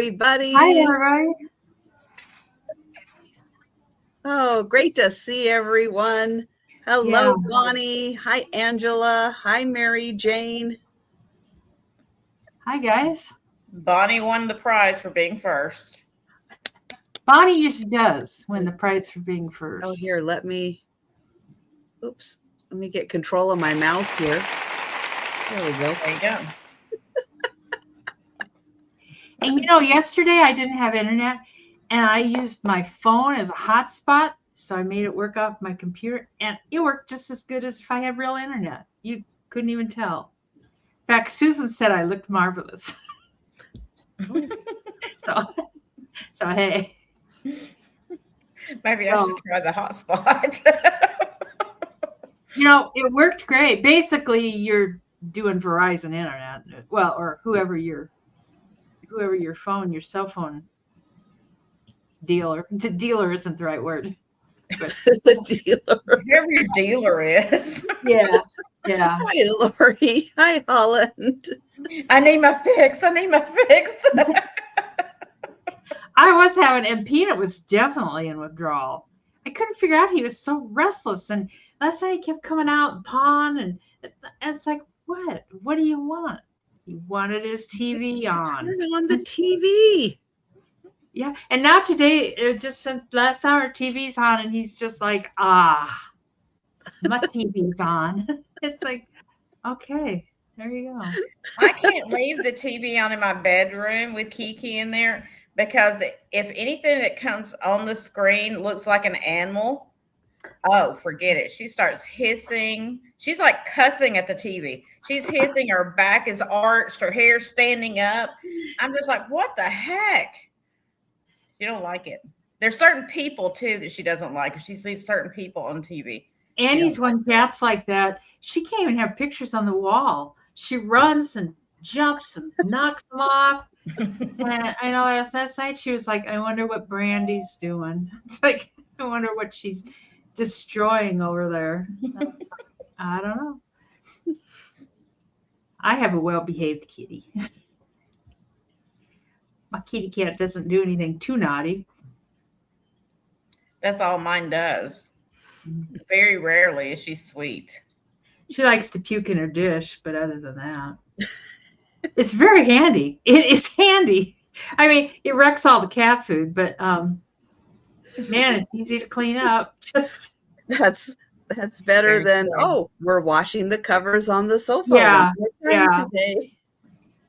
everybody. Hi, everybody. Oh, great to see everyone. Hello, Bonnie. Hi, Angela. Hi, Mary Jane. Hi, guys. Bonnie won the prize for being first. Bonnie usually does win the prize for being first. Oh, here, let me get control of my mouse here. There we go. There you go. And yesterday I didn't have internet, and I used my phone as a hotspot, so I made it work off my computer, and it worked just as good as if I had real internet. You couldn't even tell. In fact, Susan said I looked marvelous. so hey. Maybe I should try the hotspot. It worked great. Basically, you're doing Verizon internet, well, or whoever your cell phone dealer. The dealer isn't the right word. But the dealer. Whoever your dealer is. Yeah. Hi, Lori. Hi, Holland. I need my fix. I was having, and Peanut was definitely in withdrawal. I couldn't figure out, he was so restless, and last night he kept coming out and pawing, and it's like, what do you want? He wanted his TV on. Turn on the TV. Yeah, and now today, just since last hour, TV's on, and he's just like, my TV's on. It's like, okay, there you go. I can't leave the TV on in my bedroom with Kiki in there, because if anything that comes on the screen looks like an animal, oh, forget it. She starts hissing. She's like cussing at the TV. She's hissing. Her back is arched. Her hair's standing up. I'm just like, what the heck? She don't like it. There's certain people, too, that she doesn't like. If she sees certain people on TV. Annie's when cats like that, she can't even have pictures on the wall. She runs and jumps and knocks them off. And I know last night she was like, I wonder what Brandy's doing. It's like, I wonder what she's destroying over there. I don't know. I have a well-behaved kitty. My kitty cat doesn't do anything too naughty. That's all mine does. Very rarely is she sweet. She likes to puke in her dish, but other than that, it's very handy. It is handy. I mean, it wrecks all the cat food, but man, it's easy to clean up. Just that's better than we're washing the covers on the sofa. Yeah. Today.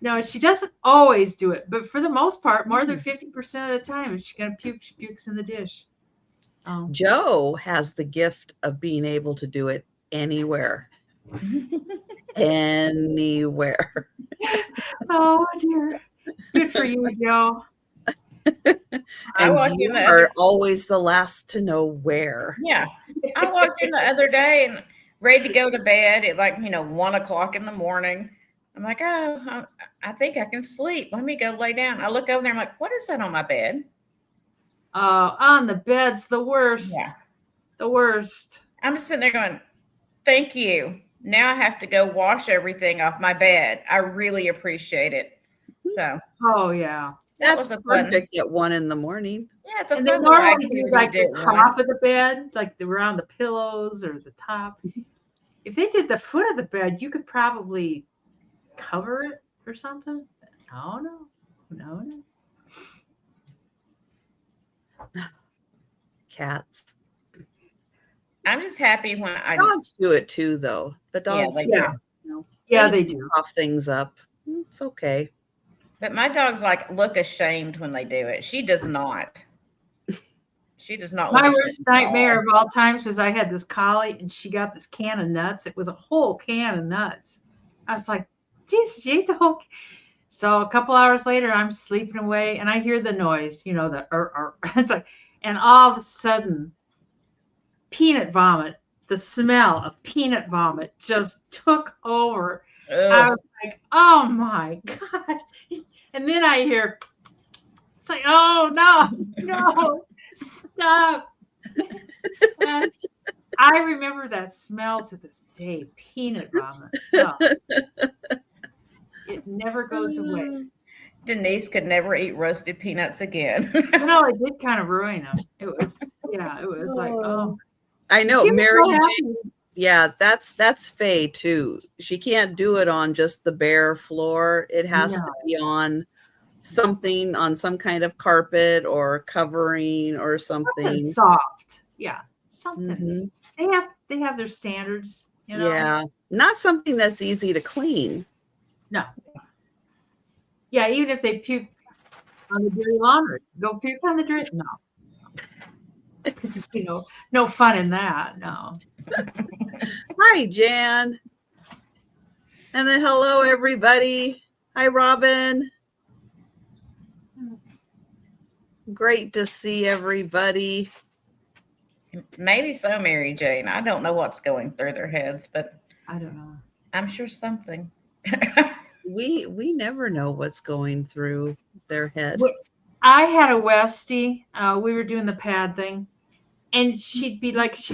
No, she doesn't always do it, but for the most part, more than 50% of the time, if she's gonna puke, she pukes in the dish. Joe has the gift of being able to do it anywhere. Anywhere. Oh dear. Good for you, Joe. And you are always the last to know where. Yeah. I walked in the other day and ready to go to bed at 1 o'clock in the morning. I'm like, oh, I think I can sleep. Let me go lay down. I look over there. I'm like, what is that on my bed? On the bed's the worst. Yeah. The worst. I'm just sitting there going, thank you. Now I have to go wash everything off my bed. I really appreciate it. So. Oh, yeah. That's perfect at 1 a.m. Yeah, it's a and fun they normally do activity the top of the bed, like around the pillows or the top. If they did the foot of the bed, you could probably cover it or something. Oh, no. Cats. I'm just happy when dogs do it too, though. The dogs, they do. Cough things up. It's okay. But my dogs look ashamed when they do it. She does not. She does not. My worst nightmare of all times was I had this collie and she got this can of nuts. It was a whole can of nuts. I was like, Jesus, she ate the whole. So a couple hours later, I'm sleeping away and I hear the noise, the It's like, and all of a sudden, peanut vomit, the smell of peanut vomit just took over. Ugh. I was like, oh my God. And then I hear, it's like, oh no, stop. I remember that smell to this day, peanut vomit. Oh. It never goes away. Denise could never eat roasted peanuts again. No, it did kind of ruin them. It was like, oh. I know, She was Mary so Jane. happy. Yeah, that's Faye too. She can't do it on just the bare floor. It has to be on something, on some kind of carpet or covering or Something something. soft. Yeah, something. Mhm. They have their standards, you know. Yeah, not something that's easy to clean. No. Yeah, even if they puke on the dirty laundry, go puke on the dirty. No. You know, no fun in that. No. Hi, Jan. And then hello, everybody. Hi, Robin. Great to see everybody. Maybe so, Mary Jane. I don't know what's going through their heads, but I don't know. I'm sure something. We never know what's going through their head. I had a Westie. We were doing the pad thing, and she'd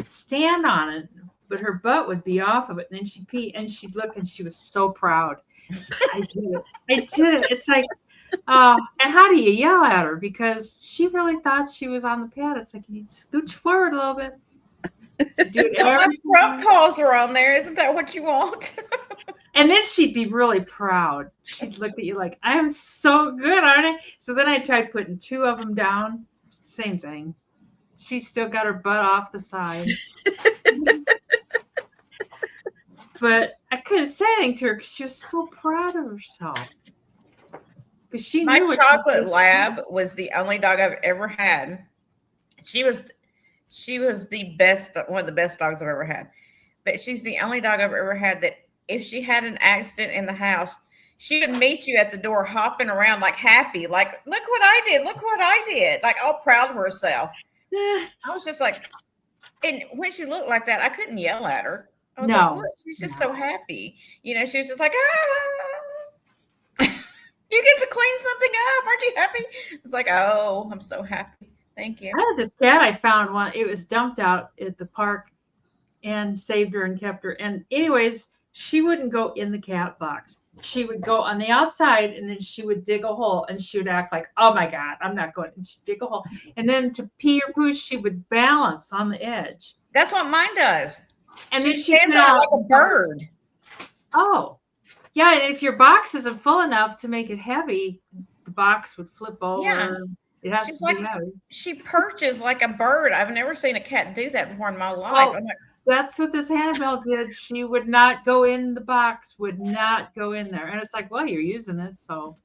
stand on it, but her butt would be off of it, and then she'd pee, and she'd look, and she was so proud. I did it. I did it. It's like, and how do you yell at her? Because she really thought she was on the pad. It's like, you need to scooch forward a little bit. Do it every front paws are on there. Isn't that what you want? And then she'd be really proud. She'd look at you like, I'm so good, aren't I? So then I tried putting 2 of them down. Same thing. She still got her butt off the side. But I couldn't say anything to her because she was so proud of herself. She My knew chocolate lab was the only dog I've ever had. She was the best, one of the best dogs I've ever had. But she's the only dog I've ever had that if she had an accident in the house, she would meet you at the door hopping around like happy, like, look what I did, like all proud of herself. I was just like, and when she looked like that, I couldn't yell at her. I was like, look, she's just so happy. You know, she was just like, you get to clean something up. Aren't you happy? It's like, oh, I'm so happy. Thank you. I had this cat I found one. It was dumped out at the park and saved her and kept her. And anyways, she wouldn't go in the cat box. She would go on the outside and then she would dig a hole and she would act like, oh my God, I'm not going. And she'd dig a hole. And then to pee or poo, she would balance on the edge. That's what mine does. And she then she'd stands on like a bird. Oh, yeah. And if your box isn't full enough to make it heavy, the box would flip over. Yeah. It has to be heavy. She perches like a bird. I've never seen a cat do that before in my life. Well, I'm like, that's what this Annabelle did. She would not go in the box, would not go in there. And it's like, well, you're using it, so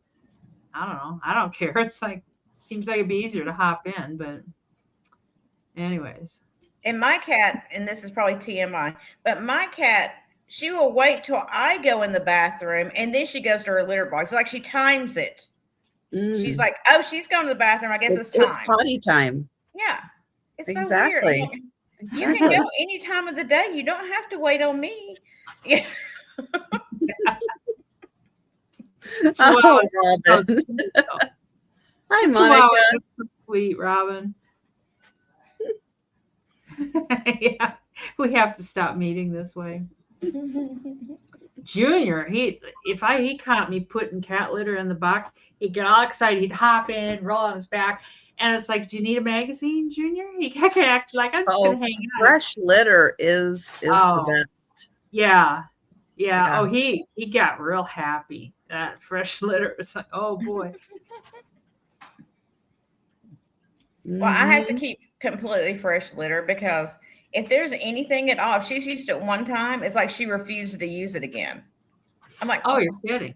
I don't know. I don't care. It's like, seems like it'd be easier to hop in, but anyways. And my cat, and this is probably TMI, but my cat, she will wait till I go in the bathroom and then she goes to her litter box. Like she times it. She's like, oh, she's going to the bathroom. I guess it's time. It's potty time. Yeah. It's exactly. So weird. You can go any time of the day. You don't have to wait on me. Yeah. Oh, Robin. Hi, Monica. Sweet, Robin. Yeah, we have to stop meeting this way. Junior, he caught me putting cat litter in the box, he'd get all excited. He'd hop in, roll on his back. And it's like, do you need a magazine, Junior? He kept acting like I'm just gonna hang out. Fresh litter is the best. Yeah. Oh, he got real happy. That fresh litter. It's like, oh boy. Well, I have to keep completely fresh litter because if there's anything at all, if she's used it one time, it's like she refuses to use it again. I'm like, oh, you're kidding.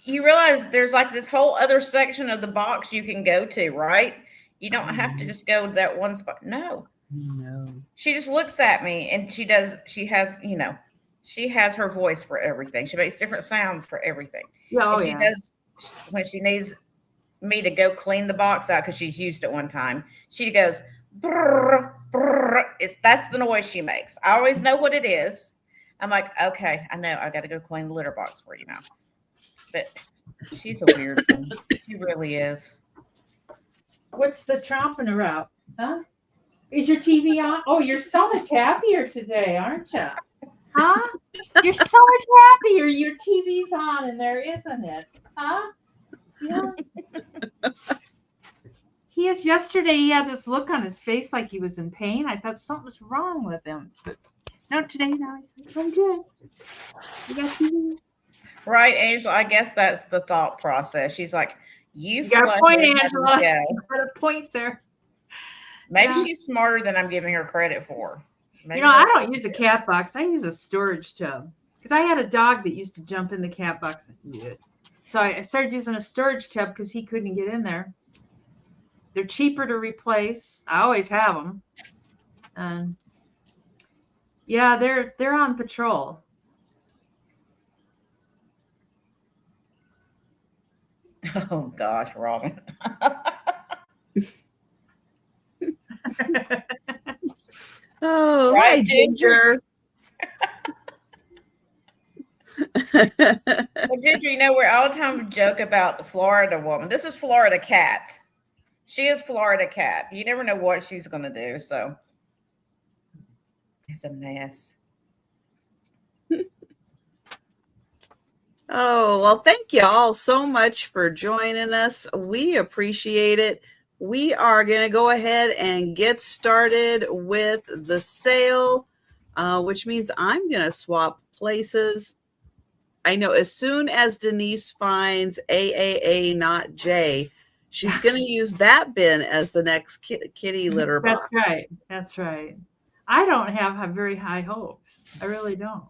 You realize there's like this whole other section of the box you can go to, right? You don't have to just go to that one spot. No. She just looks at me and she has her voice for everything. She makes different sounds for everything. She does when she needs me to go clean the box out because she's used it one time. She goes, brrr, brrr. That's the noise she makes. I always know what it is. I'm like, okay, I know. I got to go clean the litter box for you now. But she's a weird one. She really is. What's the chomping her out? Huh? Is your TV on? Oh, you're so much happier today, aren't you? Huh? You're so much happier. Your TV's on in there, isn't it? Huh? Yeah. Yesterday he had this look on his face like he was in pain. I thought something was wrong with him. But no, today now he's like, I'm good. You got TV? Right, Angela. I guess that's the thought process. She's like, you got a point, flush it, Angela. yeah. You got a point there. Maybe she's smarter than I'm giving her credit for. Maybe I don't use a cat box. I use a storage tub because I had a dog that used to jump in the cat box and eat it. So I started using a storage tub because he couldn't get in there. They're cheaper to replace. I always have them. And yeah, they're on patrol. Oh gosh, Robin. Oh, Right, hi, Ginger. Well, Ginger, we're all the time joke about the Florida woman. This is Florida Cat. She is Florida Cat. You never know what she's going to do. So it's a mess. Oh, well, thank you all so much for joining us. We appreciate it. We are going to go ahead and get started with the sale, which means I'm going to swap places. I know as soon as Denise finds AAA, not J, she's going to use that bin as the next kitty litter box. That's right. That's right. I don't have very high hopes. I really don't.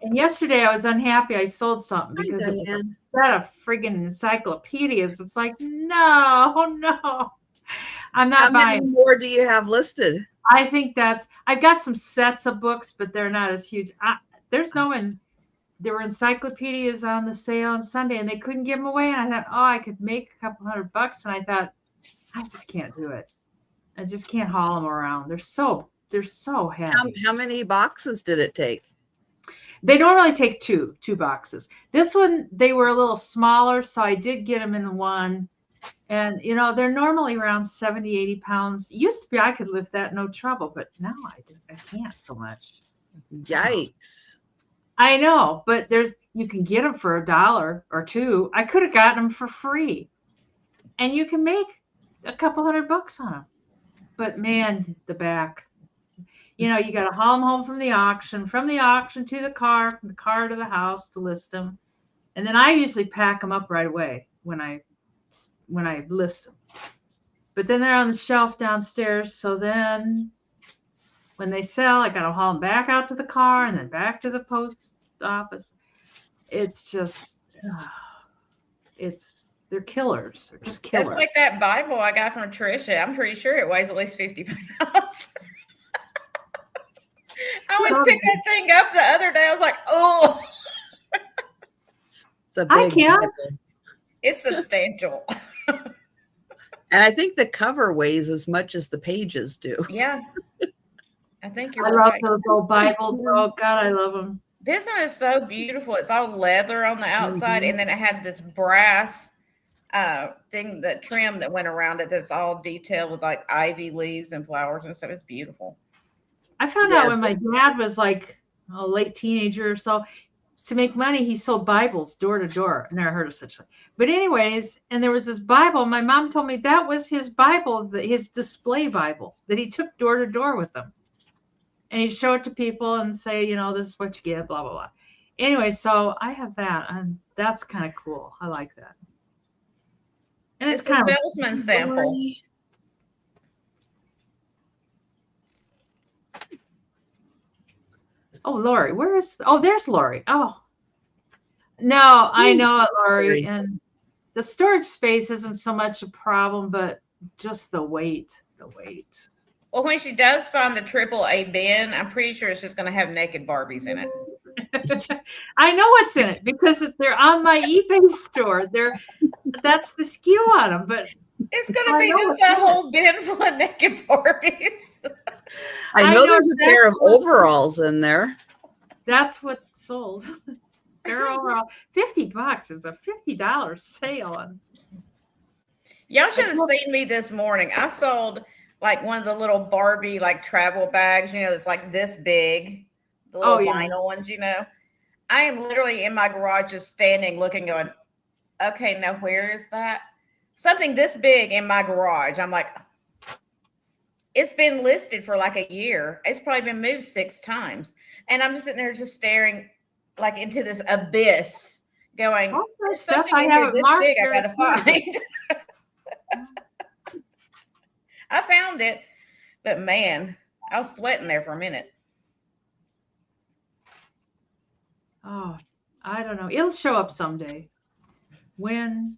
And yesterday I was unhappy. I sold something because it was a set of friggin' encyclopedias. It's like, no. I'm not buying. How many more do you have listed? I think I've got some sets of books, but they're not as huge. There were encyclopedias on the sale on Sunday and they couldn't give them away. And I thought, I could make a couple $100. And I thought, I just can't do it. I just can't haul them around. They're so heavy. How many boxes did it take? They normally take two boxes. This one, they were a little smaller, so I did get them in one. And, they're normally around 70, 80 pounds. Used to be I could lift that no trouble, but now I can't so much. Yikes. I know, but you can get them for $1 or $2. I could have gotten them for free. And you can make a couple $100 on them. But man, the back. You got to haul them home from the auction to the car, from the car to the house to list them. And then I usually pack them up right away when I list them. But then they're on the shelf downstairs. So then when they sell, I got to haul them back out to the car and then back to the post office. It's just, they're killers. They're just killers. It's like that Bible I got from Trisha. I'm pretty sure it weighs at least 50 pounds. I went to pick that thing up the other day. I was like, oh. It's a big Bible. It's substantial. And I think the cover weighs as much as the pages do. Yeah. I think you're right. I love those old Bibles. Oh, God, I love them. This one is so beautiful. It's all leather on the outside, and then it had this brass thing, the trim that went around it that's all detailed with like ivy leaves and flowers and stuff. It's beautiful. I found out when my dad was like a late teenager or so, to make money, he sold Bibles door to door. I never heard of such a thing. But anyways, and there was this Bible. My mom told me that was his Bible, his display Bible that he took door to door with him. And he'd show it to people and say, this is what you get, blah, blah, blah. Anyway, so I have that, and that's kind of cool. I like that. And it's kind a salesman sample. Oh, Lori, there's Lori. Oh, no, I know it, Lori. And the storage space isn't so much a problem, but just the weight. Well, when she does find the AAA bin, I'm pretty sure it's just going to have naked Barbies in it. I know what's in it because they're on my eBay store. That's the SKU on them, but it's going to be just a whole bin full of naked Barbies. I know there's a pair of overalls in there. That's what's sold. They're overall $50. It was a $50 sale. Y'all should have seen me this morning. I sold like one of the little Barbie like travel bags, it's like this big the little yeah. vinyl ones, you know. I am literally in my garage just standing, looking, going, okay, now where is that? Something this big in my garage. I'm like, it's been listed for like a year. It's probably been moved 6 times. And I'm just sitting there just staring like into this abyss, going, All that there's stuff something I in here have this marked big I here gotta too. find. I found it, but man, I was sweating there for a minute. Oh, I don't know. It'll show up someday. When?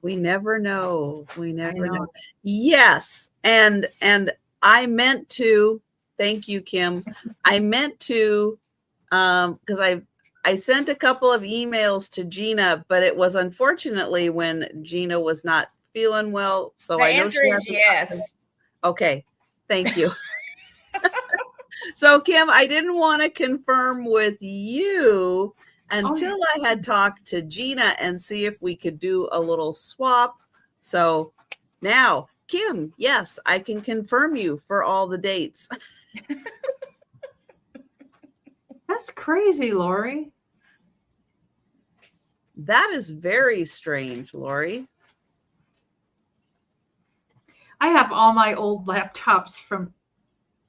We never know. We never know. know. Yes. And I meant to, thank you, Kim. I meant to, because I sent a couple of emails to Gina, but it was unfortunately when Gina was not feeling well. So The I know answer she is hasn't. yes. Okay. Thank you. So Kim, I didn't want to confirm with you until I had talked to Gina and see if we could do a little swap. So now, Kim, yes, I can confirm you for all the dates. That's crazy, Lori. That is very strange, Lori. I have all my old laptops from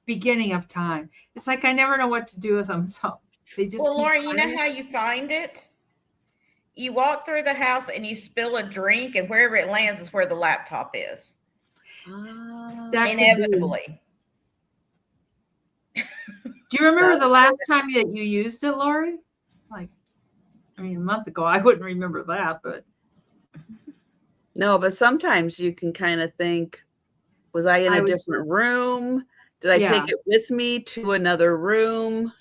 beginning of time. It's like I never know what to do with them. So they just Well, keep Lauren, you know running. how you find it? You walk through the house and you spill a drink, and wherever it lands is where the laptop is. That could be. Inevitably. Do you remember the last time that you used it, Lori? Like, I mean, a month ago. I wouldn't remember that, but. No, but sometimes you can kind of think, was I in a different room? Did I take it with me to another room?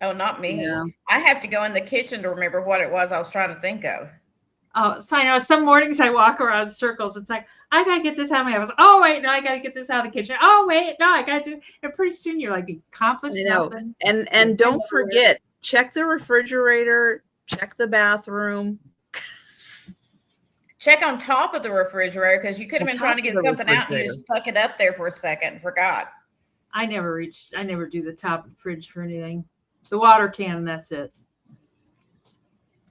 Oh, not me. Yeah. I have to go in the kitchen to remember what it was I was trying to think of. Oh, so I know some mornings I walk around in circles. It's like, I got to get this out of my house. Oh, wait, no, I got to get this out of the kitchen. Oh, wait, no, I got to do. And pretty soon you're like, accomplished nothing. And don't forget, check the refrigerator, check the bathroom. Check on top of the refrigerator, because you could have been trying to get something out and you just stuck it up there for a second and forgot. I never do the top of the fridge for anything. The water can, and that's it.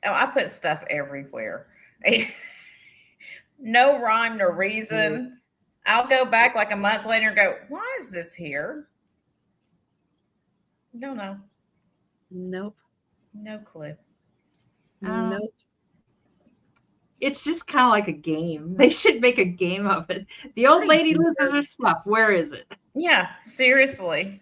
Oh, I put stuff everywhere. No rhyme, no reason. I'll go back like a month later and go, why is this here? No. Nope. No clue. Nope. It's just kind of like a game. They should make a game of it. The old lady loses her stuff. Where is it? Yeah, seriously.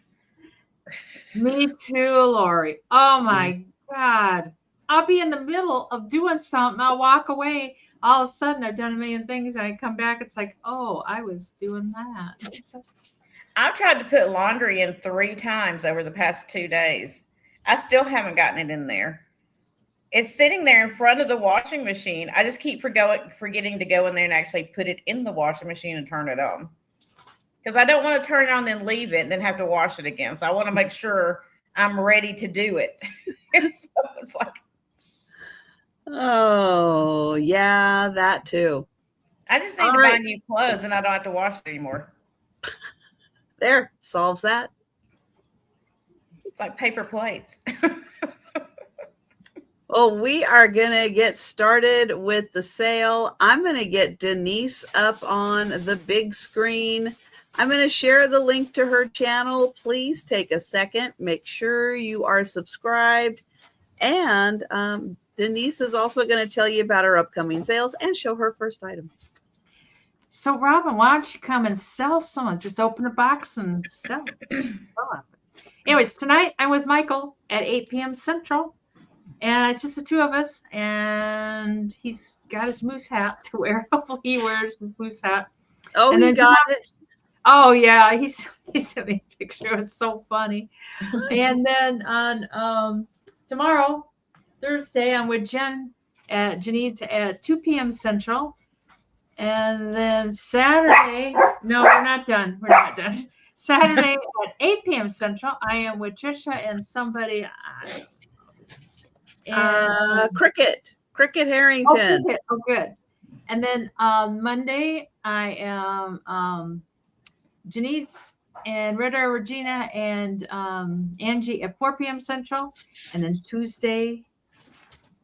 Me too, Lori. Oh my God. I'll be in the middle of doing something. I'll walk away. All of a sudden, I've done a million things, and I come back. It's like, oh, I was doing that. I've tried to put laundry in 3 times over the past 2 days. I still haven't gotten it in there. It's sitting there in front of the washing machine. I just keep forgetting to go in there and actually put it in the washing machine and turn it on. Because I don't want to turn it on and leave it and then have to wash it again. So I want to make sure I'm ready to do it. And so it's like, oh, yeah, that too. I just need to buy new clothes and I don't have to wash it anymore. There, solves that. It's like paper plates. Well, we are going to get started with the sale. I'm going to get Denise up on the big screen. I'm going to share the link to her channel. Please take a second. Make sure you are subscribed. And Denise is also going to tell you about her upcoming sales and show her first item. So, Robin, why don't you come and sell some? Just open a box and sell it. Anyways, tonight I'm with Michael at 8 p.m. Central. And it's just the 2 of us. And he's got his moose hat to wear. Hopefully he wears his moose hat. Oh, and he got it. Oh, yeah. He sent me a picture. It was so funny. And then on tomorrow, Thursday, I'm with Janice at 2 p.m. Central. And then Saturday, no, we're not done. We're not done. Saturday at 8 p.m. Central, I am with Trisha and somebody. Cricket Harrington. Oh, good. And then Monday, I am Janice and Red Air Regina and Angie at 4 p.m. Central. And then Tuesday,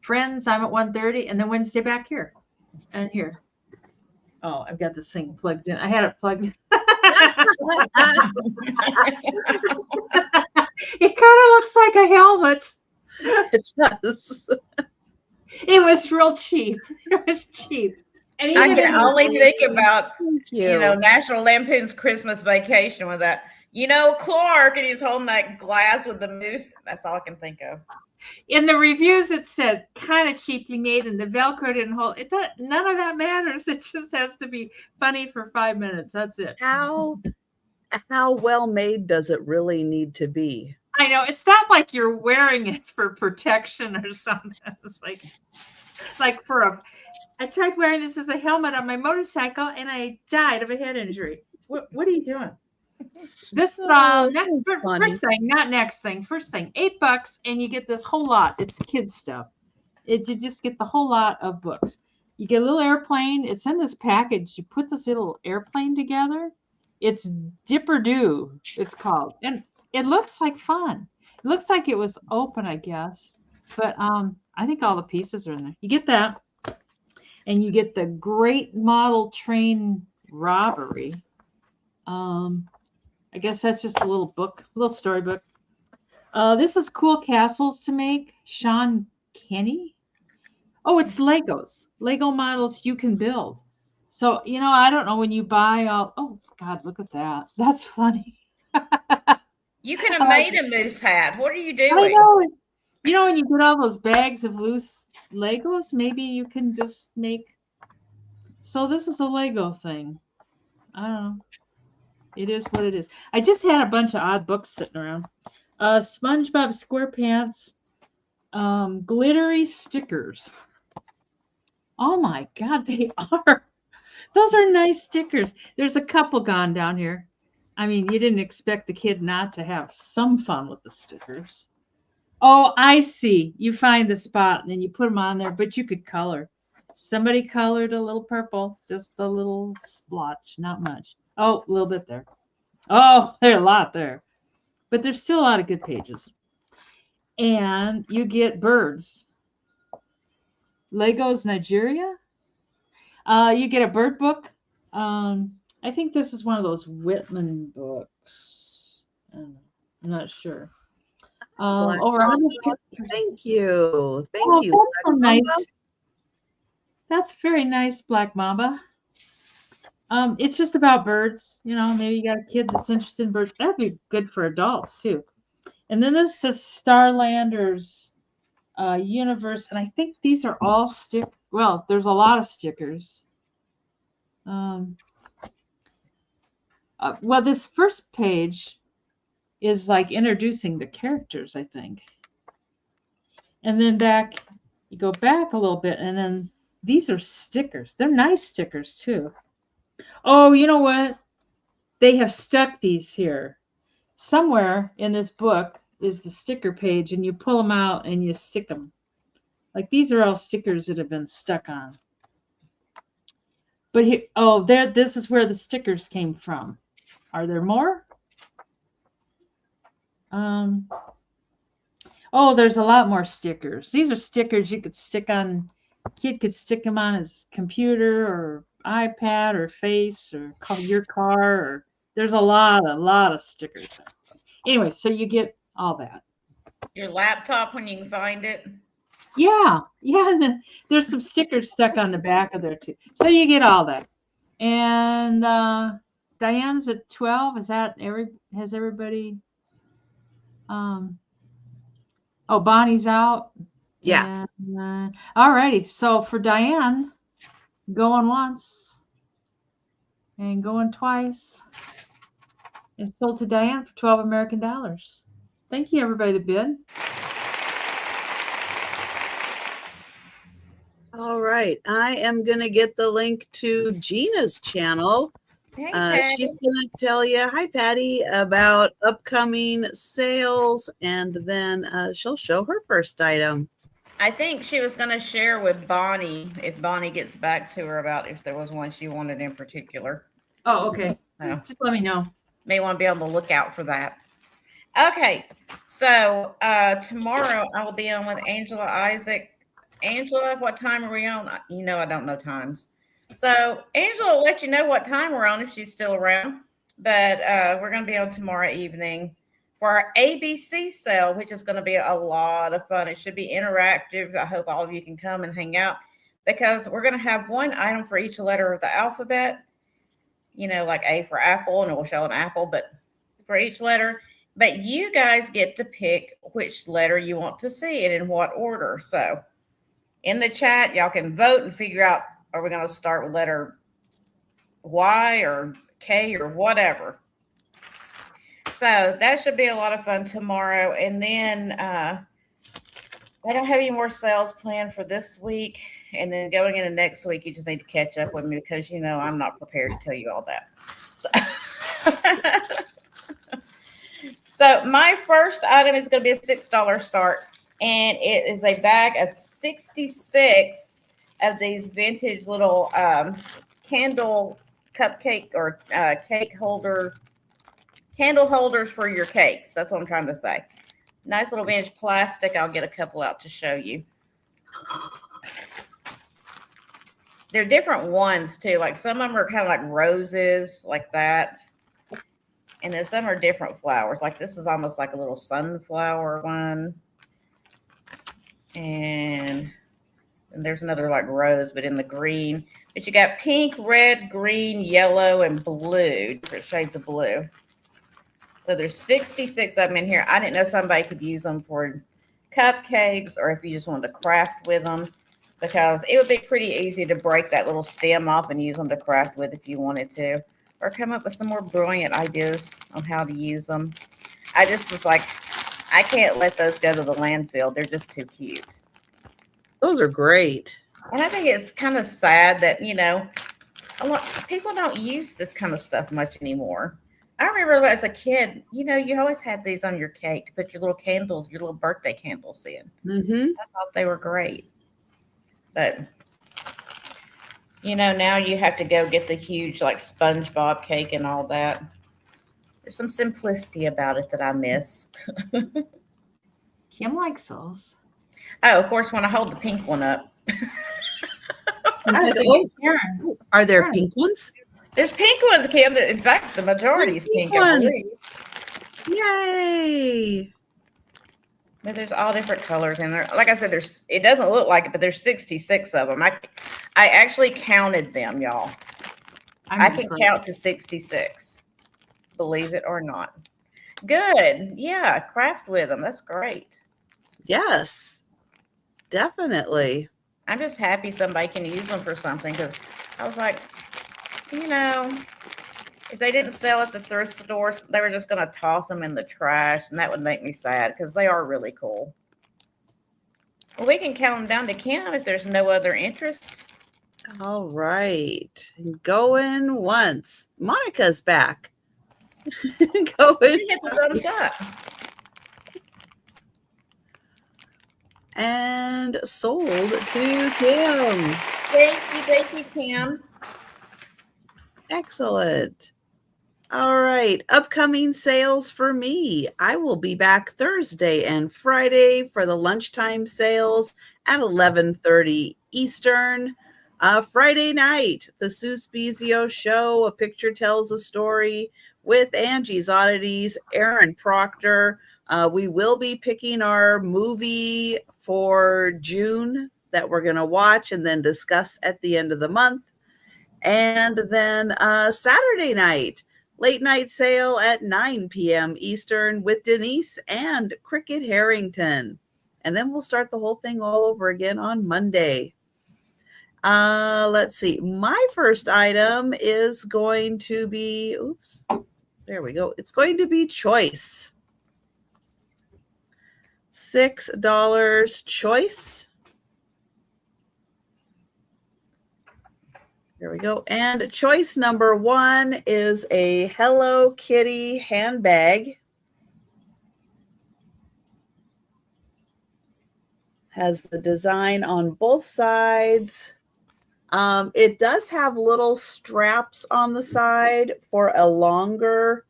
Friends, I'm at 1:30. And then Wednesday back here and here. Oh, I've got this thing plugged in. I had it plugged in. It kind of looks like a helmet. It does. It was real cheap. It was cheap. And I even can only think about, Thank you know, National Lampoon's Christmas Vacation with that, you know, Clark, and he's holding that glass with the moose. That's all I can think of. in the reviews, it said kind of cheaply made, and the Velcro didn't hold. It does, none of that matters. It just has to be funny for 5 minutes. That's it. How well made does it really need to be? I know it's not like you're wearing it for protection or something. It's like for a. I tried wearing this as a helmet on my motorcycle, and I died of a head injury. What are you doing? This first thing, not next thing. First thing, $8, and you get this whole lot. It's kids stuff. You just get the whole lot of books. You get a little airplane. It's in this package. You put this little airplane together. It's Dipper-Do, it's called, and it looks like fun. It looks like it was open, I guess, but I think all the pieces are in there. You get that, and you get the Great Model Train Robbery. I guess that's just a little book, a little storybook. This is Cool Castles to Make, Sean Kenny. Oh, it's Legos, Lego models you can build. So, you know, I don't know when you buy all, oh God, look at that. That's funny. You could have made a moose hat. What are you doing? I know. You know, when you get all those bags of loose Legos, maybe you can just make. So this is a Lego thing. I don't know. It is what it is. I just had a bunch of odd books sitting around. SpongeBob SquarePants, glittery stickers. Oh my God, they are. Those are nice stickers. There's a couple gone down here. I mean, you didn't expect the kid not to have some fun with the stickers. Oh, I see. You find the spot and then you put them on there, but you could color. Somebody colored a little purple, just a little splotch, not much. Oh, a little bit there. Oh, there's a lot there. But there's still a lot of good pages. And you get birds. Legos Nigeria. You get a bird book. I think this is one of those Whitman books. I'm not sure. Over 100. Thank you. Thank you. That's so nice. That's very nice, Black Mamba. It's just about birds. You know, maybe you got a kid that's interested in birds. That'd be good for adults too. And then this is Starlanders Universe, and I think these are all well, there's a lot of stickers. Well, this first page is like introducing the characters, I think. And then you go back a little bit, and then these are stickers. They're nice stickers too. Oh, you know what? They have stuck these here. Somewhere in this book is the sticker page, and you pull them out and you stick them. Like these are all stickers that have been stuck on. But here, oh, this is where the stickers came from. Are there more? Oh, there's a lot more stickers. These are stickers you could stick on. Kid could stick them on his computer or iPad or face or your car. Or there's a lot of stickers. Anyway, so you get all that. Your laptop when you can find it. Yeah. And then there's some stickers stuck on the back of there too. So you get all that. And Diane's at 12. Is that has everybody? Oh, Bonnie's out. Yeah. All righty. So for Diane, going once and going twice. It's sold to Diane for $12 American. Thank you, everybody that bid. All right. I am going to get the link to Gina's channel. Hey, she's going to tell you, hi, Patty, about upcoming sales, and then she'll show her first item. I think she was going to share with Bonnie if Bonnie gets back to her about if there was one she wanted in particular. Oh, okay. No. Just let me know. May want to be on the lookout for that. Okay, so tomorrow I will be on with Angela Isaac. Angela, what time are we on? You know I don't know times. So Angela will let you know what time we're on if she's still around. But we're going to be on tomorrow evening for our ABC sale, which is going to be a lot of fun. It should be interactive. I hope all of you can come and hang out because we're going to have one item for each letter of the alphabet. You know, like A for apple, and it will show an apple, but for each letter. But you guys get to pick which letter you want to see and in what order. So in the chat, y'all can vote and figure out, are we going to start with letter Y or K or whatever. So that should be a lot of fun tomorrow. And then I don't have any more sales planned for this week. And then going into next week, you just need to catch up with me because, you know, I'm not prepared to tell you all that. So my first item is going to be a $6 start. And it is a bag of 66 of these vintage little candle cupcake or cake holder, candle holders for your cakes. That's what I'm trying to say. Nice little vintage plastic. I'll get a couple out to show you. They're different ones too. Like some of them are kind of like roses like that. And then some are different flowers. Like this is almost like a little sunflower one. And there's another like rose, but in the green. But you got pink, red, green, yellow, and blue. Different shades of blue. So there's 66 of them in here. I didn't know somebody could use them for cupcakes or if you just wanted to craft with them. Because it would be pretty easy to break that little stem off and use them to craft with if you wanted to. Or come up with some more brilliant ideas on how to use them. I just was like, I can't let those go to the landfill. They're just too cute. Those are great. And I think it's kind of sad that, you know, a lot people don't use this kind of stuff much anymore. I remember as a kid, you know, you always had these on your cake to put your little candles, your little birthday candles in. Mm-hmm. I thought they were great. But, you know, now you have to go get the huge, like, SpongeBob cake and all that. There's some simplicity about it that I miss. Kim likes those. Oh, of course, when I hold the pink one up. Are there pink ones? There's pink ones, Kim. In fact, the majority is pink, I believe. Yay! But there's all different colors in there. Like I said, it doesn't look like it, but there's 66 of them. I actually counted them, y'all. I can count to 66. Believe it or not. Good. Yeah, craft with them. That's great. Yes, definitely. I'm just happy somebody can use them for something because I was like, you know, if they didn't sell at the thrift stores, they were just going to toss them in the trash, and that would make me sad because they are really cool. Well, we can count them down to Kim if there's no other interest. All right. Going once. Monica's back. Going. Get the thumbs up. And sold to Kim. Thank you, Kim. Excellent. All right. Upcoming sales for me. I will be back Thursday and Friday for the lunchtime sales at 11:30 Eastern. Friday night, the Sue Spezio Show, A Picture Tells a Story with Angie's Oddities, Aaron Proctor. We will be picking our movie for June that we're going to watch and then discuss at the end of the month. And then Saturday night, late night sale at 9 p.m. Eastern with Denise and Cricket Harrington. And then we'll start the whole thing all over again on Monday. Let's see. My first item is going to be, oops, there we go. It's going to be Choice. $6 Choice. There we go. And choice number 1 is a Hello Kitty handbag. Has the design on both sides. It does have little straps on the side for a longer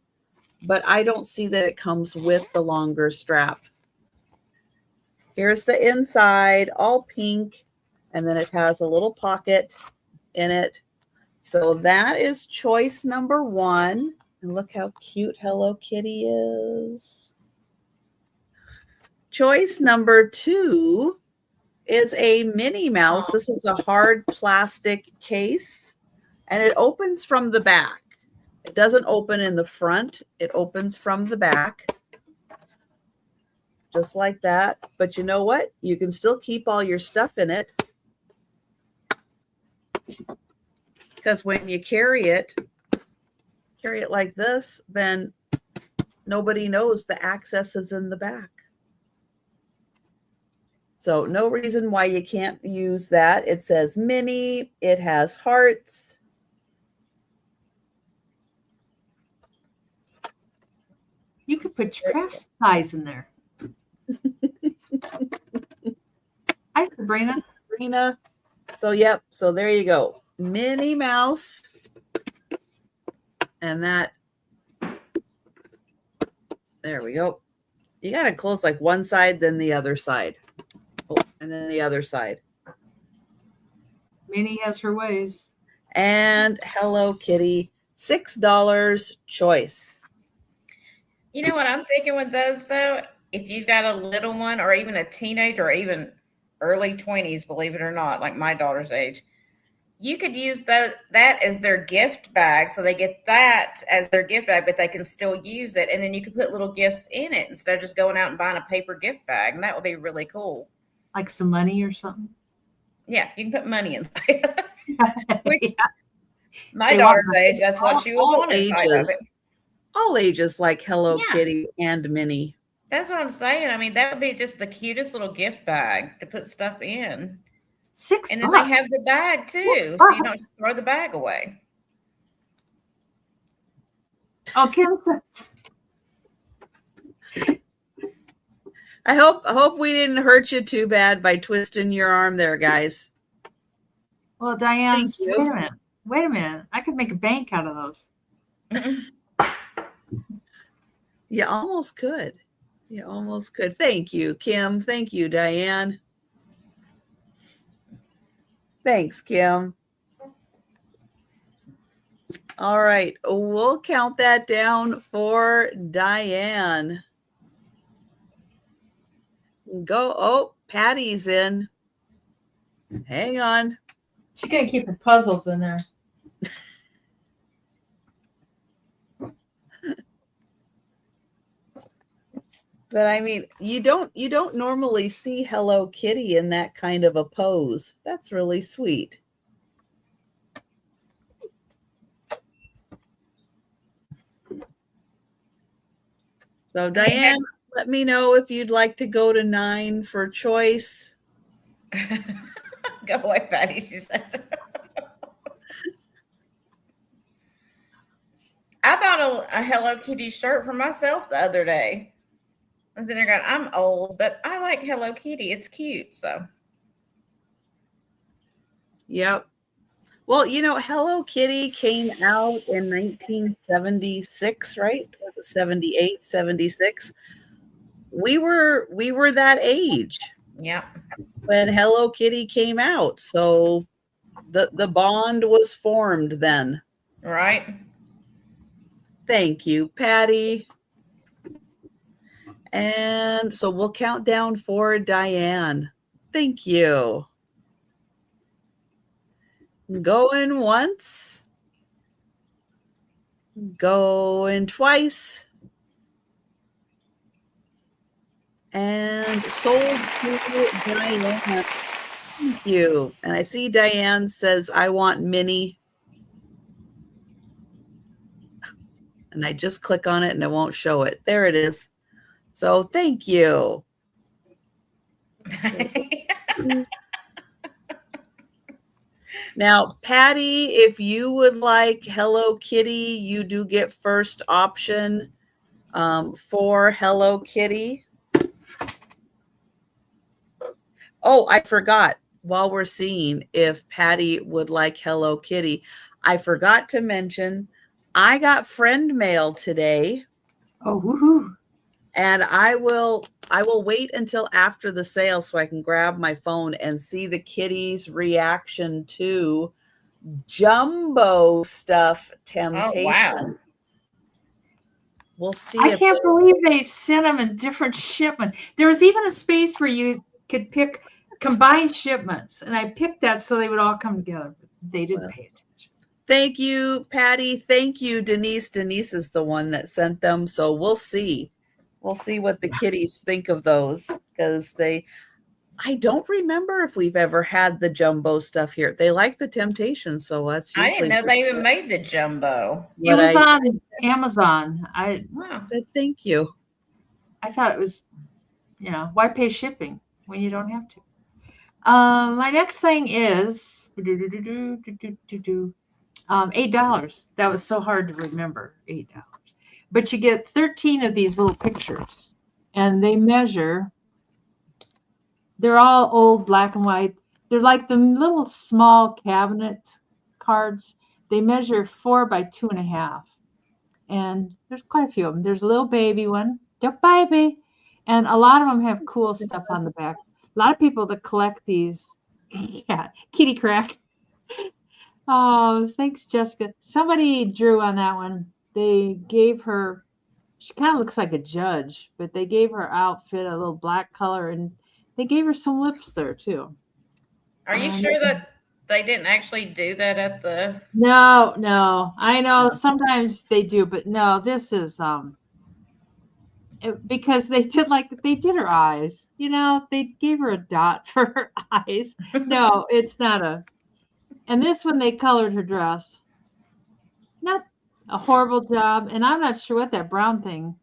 but I don't see that it comes with the longer strap. Here's the inside, all pink, and then it has a little pocket in it. So that is choice number 1. And look how cute Hello Kitty is. Choice number 2 is a Minnie Mouse. This is a hard plastic case, and it opens from the back. It doesn't open in the front. It opens from the back, just like that. But you know what? You can still keep all your stuff in it, because when you carry it like this, then nobody knows the access is in the back. So no reason why you can't use that. It says Minnie. It has hearts. You could put your craft supplies in there. Hi, Sabrina. Sabrina. So, yep. So there you go. Minnie Mouse. And that. There we go. You got to close like one side, then the other side. Oh, and then the other side. Minnie has her ways. And Hello Kitty, $6 choice. You know what I'm thinking with those, though? If you've got a little one or even a teenager or even early 20s, believe it or not, like my daughter's age, you could use that as their gift bag. So they get that as their gift bag, but they can still use it. And then you could put little gifts in it instead of just going out and buying a paper gift bag. And that would be really cool. Like some money or something? Yeah, you can put money inside. Yeah. My daughter's age, that's what she was all on inside of it. All ages like Hello Yeah. Kitty and Minnie. That's what I'm saying. I mean, that would be just the cutest little gift bag to put stuff in. $6. And then they have the bag too, so you don't just throw the bag away. Oh, Kim says. I hope we didn't hurt you too bad by twisting your arm there, guys. Well, Diane, Thank you. Wait a minute. I could make a bank out of those. You almost could. You almost could. Thank you, Kim. Thank you, Diane. Thanks, Kim. All right. We'll count that down for Diane. Go. Oh, Patty's in. Hang on. She's going to keep her puzzles in there. But I mean, you don't normally see Hello Kitty in that kind of a pose. That's really sweet. So Diane, let me know if you'd like to go to 9 for choice. Go away, Patty, she said. I bought a Hello Kitty shirt for myself the other day. I was in there going, I'm old, but I like Hello Kitty. It's cute. So, Yep. Well, Hello Kitty came out in 1976, right? Was it 78, 76? We were that age. yeah. When Hello Kitty came out. So the bond was formed then. Right. Thank you, Patty. And so we'll count down for Diane. Thank you. Going once. Going twice. And sold to Diane. Thank you. And I see Diane says, I want Minnie. And I just click on it and it won't show it. There it is. So thank you. Now, Patty, if you would like Hello Kitty, you do get first option for Hello Kitty. Oh, I forgot. While we're seeing if Patty would like Hello Kitty, I forgot to mention I got friend mail today Oh, woohoo. And I will wait until after the sale so I can grab my phone and see the kitties' reaction to jumbo stuff Oh, temptation. wow. We'll see I if can't believe they sent them in different shipments. There was even a space where you could pick combined shipments, and I picked that so they would all come together. But they didn't Well, pay attention. thank you, Patty. Thank you, Denise. Denise is the one that sent them. So we'll see. We'll see what the kitties think of those because I don't remember if we've ever had the jumbo stuff here. They like the temptation, so that's I didn't usually know they just even made the jumbo. It what was I on Amazon. Wow. said. Thank you. I thought it was, why pay shipping when you don't have to? My next thing is $8. That was so hard to remember, $8. But you get 13 of these little pictures, and they measure. They're all old black and white. They're like the little small cabinet cards. They measure 4 by 2.5. And there's quite a few of them. There's a little baby one, the baby, and a lot of them have cool stuff on the back. A lot of people that collect these, yeah, kitty crack. Oh, thanks, Jessica. Somebody drew on that one. They gave her, she kind of looks like a judge, but they gave her outfit a little black color, and they gave her some lips there too. Are you sure that they didn't actually do that at the? No. I know sometimes they do, but no, this is because they did her eyes. They gave her a dot for her eyes. No, it's not a. And this one they colored her dress. Not a horrible job, and I'm not sure what that brown thing.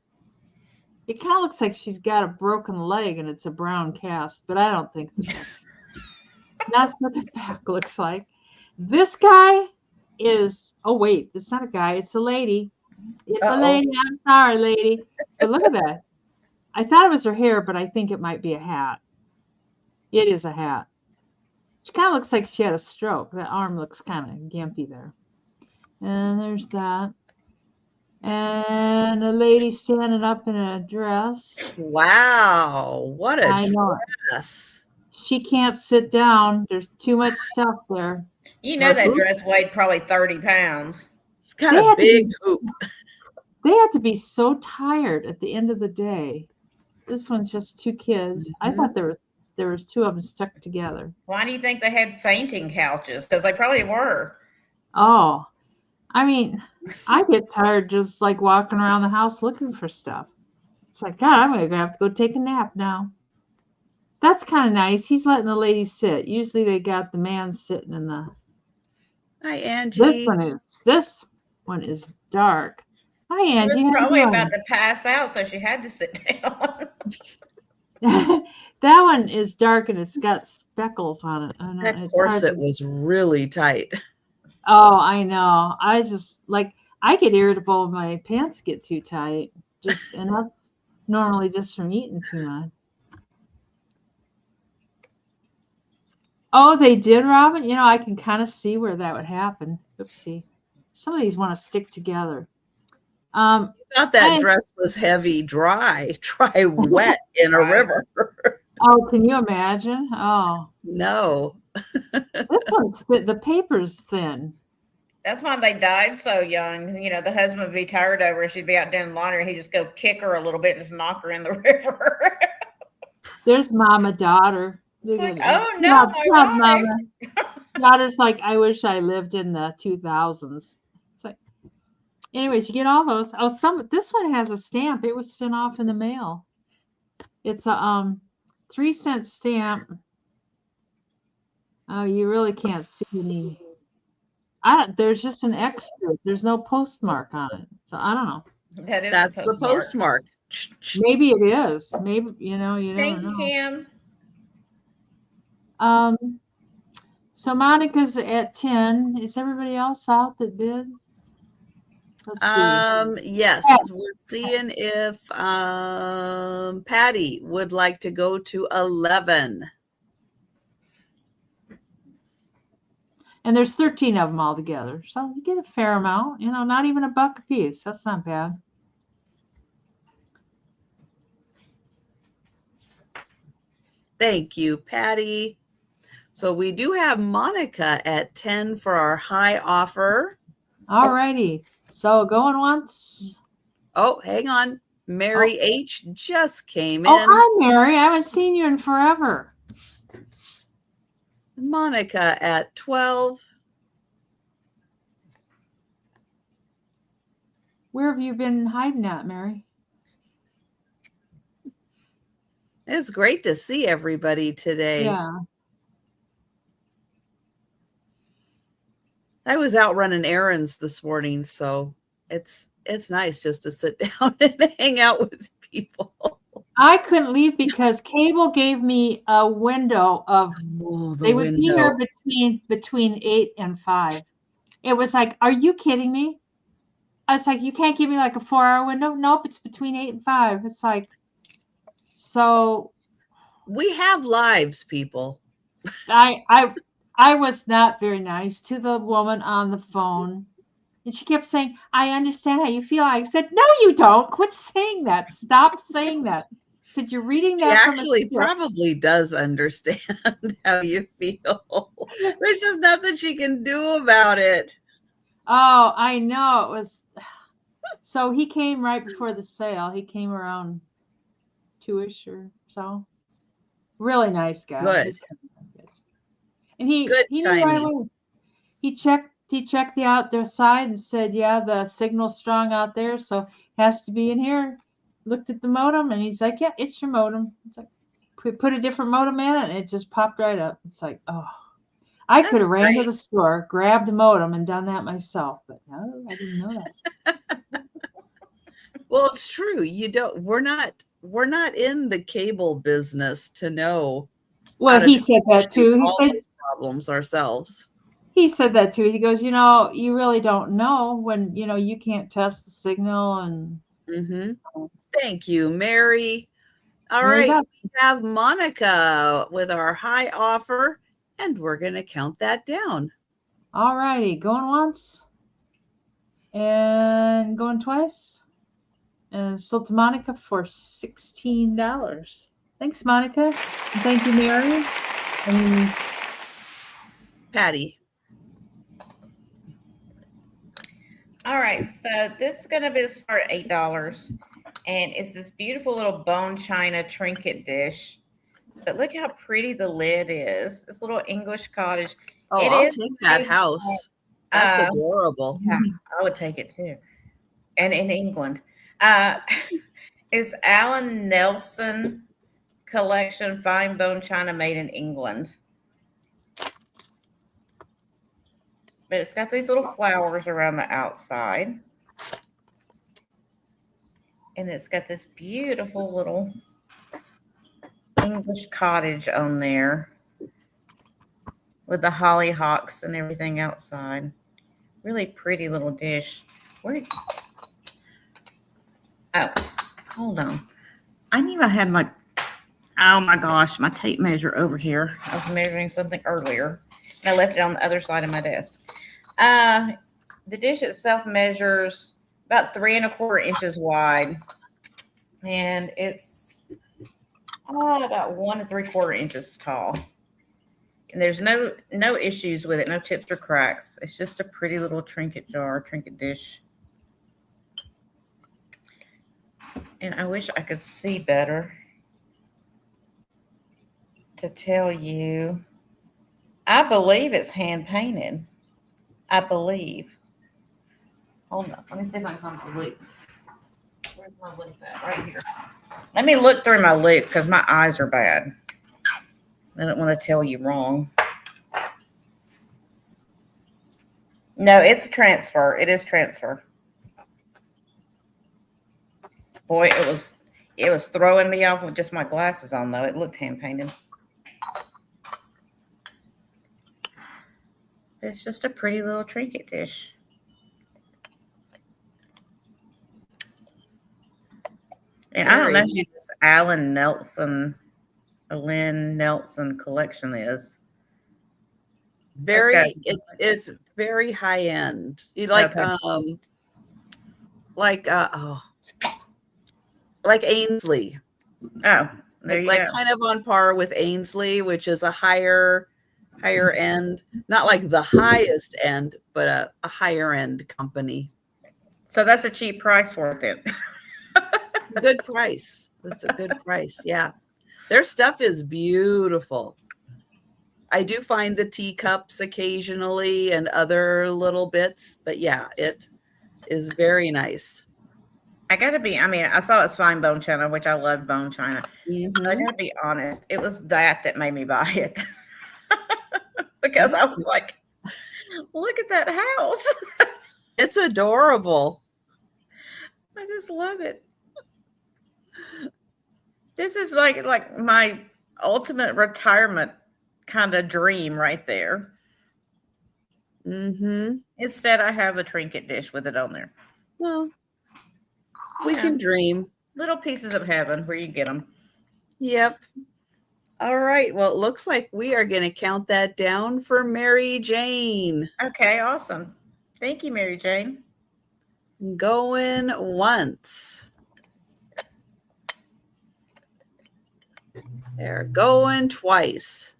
It kind of looks like she's got a broken leg and it's a brown cast, but I don't think that's what the back looks like. This guy is, oh wait, it's not a guy, it's a lady. It's a lady. I'm sorry, lady. But look at that. I thought it was her hair, but I think it might be a hat. It is a hat. She kind of looks like she had a stroke. That arm looks kind of gimpy there. And there's that. And a lady standing up in a dress. Wow, what a I know. dress. She can't sit down. There's too much stuff there. You know that dress weighed probably 30 pounds. It's got a big hoop. They had to be so tired at the end of the day. This one's just two kids. I thought there was two of them stuck together. Why do you think they had fainting couches? Because they probably were. Oh, I mean, I get tired just like walking around the house looking for stuff. It's like, God, I'm going to have to go take a nap now. That's kind of nice. He's letting the ladies sit. Usually they got the man sitting in the. Hi, Angie. This one is dark. Hi, Angie. She was probably about to pass out, so she had to sit down. That one is dark and it's got speckles on it. That corset was really tight. Oh, I know. I just I get irritable when my pants get too tight. And that's normally just from eating too much. Oh, they did, Robin? I can kind of see where that would happen. Oopsie. Some of these want to stick together. I thought that dress was heavy, dry wet in a river. Oh, can you imagine? Oh. No. This one's the paper's thin. That's why they died so young. The husband would be tired over her. She'd be out doing laundry. He'd just go kick her a little bit and just knock her in the river. There's mama, daughter. Like, oh no, my wife. Mama. Daughter's like, I wish I lived in the 2000s. It's like, anyways, you get all those. Oh, this one has a stamp. It was sent off in the mail. It's a 3-cent stamp. Oh, you really can't see any. There's just an extra. There's no postmark on it. So I don't know. That's the postmark. Maybe it is. Maybe, you Thank don't you, know. Kim. So Monica's at 10. Is everybody else out that bid? Let's see. Yes, we're seeing if Patty would like to go to 11. And there's 13 of them all together. So you get a fair amount, not even $1 a piece. That's not bad. Thank you, Patty. So we do have Monica at 10 for our high offer. All righty. So going once. Oh, hang on. Mary H just came Oh, in. hi, Mary. I haven't seen you in forever. Monica at 12. Where have you been hiding at, Mary? It's great to see everybody today. Yeah. I was out running errands this morning, so it's nice just to sit down and hang out with people. I couldn't leave because cable gave me a window of they would be here between 8 and 5. It was like, are you kidding me? I was like, you can't give me like a 4-hour window? Nope, it's between 8 and 5. It's like, so we have lives, people. I was not very nice to the woman on the phone. And she kept saying, I understand how you feel. I said, no, you don't. Quit saying that. Stop saying that. I said, you're reading that She from actually probably does understand how you feel. There's just nothing she can do about it. Oh, I know. It was. So he came right before the sale. He came around 2-ish or so. Really nice guy. Good. And he knew right away. He checked the outdoor side and said, yeah, the signal's strong out there, so it has to be in here. Looked at the modem and he's like, yeah, it's your modem. It's like, put a different modem in it and it just popped right up. It's like, oh, I could have ran to the store, grabbed a modem and done that myself, but no, I didn't know that. Well, it's true. We're not in the cable business to know. Well, he said that too. He said problems ourselves. He said that too. He goes, you really don't know when, you can't test the signal and. Mm-hmm. Thank you, Mary. All right. We have Monica with our high offer, and we're going to count that down. All righty. Going once and going twice. And sold to Monica for $16. Thanks, Monica. And thank you, Mary. And Patty. All right, so this is going to be start at $8, and it's this beautiful little bone china trinket dish. But look how pretty the lid is. This little English cottage. Oh, I'll take that house. That's adorable. Yeah, I would take it too. And in England, it's Alan Nelson collection fine bone china made in England. But it's got these little flowers around the outside. And it's got this beautiful little English cottage on there with the hollyhocks and everything outside. Really pretty little dish. Oh, hold on. I knew I had my, oh my gosh, my tape measure over here. I was measuring something earlier. And I left it on the other side of my desk. The dish itself measures about 3 1/4 inches wide. And it's about 1 3/4 inches tall. And there's no issues with it, no chips or cracks. It's just a pretty little trinket dish. And I wish I could see better to tell you. I believe it's hand painted. I believe. Hold on. Let me see if I can find the loop. Where's my loop at? Right here. Let me look through my loop because my eyes are bad. I don't want to tell you wrong. No, it's a transfer. It is transfer. Boy, it was throwing me off with just my glasses on, though. It looked hand painted. It's just a pretty little trinket dish. And I don't know who this Alan Nelson collection is. It's very high end. You like like Ainsley. Oh, There you like go. kind of on par with Ainsley, which is a higher end, not like the highest end, but a higher end company. So that's a cheap price for it then. Good price. That's a good price. Yeah. Their stuff is beautiful. I do find the teacups occasionally and other little bits, but yeah, it is very nice. I gotta be, I mean, I saw it's fine bone china, which I love bone china. But I Mhm. gotta be honest, it was that made me buy it. Because I was like, look at that house. It's adorable. I just love it. This is like my ultimate retirement kind of dream right there. Mm-hmm. Instead, I have a trinket dish with it on there. Well, we Yeah. can dream. Little pieces of heaven where you get them. Yep. All right. Well, it looks like we are going to count that down for Mary Jane. Okay, awesome. Thank you, Mary Jane. Going once. They're going twice.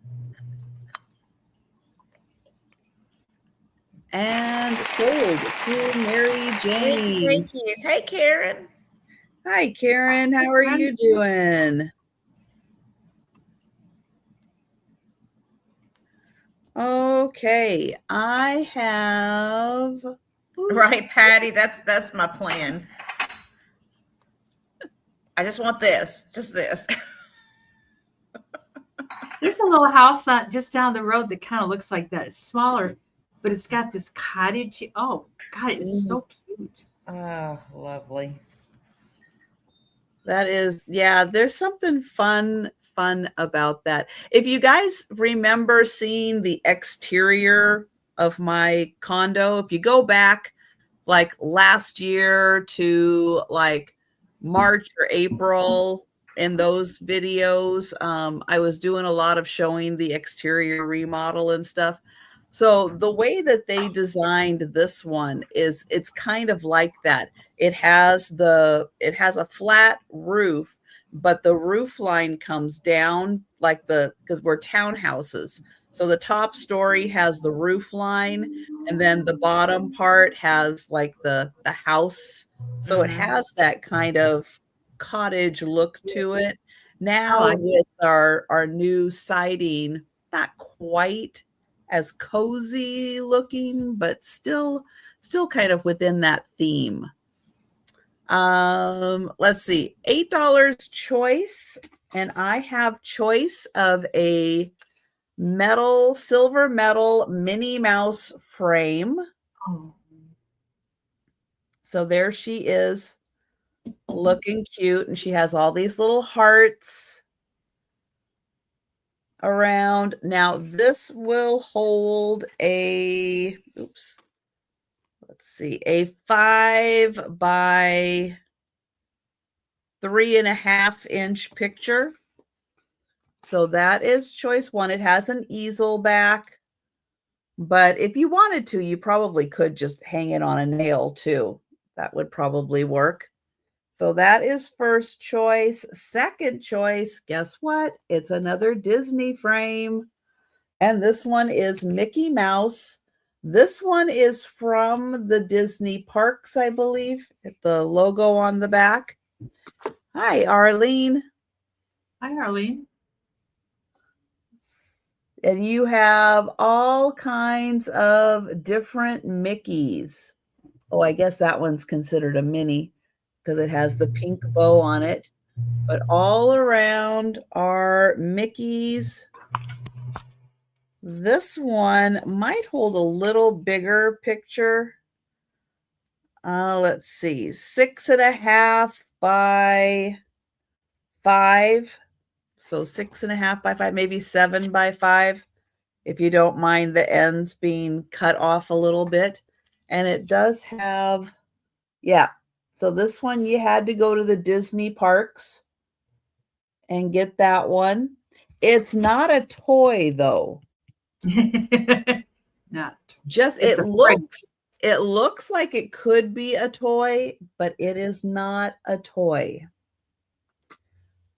And sold to Mary Jane. Thank you. Hey, Karen. Hi, Karen. How are you doing? Okay, I have. Right, Patty. That's my plan. I just want this, just this. There's a little house just down the road that kind of looks like that. It's smaller, but it's got this cottage. Oh, God, it's so cute. Oh, lovely. That is, yeah, there's something fun about that. If you guys remember seeing the exterior of my condo, if you go back like last year to like March or April in those videos, I was doing a lot of showing the exterior remodel and stuff. So the way that they designed this one is it's kind of like that. It has a flat roof, but the roof line comes down like because we're townhouses. So the top story has the roof line, and then the bottom part has like the house. So it has that kind of cottage look to it. Now with our new siding, not quite as cozy looking, but still kind of within that theme. Let's see, $8 choice, and I have choice of a silver metal Minnie Mouse frame. Oh. So there she is, looking cute, and she has all these little hearts around. Now this will hold a, let's see, a 5 by 3.5 inch picture. So that is choice one. It has an easel back, but if you wanted to, you probably could just hang it on a nail too. That would probably work. So that is first choice. Second choice, guess what? It's another Disney frame. And this one is Mickey Mouse. This one is from the Disney parks, I believe. The logo on the back. Hi, Arlene. Hi, Arlene. And you have all kinds of different Mickeys. Oh, I guess that one's considered a mini because it has the pink bow on it. But all around are Mickeys. This one might hold a little bigger picture. Let's see, 6.5 by 5. So 6.5 by 5, maybe 7 by 5, if you don't mind the ends being cut off a little bit. And it does have, yeah. So this one, you had to go to the Disney parks and get that one. It's not a toy though. Not. Just it looks like it could be a toy, but it is not a toy.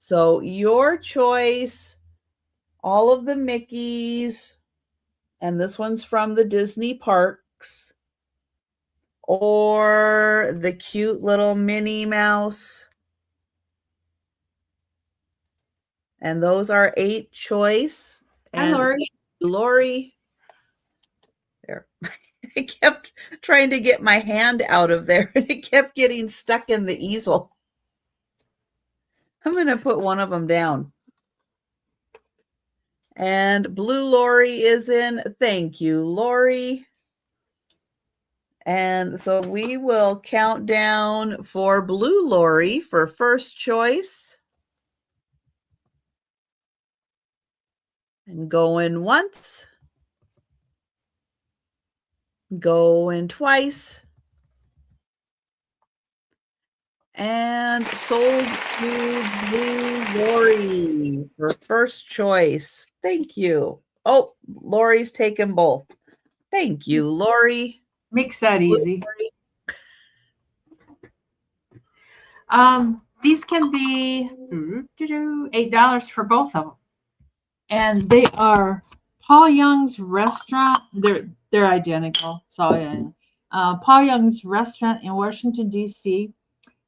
So your choice, all of the Mickeys, and this one's from the Disney parks, or the cute little Minnie Mouse. And those are 8 choice. Hi, And Lori. Lori. There. I kept trying to get my hand out of there and it kept getting stuck in the easel. I'm going to put one of them down. And Blue Lori is in. Thank you, Lori. And so we will count down for Blue Lori for first choice. And going once. Going twice. And sold to Blue Lori for first choice. Thank you. Oh, Lori's taken both. Thank you, Lori. Makes that Blue easy. Lori. These can be $8 for both of them. And they are Paul Young's Restaurant. They're identical. So yeah. Paul Young's Restaurant in Washington, D.C.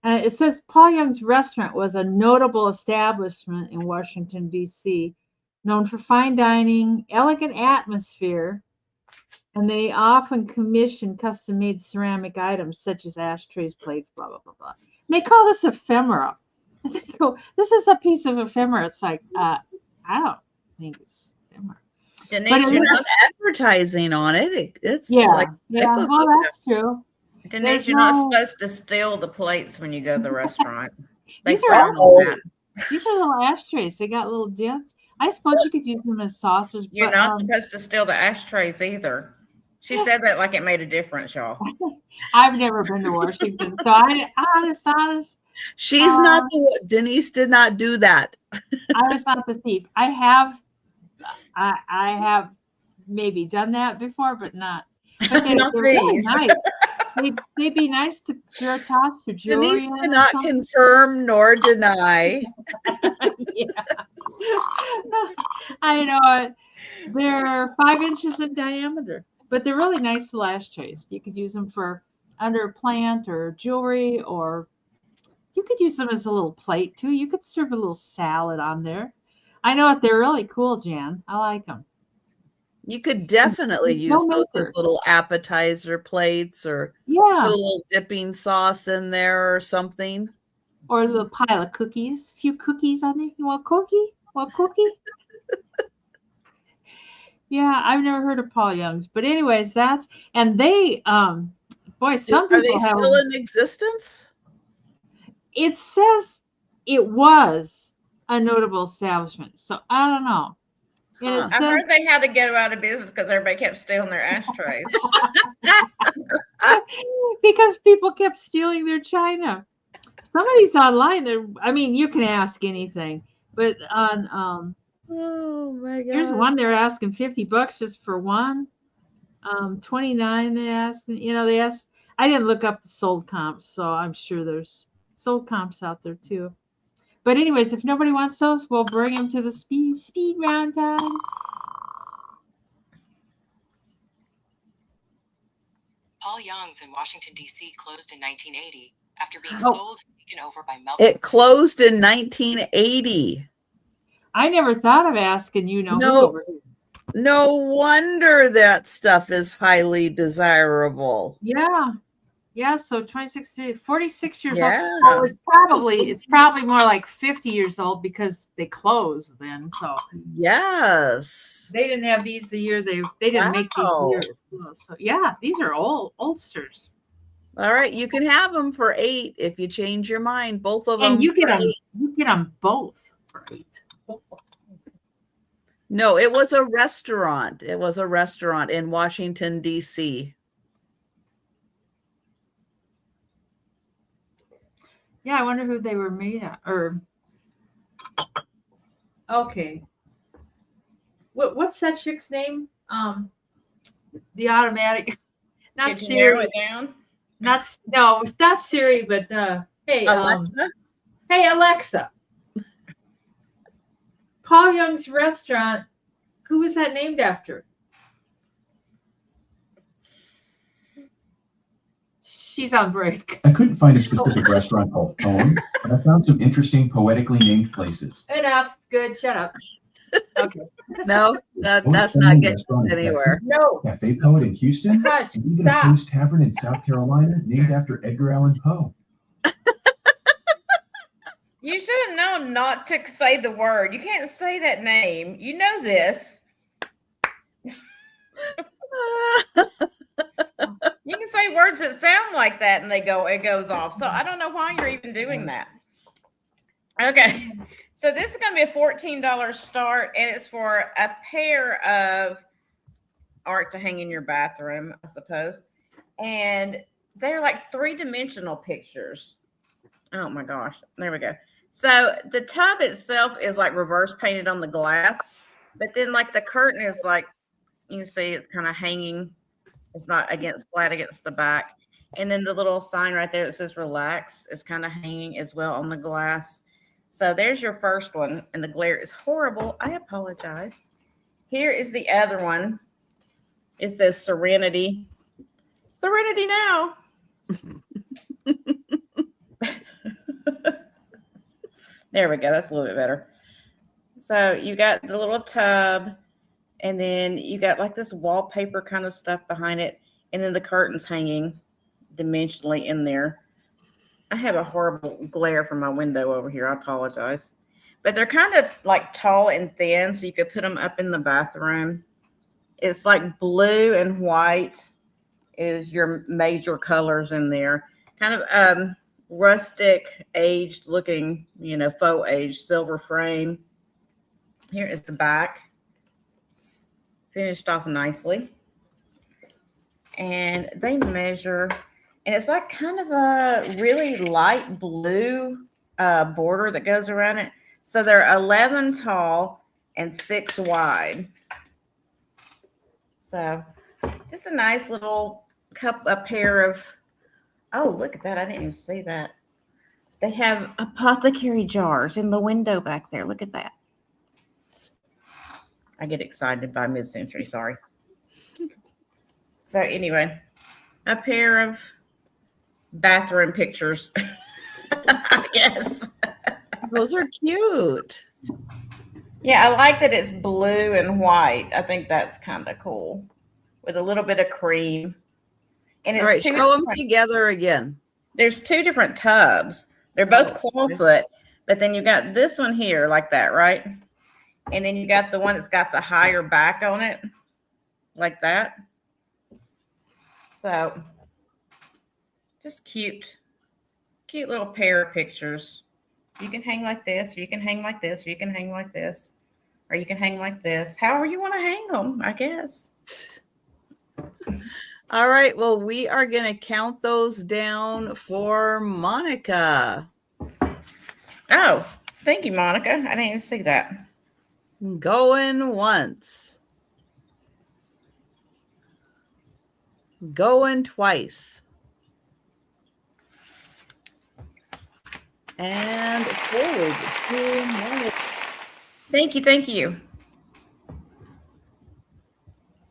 It says Paul Young's Restaurant was a notable establishment in Washington, D.C., known for fine dining, elegant atmosphere, and they often commission custom-made ceramic items such as ashtrays, plates, blah, blah, blah, blah. And they call this ephemera. And they go, this is a piece of ephemera. It's like, I don't think it's ephemera. Denise, You're not advertising on it. It's yeah, like yeah. Well, that's true. Denise, you're not supposed to steal the plates when you go to the restaurant. These are little ashtrays. They got little dents. I suppose you could use them as saucers. You're not supposed to steal the ashtrays either. She said that like it made a difference, y'all. I've never been to Washington, so honest. She's not the Denise did not do that. I was not the thief. I have maybe done that before, but not. But they're really nice. They'd be nice to toss your jewelry. Denise cannot confirm nor deny. Yeah. I know it. They're 5 inches in diameter, but they're really nice little ashtrays. You could use them for under a plant or jewelry, or you could use them as a little plate too. You could serve a little salad on there. I know it. They're really cool, Jan. I like them. You could definitely use those as little appetizer plates, or put a little dipping sauce in there or something. Or a little pile of cookies. A few cookies on there. You want a cookie? Want a cookie? Yeah, I've never heard of Paul Young's. But anyways, and they boy, some people are they still in existence? It says it was a notable establishment. So I don't know. I heard they had to get out of business because everybody kept stealing their ashtrays. Because people kept stealing their china. Some of these online, you can ask anything, but on oh my god, here's one they're asking $50 just for one. 29 they asked. They asked. I didn't look up the sold comps, so I'm sure there's sold comps out there too. But anyways, if nobody wants those, we'll bring them to the speed round time. Paul Young's in Washington, D.C. closed in 1980 after being sold and taken over by Melvin. It closed in 1980. I never thought of asking who over here. No wonder that stuff is highly desirable. Yeah. Yeah, so 46 years Yeah. old. Well, it's probably more like 50 years old because they closed then. So yes, they didn't have these the year they didn't make these years. So yeah, these are oldsters. All right, you can have them for 8 if you change your mind. Both of them. And you get them both for 8. No, it was a restaurant. It was a restaurant in Washington, D.C. Yeah, I wonder who they were made at. Okay. What's that chick's name? The automatic. Not Did you Siri. narrow it down? No, it's not Siri, but hey, Alexa? Hey Alexa. Paul Young's restaurant, who was that named after? She's on break. I couldn't find a specific restaurant called Home, but I found some interesting poetically named places. Enough. Good. Shut up. Okay. No, that's Post not Family getting Restaurant in anywhere. No. Texas, Cafe Poet in Houston, Hush. and even Stop. a Post Tavern in South Carolina named after Edgar Allan Poe. You should have known not to say the word. You can't say that name. You know this. You can say words that sound like that and it goes off. So I don't know why you're even doing that. Okay. So this is going to be a $14 start, and it's for a pair of art to hang in your bathroom, I suppose. And they're like 3-dimensional pictures. Oh my gosh. There we go. So the tub itself is like reverse painted on the glass, but then like the curtain is like, you can see it's kind of hanging. It's not flat against the back. And then the little sign right there that says relax is kind of hanging as well on the glass. So there's your first one, and the glare is horrible. I apologize. Here is the other one. It says Serenity. Serenity now. There we go. That's a little bit better. So you got the little tub, and then you got like this wallpaper kind of stuff behind it, and then the curtains hanging dimensionally in there. I have a horrible glare from my window over here. I apologize. But they're kind of like tall and thin, so you could put them up in the bathroom. It's like blue and white is your major colors in there. Kind of rustic, aged looking, faux aged silver frame. Here is the back. Finished off nicely. And they measure, and it's like kind of a really light blue border that goes around it. So they're 11 tall and 6 wide. So just a nice little a pair of, oh, look at that. I didn't even see that. They have apothecary jars in the window back there. Look at that. I get excited by mid-century, sorry. So anyway, a pair of bathroom pictures, I guess. Those are cute. Yeah, I like that it's blue and white. I think that's kind of cool with a little bit of cream. And it's all right, show them together again. There's 2 different tubs. They're both clawfoot, but then you got this one here like that, right? And then you got the one that's got the higher back on it like that. So just cute little pair of pictures. You can hang like this, or you can hang like this, or you can hang like this, or you can hang like this. However you want to hang them, I guess. All right. Well, we are going to count those down for Monica. Oh, thank you, Monica. I didn't even see that. Going once. Going twice. And forward to Monica. Thank you.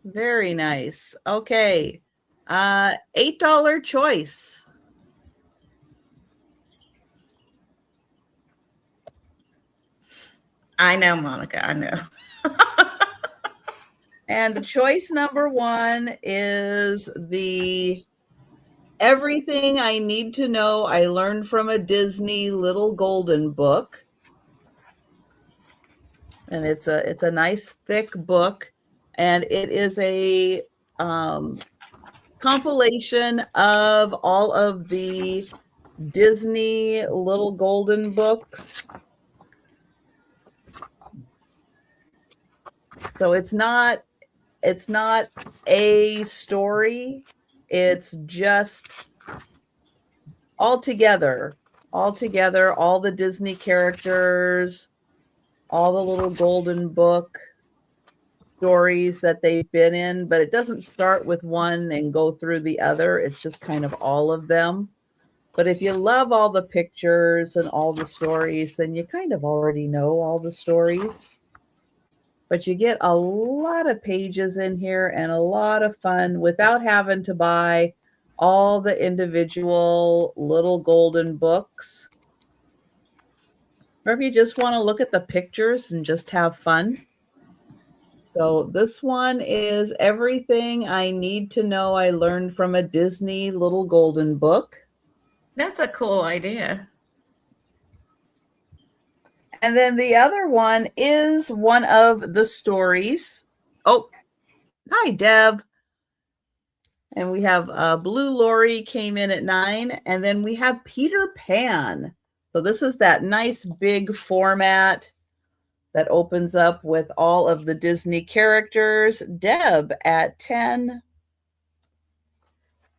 Very nice. Okay. $8 choice. I know, Monica. I know. And the choice number 1 is the Everything I Need to Know I Learned from a Disney Little Golden book. And it's a nice thick book, and it is a compilation of all of the Disney Little Golden books. So it's not a story. It's just all together, all the Disney characters, all the little golden book stories that they've been in, but it doesn't start with one and go through the other. It's just kind of all of them. But if you love all the pictures and all the stories, then you kind of already know all the stories. but you get a lot of pages in here and a lot of fun without having to buy all the individual little golden books. Or if you just want to look at the pictures and just have fun. So this one is Everything I Need to Know I Learned from a Disney Little Golden Book. That's a cool idea. And then the other one is one of the stories. Oh, hi, Deb. And we have Blue Lori came in at 9. And then we have Peter Pan. So this is that nice big format that opens up with all of the Disney characters. Deb at 10.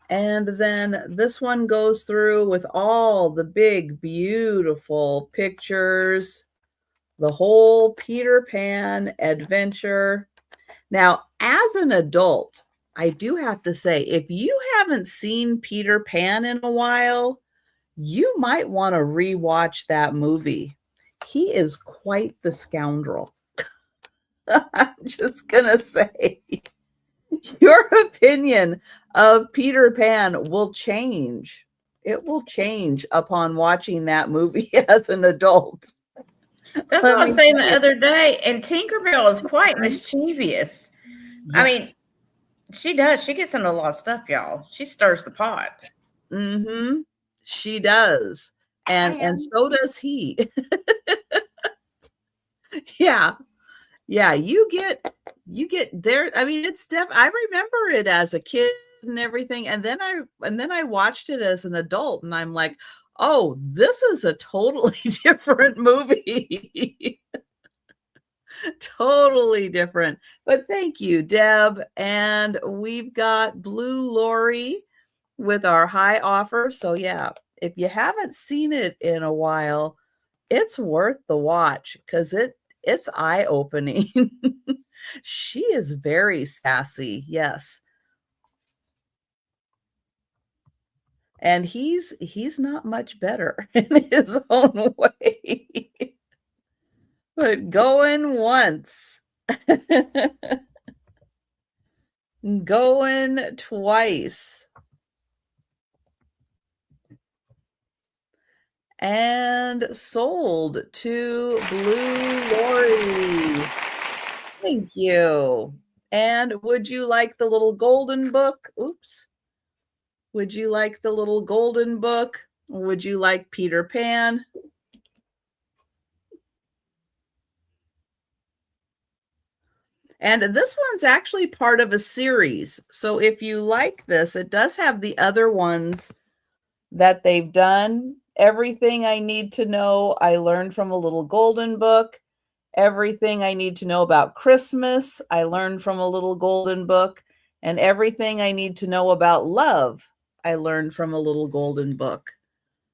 And then this one goes through with all the big, beautiful pictures, the whole Peter Pan adventure. Now, as an adult, I do have to say, if you haven't seen Peter Pan in a while, you might want to rewatch that movie. He is quite the scoundrel. I'm just going to say, your opinion of Peter Pan will change. It will change upon watching that movie as an adult. That's what I was saying the other day. And Tinkerbell is quite mischievous. Yes. I mean, she does. She gets into a lot of stuff, y'all. She stirs the pot. Mm-hmm. She does. And so does he. Yeah. Yeah, you get there. I mean, it's I remember it as a kid and everything, and then I watched it as an adult, and I'm like, oh, this is a totally different movie. Totally different. But thank you, Deb. And we've got Blue Lori with our high offer. So yeah, if you haven't seen it in a while, it's worth the watch because it's eye-opening. She is very sassy, yes. And he's not much better in his own way. But going once. Going twice. And sold to Blue Lori. Thank you. And would you like the little golden book? Oops. Would you like the little golden book? Or would you like Peter Pan? And this one's actually part of a series. So if you like this, it does have the other ones that they've done. Everything I Need to Know I Learned from a Little Golden Book. Everything I Need to Know About Christmas I Learned from a Little Golden Book. And Everything I Need to Know About Love I Learned from a Little Golden Book.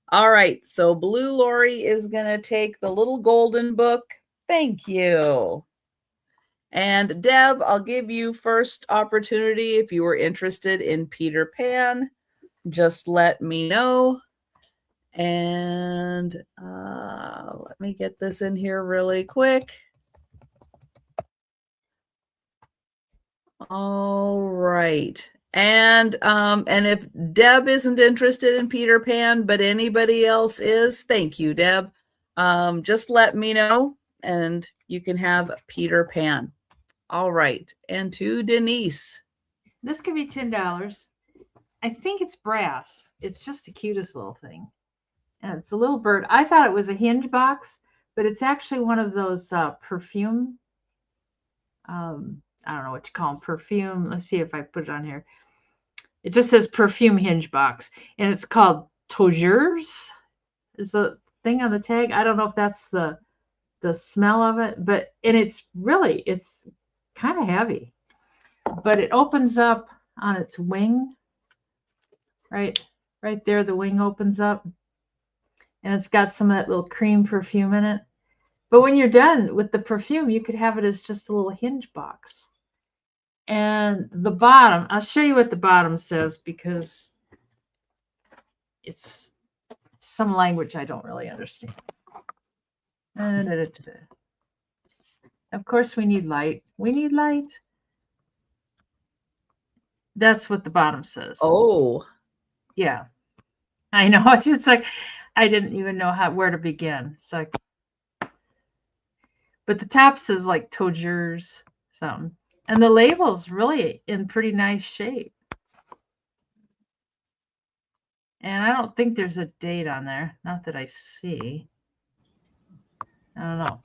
All right, so Blue Lori is going to take the little golden book. Thank you. And Deb, I'll give you first opportunity if you were interested in Peter Pan. Just let me know. And let me get this in here really quick. All right. And if Deb isn't interested in Peter Pan, but anybody else is, thank you, Deb. Just let me know and you can have Peter Pan. All right. And to Denise. This could be $10. I think it's brass. It's just the cutest little thing. And it's a little bird. I thought it was a hinge box, but it's actually one of those perfume. I don't know what you call them. Perfume. Let's see if I put it on here. It just says perfume hinge box. And it's called Tougeurs. Is the thing on the tag. I don't know if that's the smell of it, but it's kind of heavy. But it opens up on its wing. Right there, the wing opens up. And it's got some of that little cream perfume in it. But when you're done with the perfume, you could have it as just a little hinge box. And the bottom, I'll show you what the bottom says because it's some language I don't really understand. Of course, we need light. We need light. That's what the bottom says. Oh, Yeah. I know. It's just like I didn't even know where to begin. It's like, but the top says like Togers something, and the label's really in pretty nice shape. And I don't think there's a date on there. Not that I see. I don't know.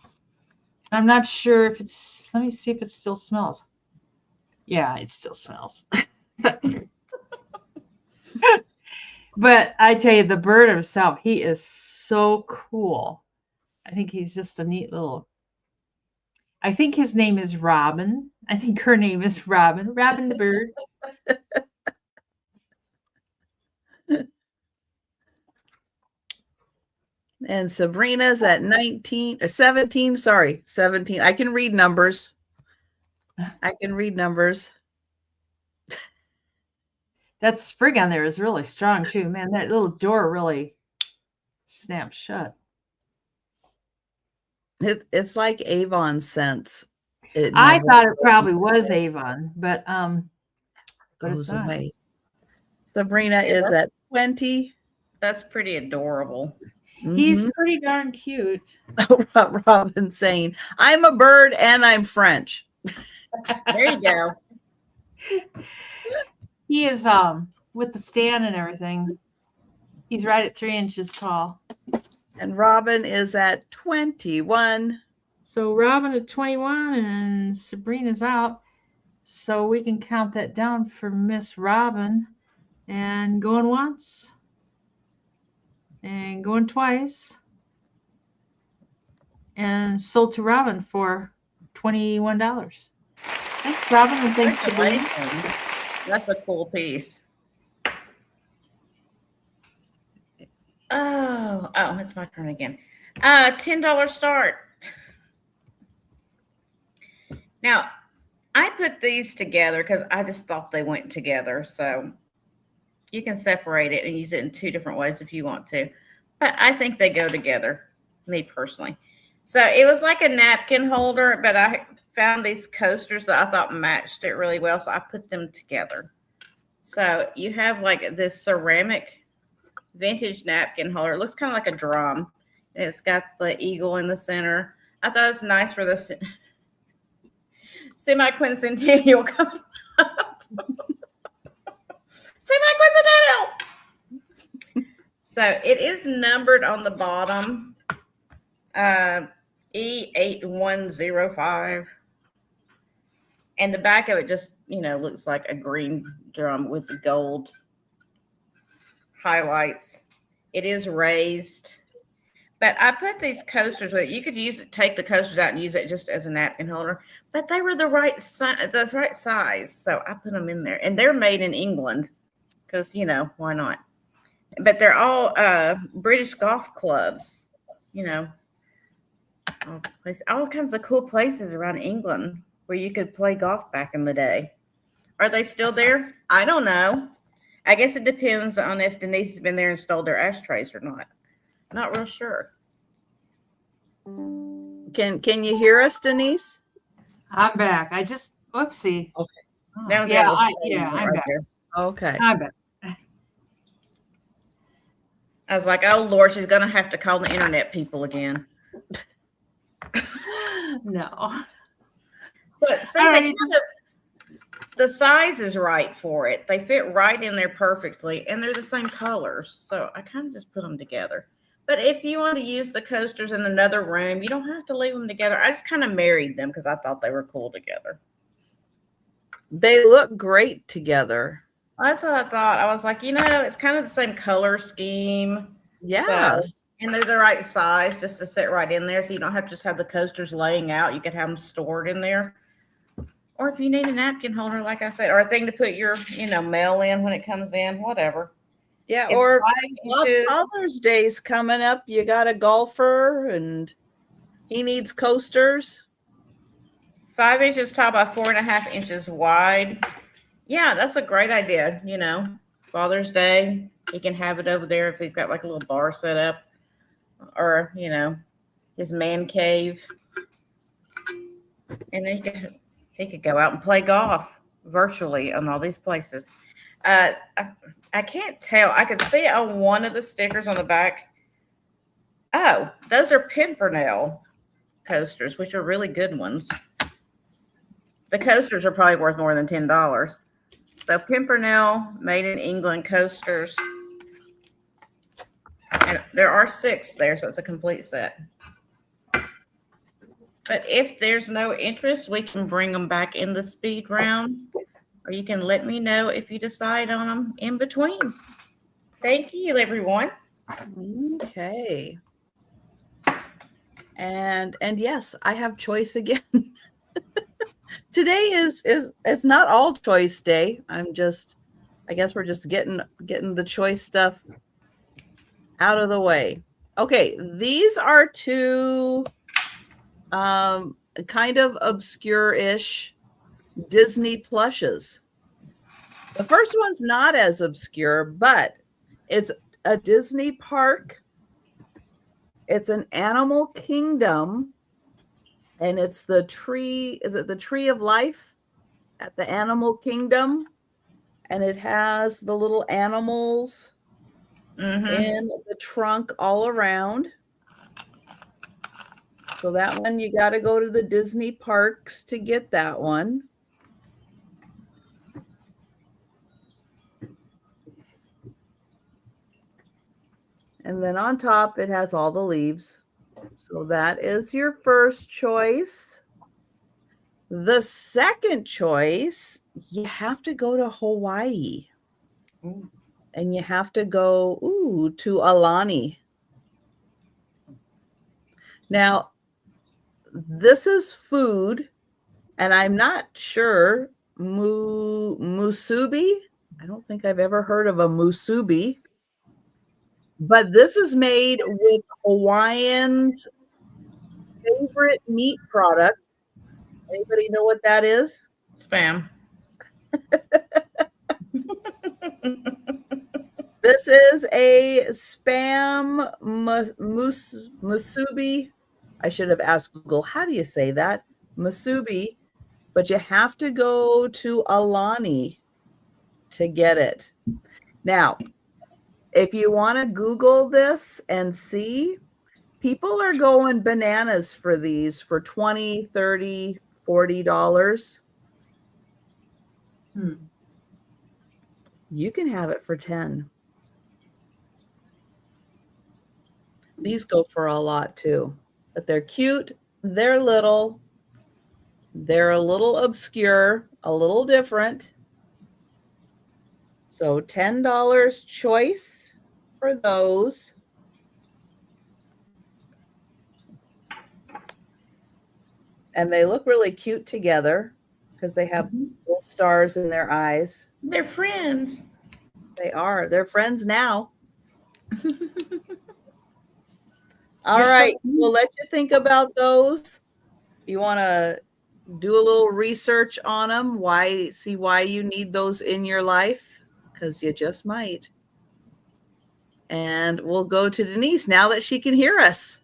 I'm not sure if it's. Let me see if it still smells. Yeah, it still smells. But I tell you, the bird himself, he is so cool. I think he's just a neat little. I think his name is Robin. I think her name is Robin. Robin the bird. and Sabrina's at 19 or 17. Sorry, 17. I can read numbers. That sprig on there is really strong too. Man, that little door really snaps shut. It's like Avon scents. I thought it probably was Avon, but goes it's not. away. Sabrina is at 20. That's pretty adorable. He's pretty darn cute. Robin saying, I'm a bird and I'm French. There you go. He is with the stand and everything. He's right at 3 inches tall. And Robin is at 21. So Robin at 21 and Sabrina's out. So we can count that down for Miss Robin. And going once. And going twice. And sold to Robin for $21. Thanks, Robin, and thanks, Sabrina. That's a cool piece. Oh, it's my turn again. $10 start. Now, I put these together because I just thought they went together. So you can separate it and use it in 2 different ways if you want to. But I think they go together, me personally. So it was like a napkin holder, but I found these coasters that I thought matched it really well. So I put them together. So you have like this ceramic vintage napkin holder. It looks kind of like a drum. And it's got the eagle in the center. I thought it was nice for the semi-quincentennial coming up. Semi-quincentennial. So it is numbered on the bottom. E8105. And the back of it just, looks like a green drum with the gold highlights. It is raised. But I put these coasters with it. You could take the coasters out and use it just as a napkin holder. But they were the right size. So I put them in there. And they're made in England. Because, why not? But they're all British golf clubs. All kinds of cool places around England where you could play golf back in the day. Are they still there? I don't know. I guess it depends on if Denise has been there and stole their ashtrays or not. Not real sure. Can you hear us, Denise? I'm back. I just whoopsie. Okay. I'm back. There. Okay. I'm back. I was like, oh Lord, she's gonna have to call the internet people again. No. But see, the size is right for it. They fit right in there perfectly, and they're the same colors. So I kind of just put them together. But if you want to use the coasters in another room, you don't have to leave them together. I just kind of married them because I thought they were cool together. They look great together. That's what I thought. I was like, it's kind of the same color scheme. Yeah. So, and they're the right size just to sit right in there. So you don't have to just have the coasters laying out. You could have them stored in there. Or if you need a napkin holder, like I said, or a thing to put your, mail in when it comes in, whatever. Yeah. It's or 5 inches. Father's Day's coming up. You got a golfer and he needs coasters. 5 inches tall by 4.5 inches wide. Yeah, that's a great idea. Father's Day, he can have it over there if he's got like a little bar set up, or his man cave. And then he could go out and play golf virtually on all these places. I can't tell. I could see on one of the stickers on the back. Oh, those are Pimpernel coasters, which are really good ones. The coasters are probably worth more than $10. So Pimpernel made in England coasters. And there are 6 there, so it's a complete set. But if there's no interest, we can bring them back in the speed round, or you can let me know if you decide on them in between. Thank you, everyone. Okay. And yes, I have choice again. Today is it's not all choice day. I guess we're just getting the choice stuff out of the way. Okay, these are 2 kind of obscure-ish Disney plushes. The first one's not as obscure, but it's a Disney park. It's an animal kingdom, and it's the tree. Is it the Tree of Life at the Animal Kingdom? And it has the little animals in the trunk all around. So that one, you got to go to the Disney parks to get that one. And then on top, it has all the leaves. So that is your first choice. The second choice, you have to go to Hawaii. And you have to go to Alani. Now, this is food, and I'm not sure. Musubi? I don't think I've ever heard of a musubi. But this is made with Hawaiians' favorite meat product. Anybody know what that is? Spam. This is a spam musubi. I should have asked Google, how do you say that? Musubi. But you have to go to Alani to get it. Now, if you want to Google this and see, people are going bananas for these for $20, $30, $40. You can have it for $10. These go for a lot too, but they're cute. They're little. They're a little obscure, a little different. So $10 choice for those. And they look really cute together because they have little stars in their eyes. They're friends. They are. They're friends now. All right. We'll let you think about those. You want to do a little research on them, see why you need those in your life, because you just might. And we'll go to Denise now that she can hear us.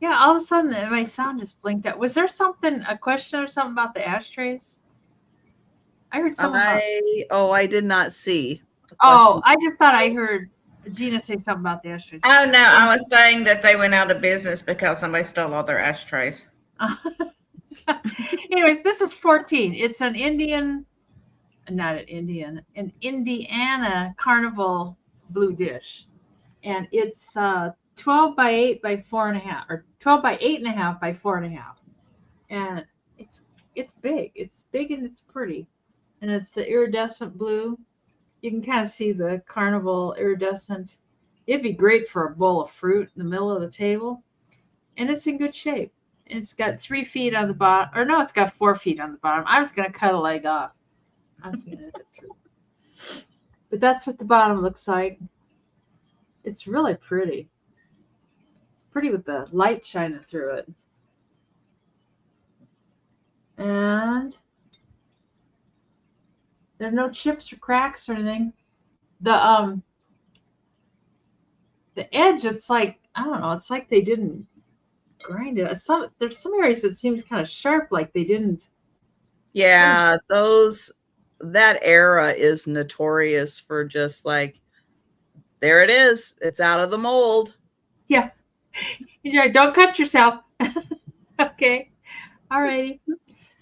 Yeah, all of a sudden my sound just blinked out. Was there a question or something about the ashtrays? I heard something I did not see. Oh, I just thought I heard Gina say something about the ashtrays. Oh, no, I was saying that they went out of business because somebody stole all their ashtrays. Anyways, this is 14. It's an Indiana Carnival blue dish. And it's 12 by 8 by 4.5, or 12 by 8.5 by 4.5. And it's big. It's big and it's pretty. And it's the iridescent blue. You can kind of see the carnival iridescent. It'd be great for a bowl of fruit in the middle of the table. And it's in good shape. It's got 3 feet on the bottom. Or no, it's got 4 feet on the bottom. I was going to cut a leg off. I was going to get through. But that's what the bottom looks like. It's really pretty. Pretty with the light shining through it. And there's no chips or cracks or anything. The edge, it's like, I don't know, it's like they didn't grind it. There's some areas that seems kind of sharp, like they didn't. Yeah, that era is notorious for just like, there it is. It's out of the mold. Yeah. Don't cut yourself. Okay. All righty.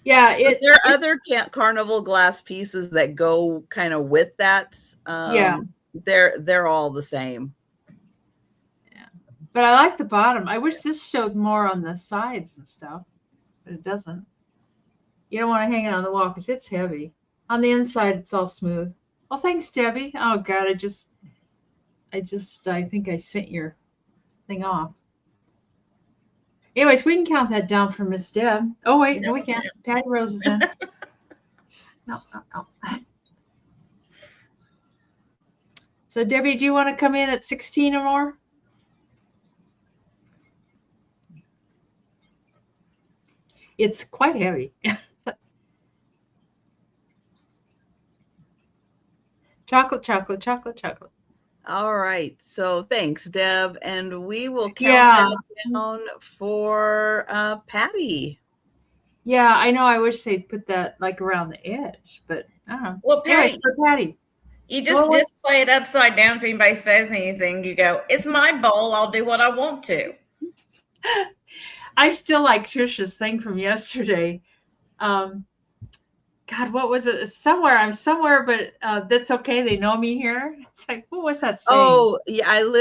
Yeah. There are other carnival glass pieces that go kind of with that. Yeah. They're all the same. Yeah. But I like the bottom. I wish this showed more on the sides and stuff, but it doesn't. You don't want to hang it on the wall because it's heavy. On the inside, it's all smooth. Well, thanks, Debbie. Oh God, I think I sent your thing off. Anyways, we can count that down for Miss Deb. Oh wait, no, we can't. Patty Rose is in. No. So Debbie, do you want to come in at 16 or more? It's quite heavy. Chocolate. All right. So thanks, Deb. And we will count Yeah. that down for Patty. Yeah, I know. I wish they'd put that like around the edge, but I don't know. Well, Patty, Anyways, for Patty. you just Well, display it upside down. If anybody says anything, you go, "It's my bowl. I'll do what I want to." I still like Trisha's thing from yesterday. God, what was it? I'm somewhere, but that's okay. They know me here. It's like, what was that saying? Oh, yeah, I'm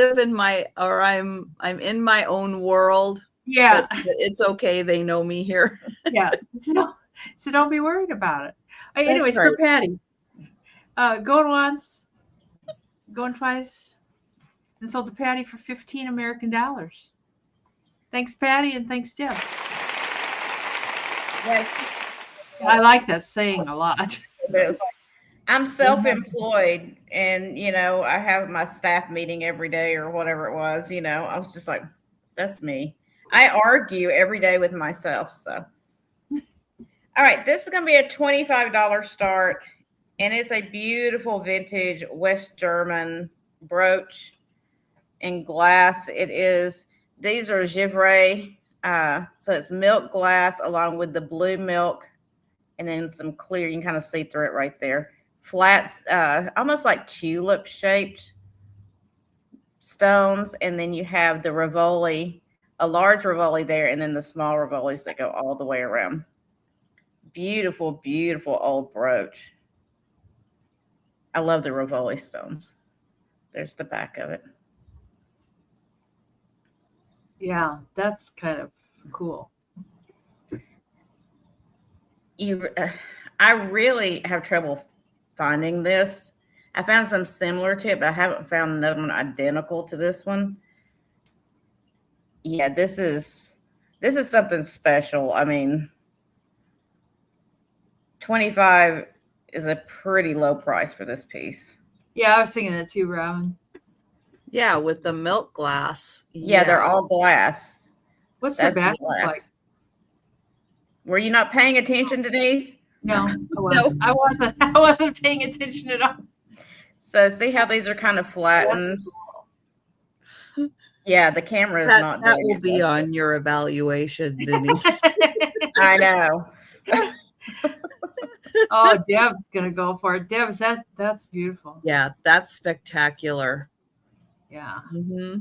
in my own world. Yeah. But it's okay. They know me here. Yeah. So don't be worried about it. Anyways, right. for Patty, going once, going twice, and sold to Patty for 15 American dollars. Thanks, Patty, and thanks, Deb. Yes. I like that saying a lot. But it was like, I'm self-employed, and I have my staff meeting every day or whatever it was. I was just like, that's me. I argue every day with myself. So, all right, this is going to be a $25 start, and it's a beautiful vintage West German brooch in glass. These are Givray, so it's milk glass along with the blue milk. And then some clear, you can kind of see through it right there. Flats, almost like tulip shaped stones. And then you have the Rivoli, a large Rivoli there, and then the small Rivolis that go all the way around. Beautiful, beautiful old brooch. I love the Rivoli stones. There's the back of it. Yeah, that's kind of cool. I really have trouble finding this. I found some similar to it, but I haven't found another one identical to this one. Yeah, this is something special. I mean, 25 is a pretty low price for this piece. Yeah, I was thinking it too, Robin. Yeah, with the milk glass. Yeah, they're all glass. What's the back like? Were you not paying attention to these? No, I wasn't. No. I wasn't paying attention at all. So see how these are kind of flattened? Yeah, the camera is not. That will be on your evaluation, Denise. I know. Oh, Deb's gonna go for it. Deb, that's beautiful. Yeah, that's spectacular. Yeah. Mm-hmm.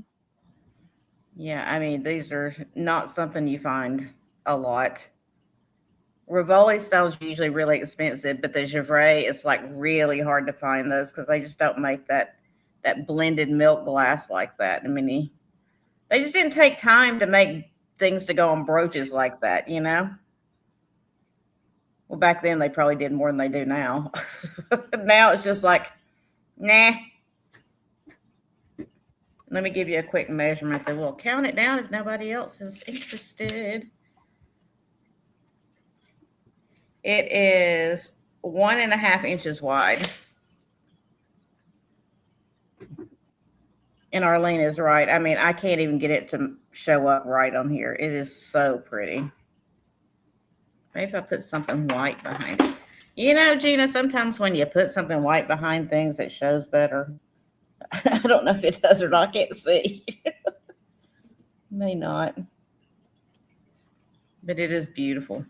Yeah, I mean, these are not something you find a lot. Rivoli stones are usually really expensive, but the Givray, it's like really hard to find those because they just don't make that blended milk glass like that. I mean, they just didn't take time to make things to go on brooches like that, Well, back then they probably did more than they do now. Now it's just like, nah. Let me give you a quick measurement that we'll count it down if nobody else is interested. It is 1.5 inches wide. And Arlene is right. I mean, I can't even get it to show up right on here. It is so pretty. Maybe if I put something white behind it. Gina, sometimes when you put something white behind things, it shows better. I don't know if it does or not. I can't see. May not. But it is beautiful.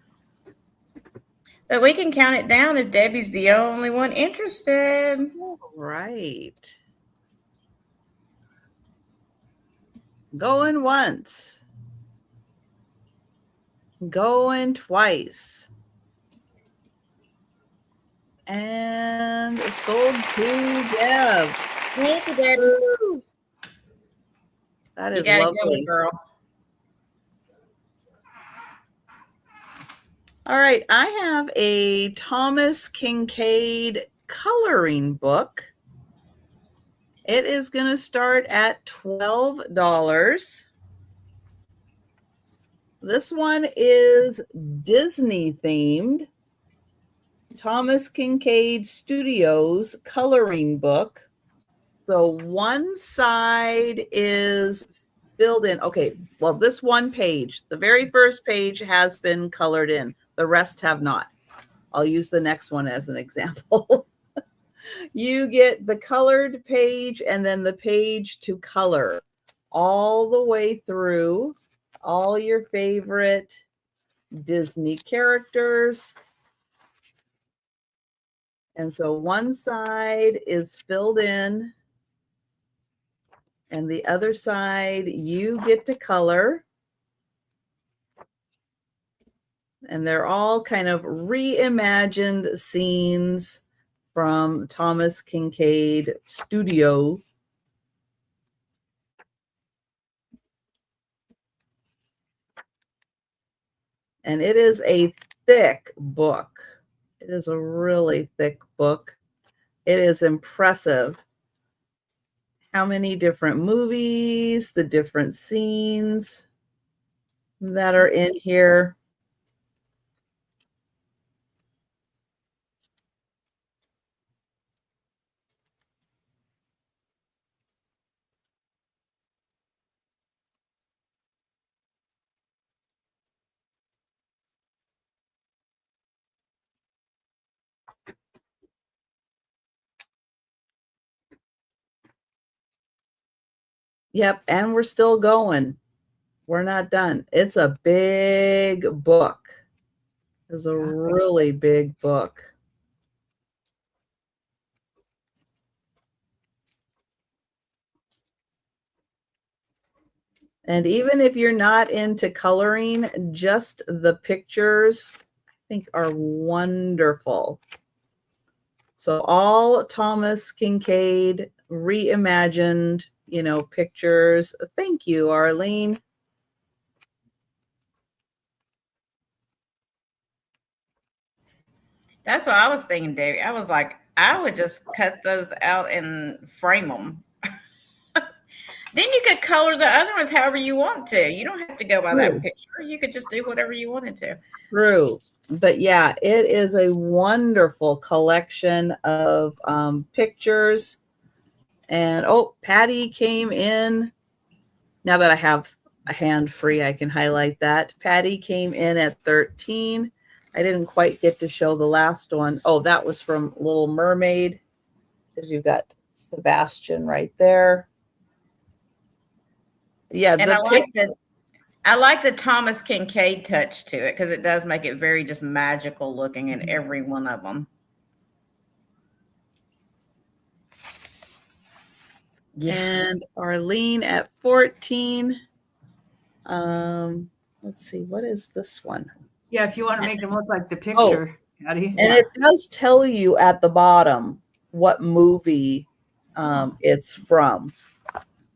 But we can count it down if Debbie's the only one interested. Right. Going once. Going twice. And sold to Deb. Thank you, Debbie. That You is gotta lovely. go, girl. All right, I have a Thomas Kincaid coloring book. It is going to start at $12. This one is Disney themed. Thomas Kincaid Studios coloring book. So one side is filled in. Okay, well, this one page, the very first page has been colored in. The rest have not. I'll use the next one as an example. You get the colored page and then the page to color all the way through all your favorite Disney characters. And so one side is filled in and the other side you get to color. And they're all kind of reimagined scenes from Thomas Kincaid Studio. And it is a thick book. It is a really thick book. It is impressive how many different movies, the different scenes that are in here. Yep, and we're still going. We're not done. It's a big book. It's a really big book. And even if you're not into coloring, just the pictures, I think, are wonderful. So all Thomas Kincaid reimagined, pictures. Thank you, Arlene. That's what I was thinking, Debbie. I was like, I would just cut those out and frame them. Then you could color the other ones however you want to. You don't have to go by that picture. You could just do whatever you wanted to. True. But yeah, it is a wonderful collection of pictures. And Patty came in. Now that I have a hand free, I can highlight that. Patty came in at 13. I didn't quite get to show the last one. Oh, that was from Little Mermaid. Because you've got Sebastian right there. Yeah, and I like the Thomas Kincaid touch to it because it does make it very just magical looking in every one of them. Yeah. And Arlene at 14. Let's see, what is this one? Yeah, if you want to make them look like the picture, Patty. And it does tell you at the bottom what movie it's from.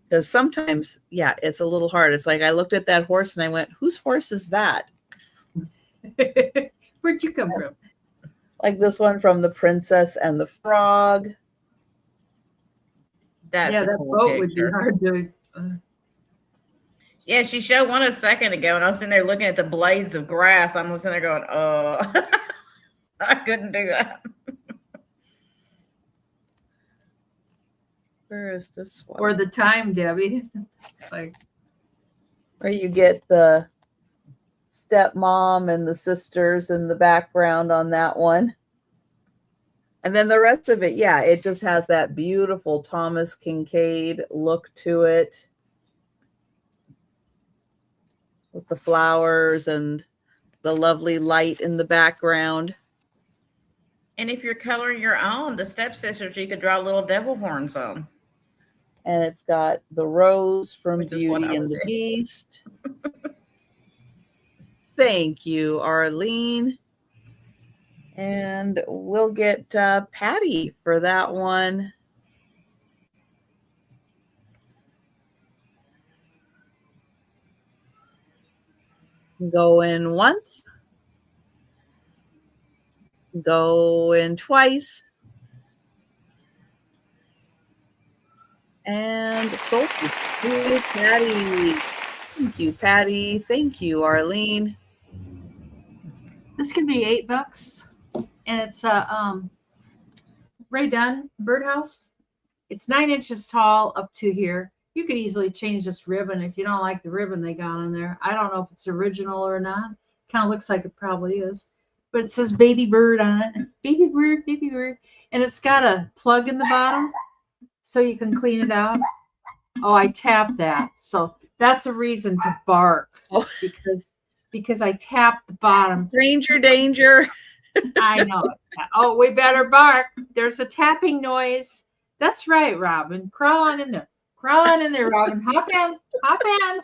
Because sometimes, it's a little hard. It's like I looked at that horse and I went, whose horse is that? Where'd you come from? Like this one from The Princess and the Frog. That's that cool boat picture. would be hard to. Yeah, she showed one a second ago, and I was sitting there looking at the blades of grass. I'm sitting there going, I couldn't do that. Where is this one? Or the time, Debbie. Like where you get the stepmom and the sisters in the background on that one. And then the rest of it, it just has that beautiful Thomas Kincaid look to it. With the flowers and the lovely light in the background. And if you're coloring your own, the stepsisters, you could draw little devil horns on. And it's got the rose from Which is what Beauty I and would the do. Beast. Thank you, Arlene. And we'll get Patty for that one. Go in once. Go in twice. And sold to Patty. Thank you, Patty. Thank you, Arlene. This can be $8, and it's a Ray Dunn birdhouse. It's 9 inches tall up to here. You could easily change this ribbon if you don't like the ribbon they got on there. I don't know if it's original or not. Kind of looks like it probably is. But it says baby bird on it. Baby bird, baby bird. And it's got a plug in the bottom so you can clean it out. Oh, I tapped that. So that's a reason to bark. Oh. Because I tapped the bottom. Stranger danger. I know it. Oh, we better bark. There's a tapping noise. That's right, Robin. Crawl on in there. Crawl on in there, Robin. Hop in. Hop in.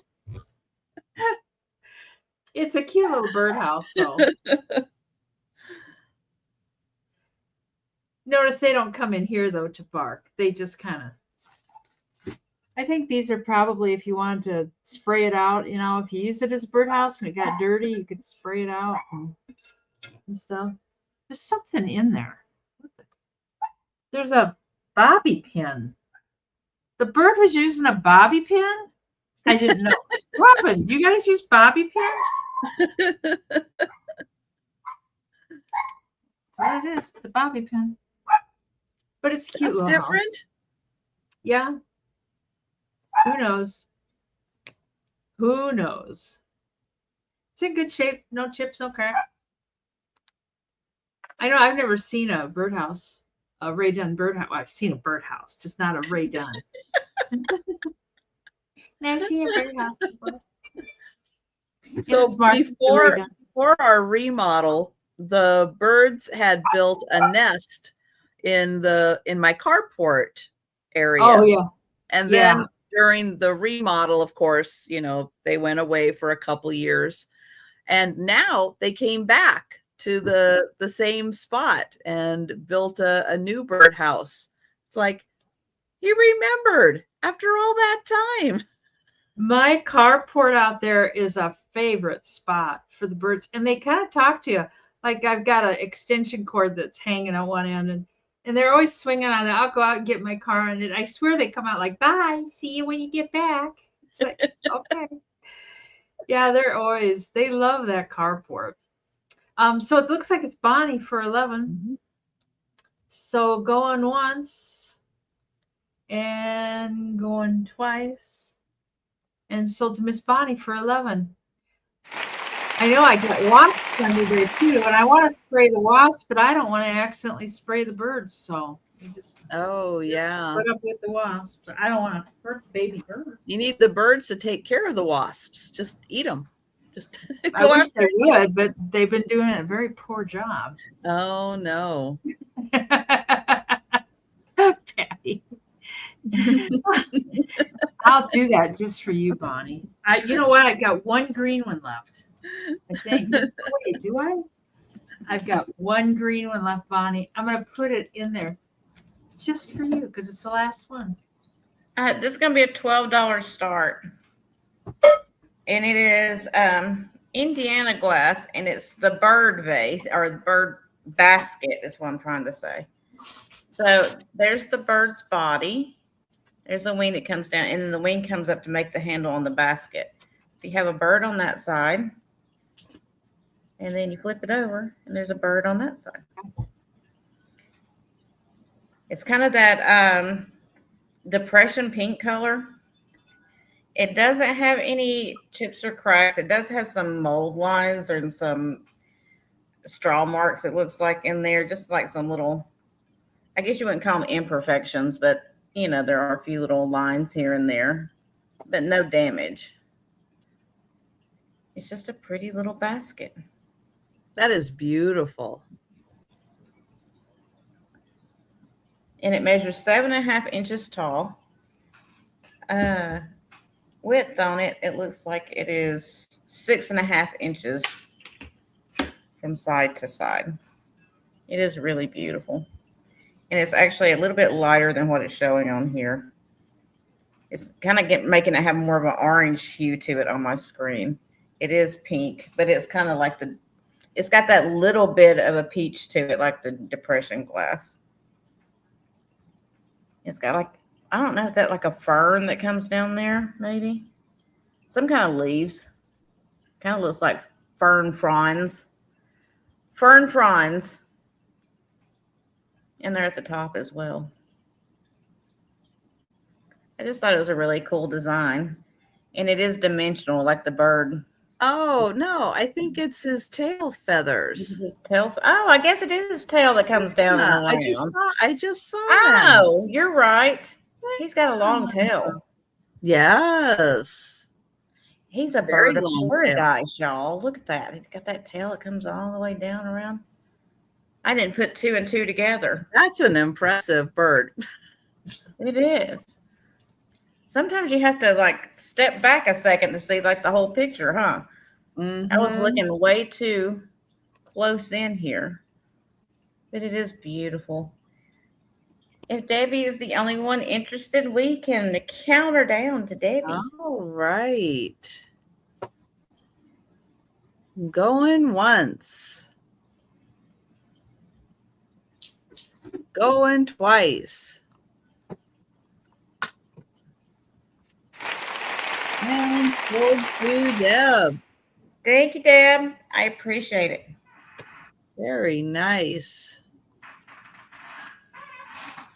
It's a cute little birdhouse, so. Notice they don't come in here, though, to bark. They just kind of. I think these are probably, if you wanted to spray it out, you know, if you use it as a birdhouse and it got dirty, you could spray it out and stuff. There's something in there. There's a bobby pin. The bird was using a bobby pin? I didn't know. Robin, do you guys use bobby pins? That's what it is. It's a bobby pin. But it's cute. That's little different. house. Yeah. Who knows? Who knows? It's in good shape. No chips, no cracks. I know I've never seen a birdhouse, a Ray Dunn birdhouse. Well, I've seen a birdhouse, just not a Ray Dunn. Never seen a birdhouse before. So before our remodel, the birds had built a nest in my carport area. Oh yeah. And then during the remodel, of course, you know, they went away for a couple years. And now they came back to the same spot and built a new birdhouse. It's like, he remembered after all that time. My carport out there is a favorite spot for the birds. And they kind of talk to you. Like I've got an extension cord that's hanging on one end and they're always swinging on it. I'll go out and get my car and I swear they come out like, bye, see you when you get back. It's like, okay. Yeah, they love that carport. So it looks like it's Bonnie for 11. Mm-hmm. So going once and going twice and sold to Miss Bonnie for 11. I know I got wasps under there too, and I want to spray the wasp, but I don't want to accidentally spray the birds. So you just put up with the wasps. I don't want to hurt the baby bird. You need the birds to take care of the wasps. Just eat them. Just I wish they would, but they've been doing a very poor job. Oh no. Patty. I'll do that just for you, Bonnie. You know what? I've got one green one left. I think. Wait, do I? I've got one green one left, Bonnie. I'm going to put it in there just for you because it's the last one. This is going to be a $12 start. And it is Indiana glass, and it's the bird vase or the bird basket is what I'm trying to say. So there's the bird's body. There's a wing that comes down, and then the wing comes up to make the handle on the basket. So you have a bird on that side, and then you flip it over, and there's a bird on that side. It's kind of that depression pink color. It doesn't have any chips or cracks. It does have some mold lines or some straw marks, it looks like, in there, just like some little, I guess you wouldn't call them imperfections, but you know, there are a few little lines here and there, but no damage. It's just a pretty little basket. That is beautiful. And it measures 7.5 inches tall. Width on it, it looks like it is 6.5 inches from side to side. It is really beautiful. And it's actually a little bit lighter than what it's showing on here. It's kind of making it have more of an orange hue to it on my screen. It is pink, but it's kind of like it's got that little bit of a peach to it, like the depression glass. It's got like, I don't know if that's like a fern that comes down there, maybe. Some kind of leaves. Kind of looks like fern fronds. Fern fronds. And they're at the top as well. I just thought it was a really cool design. And it is dimensional, like the bird. Oh, no, I think it's his tail feathers. His tail. Oh, I guess it is his tail that comes down and around. I just saw that. Oh, you're right. He's got a long tail. Yes. He's a Very bird of long paradise, y'all. Look at that. He's got that tail that comes all the way down around. I didn't put 2 and 2 together. That's an impressive bird. It is. Sometimes you have to like step back a second to see like the whole picture, huh? Mhm. I was looking way too close in here. But it is beautiful. If Debbie is the only one interested, we can count her down to Debbie. All right. Going once. Going twice. And towards you, Deb. Thank you, Deb. I appreciate it. Very nice.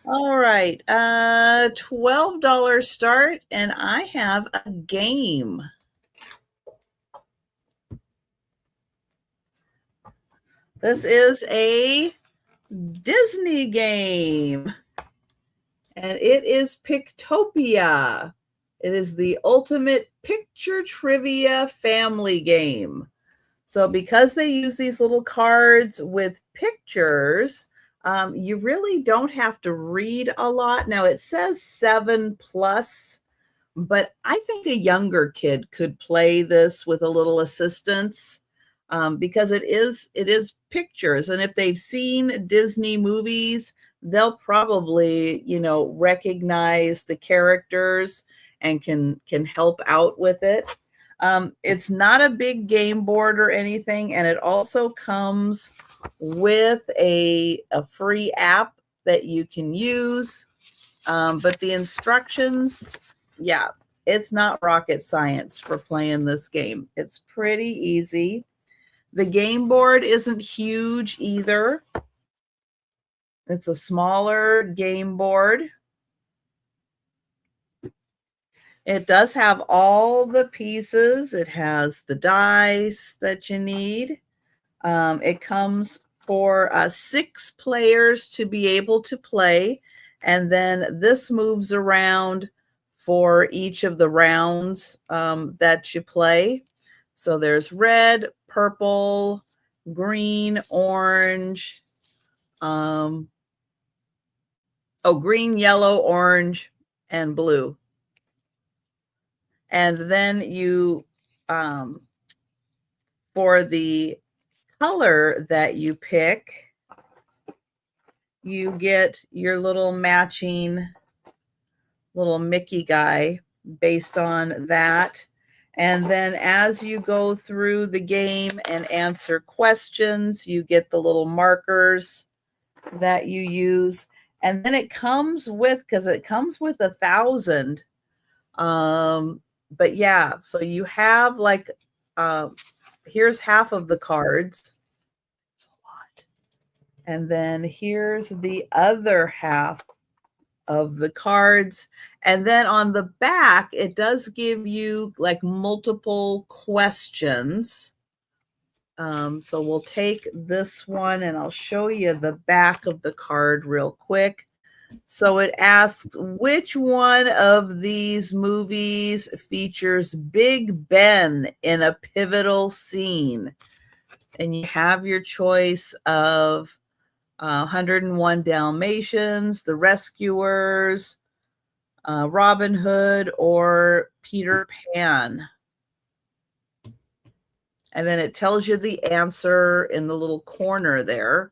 All right. $12 start, and I have a game. This is a Disney game, and it is Pictopia. It is the ultimate picture trivia family game. So because they use these little cards with pictures, you really don't have to read a lot. Now it says 7+, but I think a younger kid could play this with a little assistance, because it is pictures. And if they've seen Disney movies, they'll probably, recognize the characters and can help out with it. It's not a big game board or anything, and it also comes with a free app that you can use. But the instructions, yeah, it's not rocket science for playing this game. It's pretty easy. The game board isn't huge either. It's a smaller game board. It does have all the pieces. It has the dice that you need. It comes for 6 players to be able to play. And then this moves around for each of the rounds that you play. So there's red, purple, green, orange. Green, yellow, orange, and blue. And then you, for the color that you pick, you get your little matching little Mickey guy based on that. And then as you go through the game and answer questions, you get the little markers that you use. And then it comes with, because it comes with 1,000. But yeah, so you have like, here's half of the cards. It's a lot. And then here's the other half of the cards. And then on the back, it does give you like multiple questions. So we'll take this one and I'll show you the back of the card real quick. So it asks, which one of these movies features Big Ben in a pivotal scene? And you have your choice of 101 Dalmatians, The Rescuers, Robin Hood, or Peter Pan. And then it tells you the answer in the little corner there.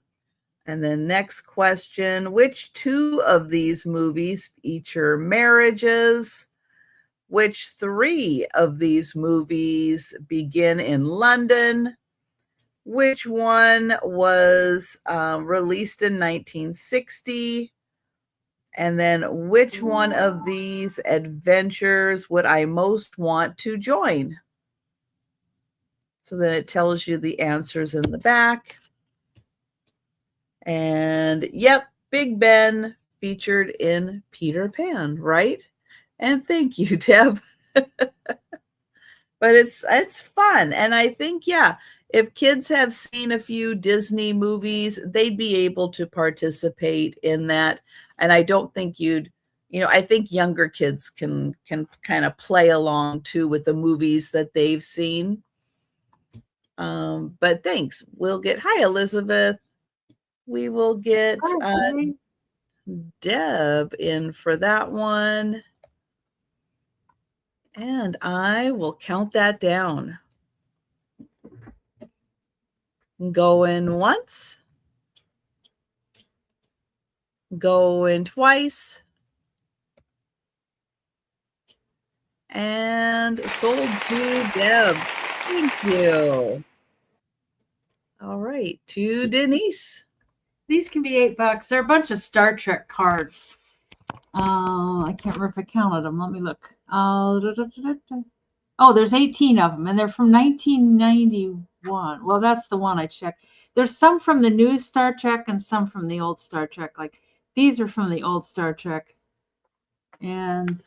And then next question, which two of these movies feature marriages? Which three of these movies begin in London? Which one was released in 1960? And then which one of these adventures would I most want to join? So then it tells you the answers in the back. And yep, Big Ben featured in Peter Pan, right? And thank you, Deb. But it's fun. And I think, yeah, if kids have seen a few Disney movies, they'd be able to participate in that. And I don't think I think younger kids can kind of play along too with the movies that they've seen. But thanks. We'll get, hi, Elizabeth. We will get Deb in for that one. And I will count that down. Going once. Going twice. And sold to Deb. Thank you. All right, to Denise. These can be $8. They're a bunch of Star Trek cards. I can't remember if I counted them. Let me look. Oh, there's 18 of them, and they're from 1991. Well, that's the one I checked. There's some from the new Star Trek and some from the old Star Trek. Like these are from the old Star Trek, and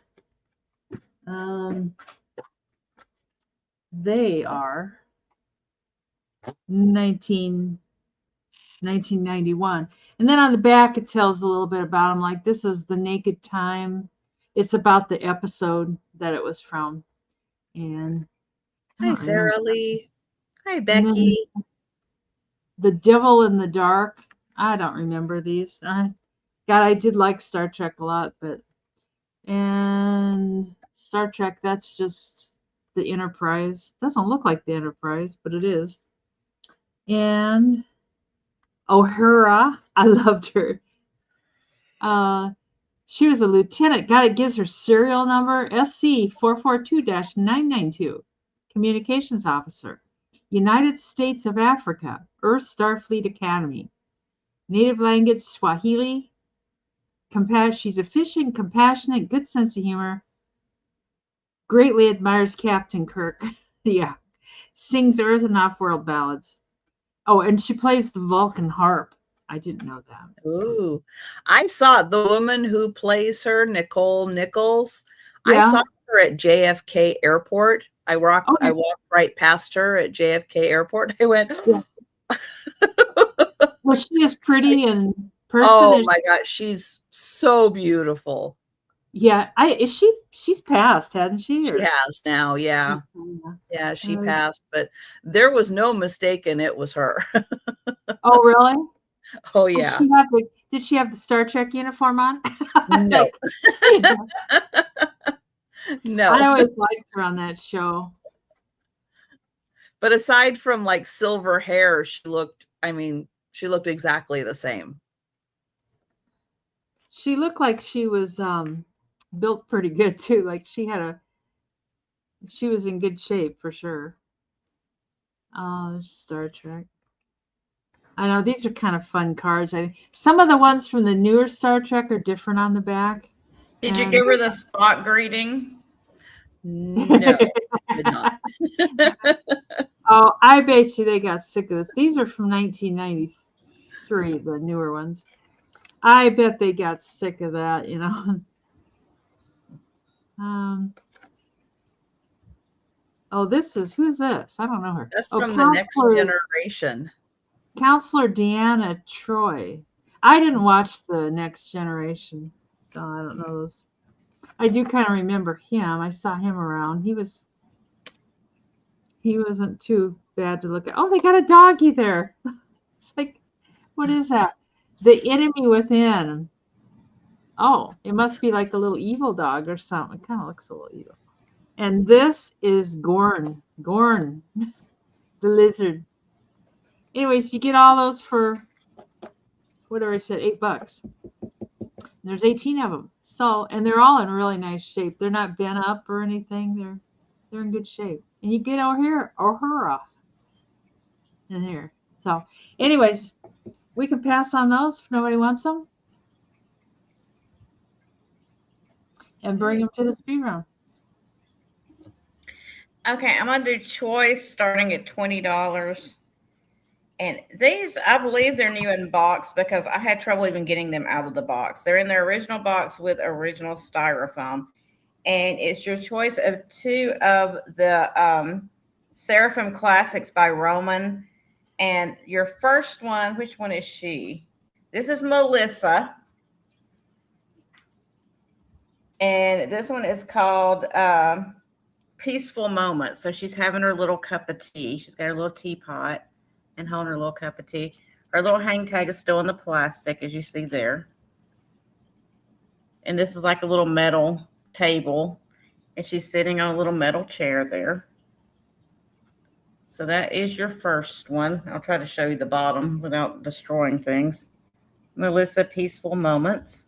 they are 1991. And then on the back, it tells a little bit about them. Like this is The Naked Time. It's about the episode that it was from. And hi, Sarah Lee. Hi, Becky. The Devil in the Dark. I don't remember these. God, I did like Star Trek a lot, and Star Trek, that's just the Enterprise. Doesn't look like the Enterprise, but it is. And O'Hara, I loved her. She was a lieutenant. God, it gives her serial number SC442-992, communications officer, United States of Africa, Earth Starfleet Academy, native language Swahili. She's efficient, compassionate, good sense of humor. Greatly admires Captain Kirk. Yeah, sings Earth and Off-World ballads. Oh, and she plays the Vulcan harp. I didn't know that. Ooh, I saw the woman who plays her, Nicole Nichols. Yeah. I saw her at JFK Airport. I walked right past her at JFK Airport. I went, yeah. Well, she is pretty in person. Oh my God, she's so beautiful. Yeah, she's passed, hasn't she? She has now, yeah. Yeah, she passed, but there was no mistaking it was her. Oh, really? Oh, yeah. Did she have the Star Trek uniform on? No. No. I always liked her on that show. But aside from like silver hair, she looked exactly the same. She looked like she was built pretty good too. Like she was in good shape for sure. There's Star Trek. I know these are kind of fun cards. Some of the ones from the newer Star Trek are different on the back. Did you give her the spot greeting? No, I did not. Oh, I bet you they got sick of this. These are from 1993, the newer ones. I bet they got sick of that, you know. Who's this? I don't know her. That's from the Next Generation. Counselor Deanna Troy. I didn't watch the Next Generation, so I don't know those. I do kind of remember him. I saw him around. he wasn't too bad to look at. Oh, they got a doggy there. It's like, what is that? The enemy within. Oh, it must be like a little evil dog or something. It kind of looks a little evil. And this is Gorn. Gorn, the lizard. Anyways, you get all those for, whatever I said, $8. There's 18 of them. So, and they're all in really nice shape. They're not bent up or anything. They're in good shape. And you get over here or her off in here. So, anyways, we can pass on those if nobody wants them. And bring them to the speed round. Okay, I'm gonna do choice starting at $20. And these, I believe they're new in box because I had trouble even getting them out of the box. They're in their original box with original styrofoam. And it's your choice of 2 of the Seraphim Classics by Roman. And your first one, which one is she? This is Melissa. And this one is called Peaceful Moment. So she's having her little cup of tea. She's got her little teapot and holding her little cup of tea. Her little hang tag is still in the plastic, as you see there. And this is like a little metal table. And she's sitting on a little metal chair there. So that is your first one. I'll try to show you the bottom without destroying things. Melissa, Peaceful Moments.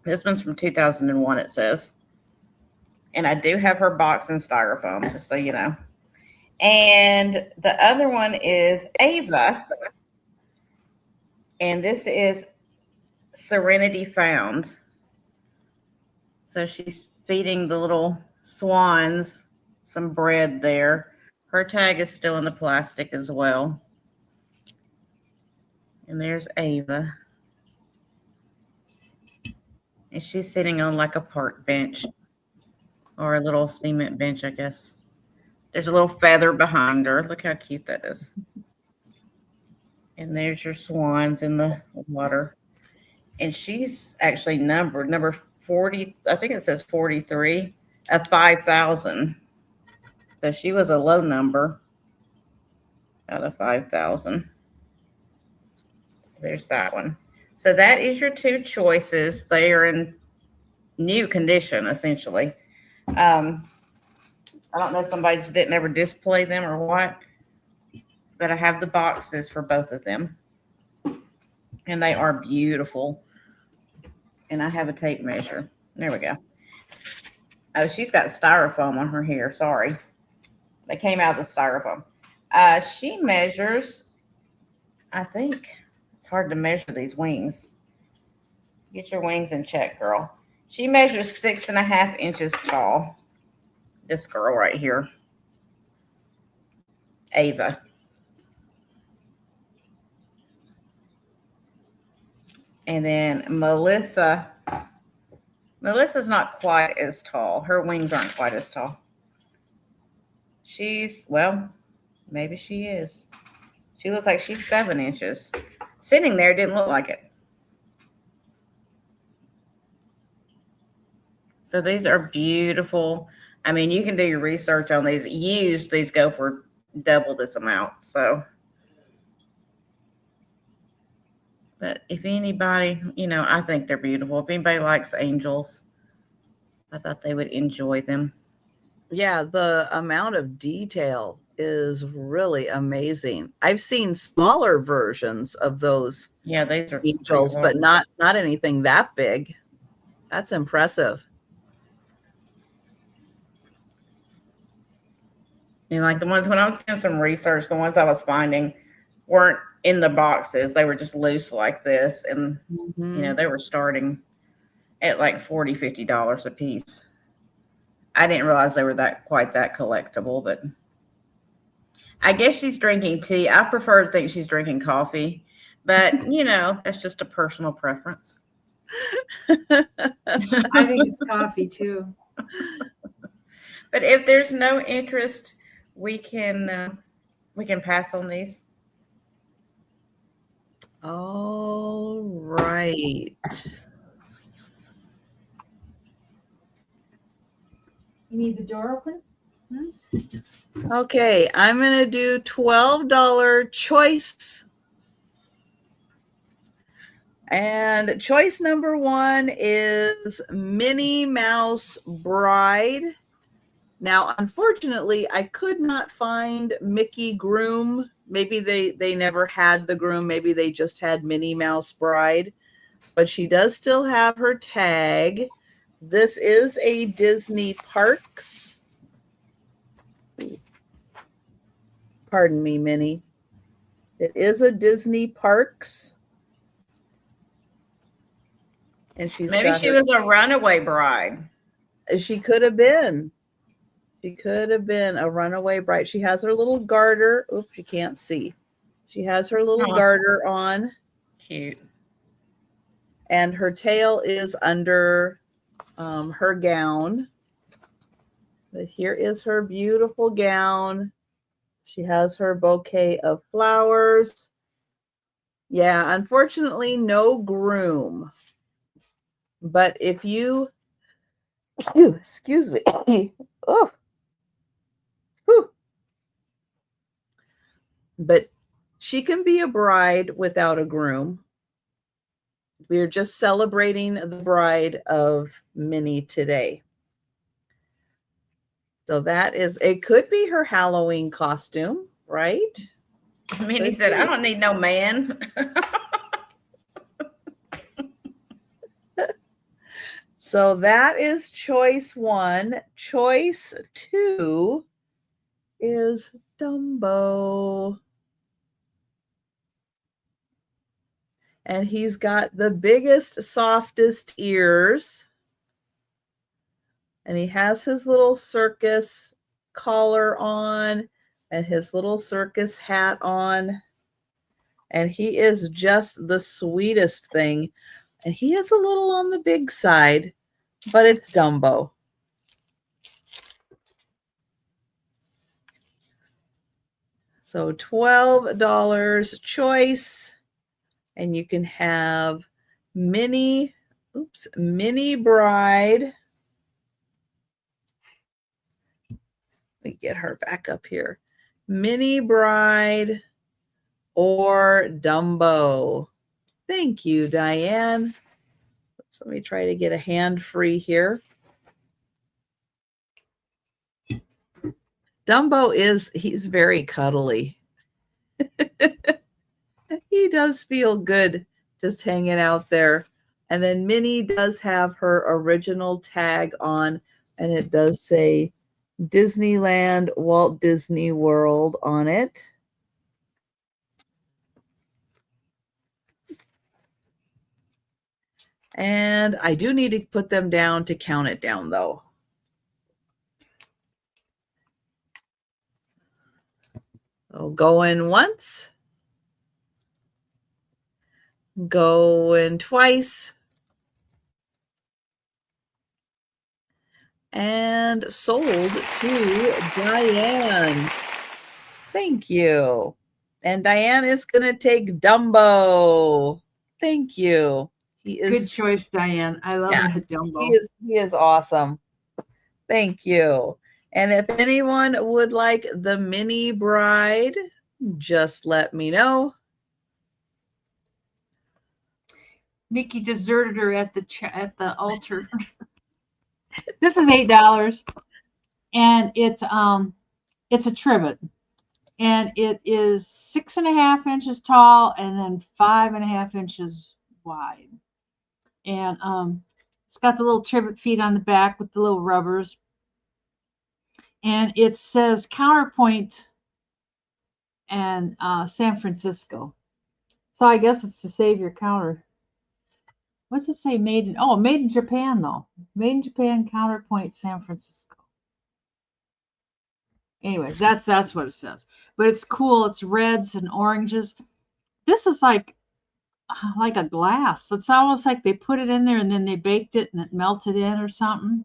This one's from 2001, it says. And I do have her box in styrofoam, just so you know. And the other one is Ava. And this is Serenity Found. So she's feeding the little swans some bread there. Her tag is still in the plastic as well. And there's Ava. And she's sitting on like a park bench or a little cement bench, I guess. There's a little feather behind her. Look how cute that is. And there's your swans in the water. And she's actually numbered, number 40, I think it says 43 of 5,000. So she was a low number out of 5,000. So there's that one. So that is your 2 choices. They are in new condition, essentially. I don't know if somebody just didn't ever display them or what, but I have the boxes for both of them. And they are beautiful. And I have a tape measure. There we go. Oh, she's got styrofoam on her hair. Sorry. They came out of the styrofoam. She measures, I think, it's hard to measure these wings. Get your wings in check, girl. She measures 6.5 inches tall. This girl right here. Ava. And then Melissa. Melissa's not quite as tall. Her wings aren't quite as tall. She's, well, maybe she is. She looks like she's 7 inches. Sitting there didn't look like it. So these are beautiful. I mean, you can do your research on these. Used, these go for double this amount. So, but if anybody, you know, I think they're beautiful. If anybody likes angels, I thought they would enjoy them. Yeah, the amount of detail is really amazing. I've seen smaller versions of those Yeah, these are angels, but not anything that big. That's impressive. And like the ones, when I was doing some research, the ones I was finding weren't in the boxes. They were just loose like this. And, you know, they were starting at like $40, $50 a piece. I didn't realize they were quite that collectible, but I guess she's drinking tea. I prefer to think she's drinking coffee, but you know, that's just a personal preference. I think it's coffee too. But if there's no interest, we can pass on these. All right. You need the door open? Okay, I'm going to do $12 choice. And choice number 1 is Minnie Mouse Bride. Now, unfortunately, I could not find Mickey Groom. Maybe they never had the groom. Maybe they just had Minnie Mouse Bride. But she does still have her tag. This is a Disney Parks. Pardon me, Minnie. It is a Disney Parks. And Maybe she was a runaway bride. She could have been. She could have been a runaway bride. She has her little garter. Oops, you can't see. She has her little garter on. Cute. And her tail is under her gown. But here is her beautiful gown. She has her bouquet of flowers. Yeah, unfortunately, no groom. But if you, excuse me. Oh. Whew. But she can be a bride without a groom. We're just celebrating the bride of Minnie today. So that is, it could be her Halloween costume, right? Minnie said, I don't need no man. So that is choice 1. Choice 2 is Dumbo. And he's got the biggest, softest ears. And he has his little circus collar on and his little circus hat on. And he is just the sweetest thing. And he is a little on the big side, but it's Dumbo. So $12 choice. And you can have Minnie Bride. Let me get her back up here. Minnie Bride or Dumbo. Thank you, Diane. Oops, let me try to get a hand free here. Dumbo he's very cuddly. He does feel good just hanging out there. And then Minnie does have her original tag on, and it does say Disneyland Walt Disney World on it. And I do need to put them down to count it down, though. So going once. Going twice. And sold to Diane. Thank you. And Diane is going to take Dumbo. Thank you. He is good choice, Diane. I love that Dumbo. He is awesome. Thank you. And if anyone would like the Minnie Bride, just let me know. Mickey deserted her at the altar. This is $8, and it's a trivet, and it is 6.5 inches tall and then 5.5 inches wide, and it's got the little trivet feet on the back with the little rubbers, and it says Counterpoint and San Francisco. So I guess it's to save your counter. What's it say? Made in Japan, though. Made in Japan, Counterpoint, San Francisco. Anyway, that's what it says. But it's cool. It's reds and oranges. This is like a glass. It's almost like they put it in there and then they baked it and it melted in or something.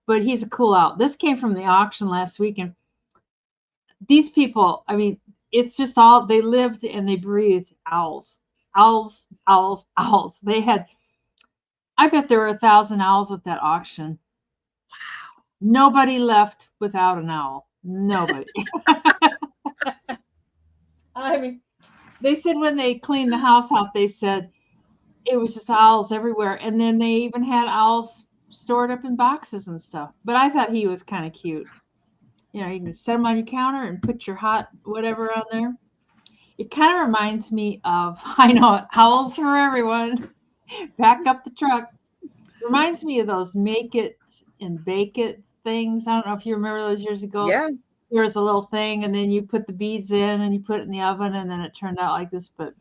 But he's a cool out. This came from the auction last week, and these people, I mean, it's just all, they lived and they breathed owls. Owls, owls, owls. They had, I bet there were 1,000 owls at that auction. Wow. Nobody left without an owl. Nobody. I mean, they said when they cleaned the house out, they said it was just owls everywhere. And then they even had owls stored up in boxes and stuff. But I thought he was kind of cute. You know, you can set them on your counter and put your hot whatever on there. It kind of reminds me of, I know, owls for everyone. Back up the truck. Reminds me of those make it and bake it things. I don't know if you remember those years ago. Yeah. There was a little thing, and then you put the beads in, and you put it in the oven, and then it turned out like this. But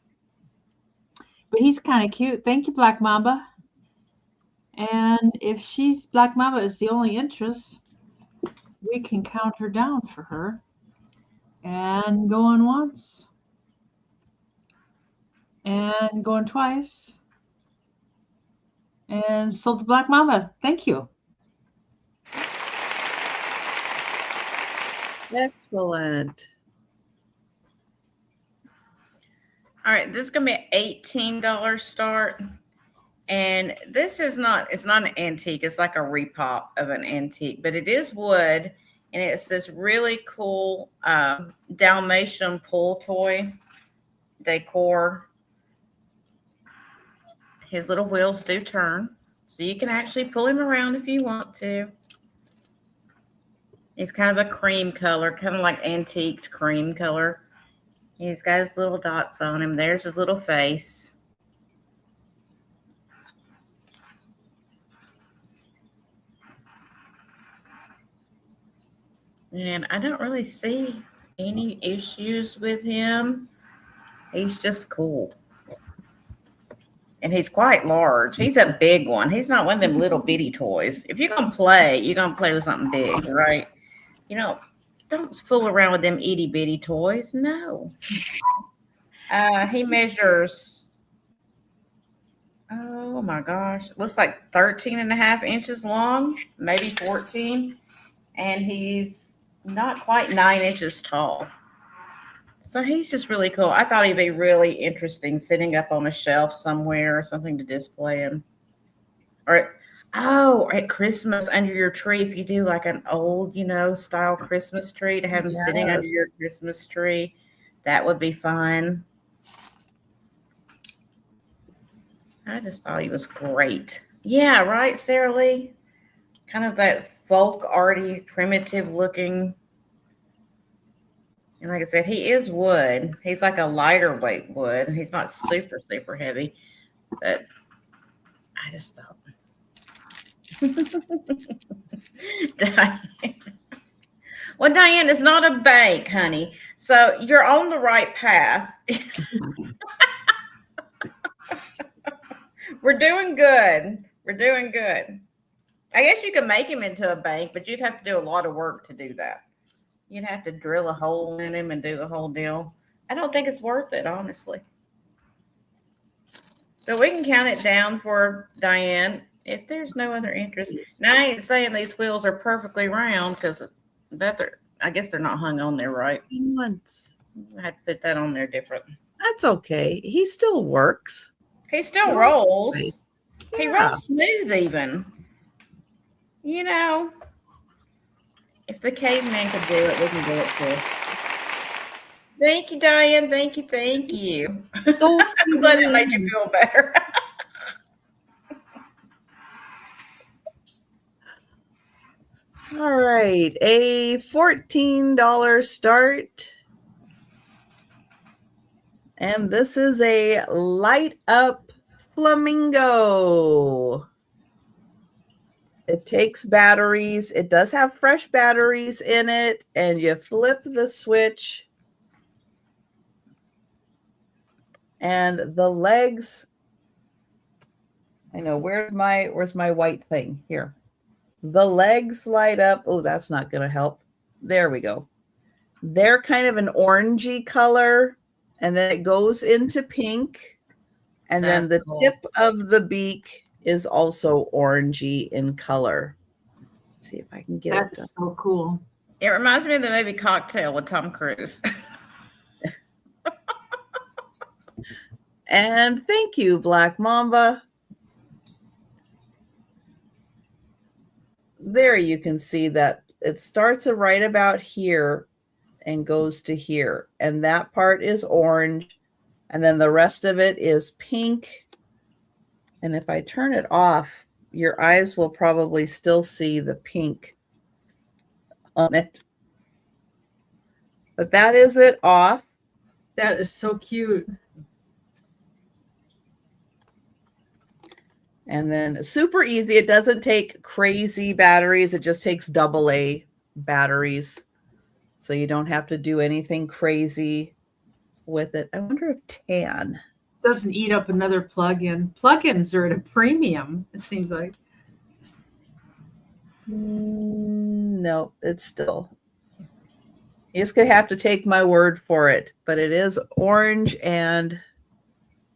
he's kind of cute. Thank you, Black Mamba. And if Black Mamba is the only interest, we can count her down for her. And going once. And going twice. And sold to Black Mamba. Thank you. Excellent. All right, this is gonna be an $18 start. And this is not, it's not an antique, it's like a repop of an antique, but it is wood, and it's this really cool Dalmatian pull toy, Décor. His little wheels do turn, so you can actually pull him around if you want to. He's kind of a cream color, kind of like antique cream color. He's got his little dots on him. There's his little face. And I don't really see any issues with him. He's just cool. And he's quite large. He's a big one. He's not one of them little bitty toys. If you're going to play, you're going to play with something big, right? You know, don't fool around with them itty bitty toys. No. He measures, oh my gosh, looks like 13 and a half inches long, maybe 14. And he's not quite 9 inches tall. So he's just really cool. I thought he'd be really interesting sitting up on a shelf somewhere or something to display him. Or at Christmas under your tree, if you do like an old, style Christmas tree, to have him sitting under your Christmas tree, that would be fun. I just thought he was great. Yeah, right, Sarah Lee? Kind of that folk arty, primitive looking. And like I said, he is wood. He's like a lighter weight wood. He's not super, super heavy. But I just thought. Diane. Well, Diane, it's not a bank, honey. So you're on the right path. We're doing good. We're doing good. I guess you could make him into a bank, but you'd have to do a lot of work to do that. You'd have to drill a hole in him and do the whole deal. I don't think it's worth it, honestly. So we can count it down for Diane if there's no other interest. Now, I ain't saying these wheels are perfectly round because I guess they're not hung on there right. Once. I had to put that on there different. That's okay. He still works. He still rolls. Yeah. He rolls smooth even. If the caveman could do it, we can do it too. Thank you, Diane. Thank you. Thank you. I'm glad it made you feel better. All right. A $14 start. And this is a light up flamingo. It takes batteries. It does have fresh batteries in it, and you flip the switch. And the legs, I know, where's my white thing? Here. The legs light up. Oh, that's not going to help. There we go. They're kind of an orangey color, and then it goes into pink. And then the tip of the beak is also orangey in color. Let's see if I can get it done. That's so cool. It reminds me of the movie Cocktail with Tom Cruise. And thank you, Black Mamba. there you can see that it starts right about here and goes to here. And that part is orange. And then the rest of it is pink. And if I turn it off, your eyes will probably still see the pink on it. But that is it off. That is so cute. And then super easy. It doesn't take crazy batteries. It just takes AA batteries. So you don't have to do anything crazy with it. I wonder if tan. Doesn't eat up another plug-in. Plug-ins are at a premium, it seems like. No, it's still. You're just going to have to take my word for it. But it is orange and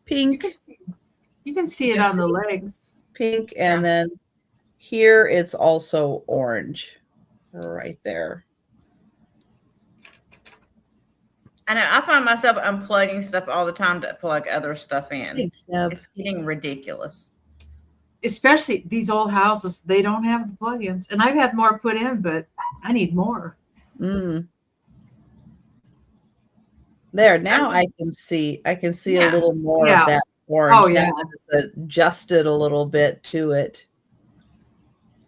pink. You can see it on the legs. Pink. And then here it's also orange. Right there. I know. I find myself unplugging stuff all the time to plug other stuff in. Thanks, Deb. It's getting ridiculous. Especially these old houses, they don't have the plug-ins. And I've had more put in, but I need more. There, now I can see a little more of that orange. Oh, yeah. Now it's adjusted a little bit to it.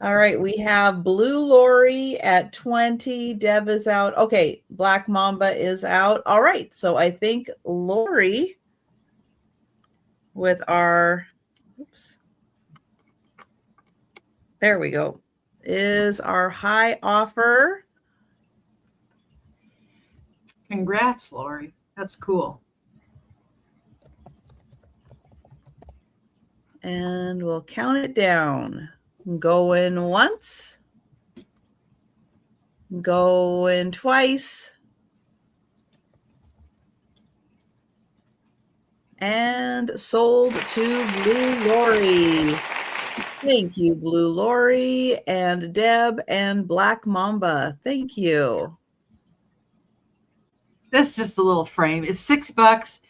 All right, we have Blue Lori at 20. Deb is out. Okay, Black Mamba is out. All right, so I think Lori with our, oops, there we go, is our high offer. Congrats, Lori. That's cool. And we'll count it down. Go in once. Go in twice. And sold to Blue Lori. Thank you, Blue Lori and Deb and Black Mamba. Thank you. This is just a little frame. It's $6.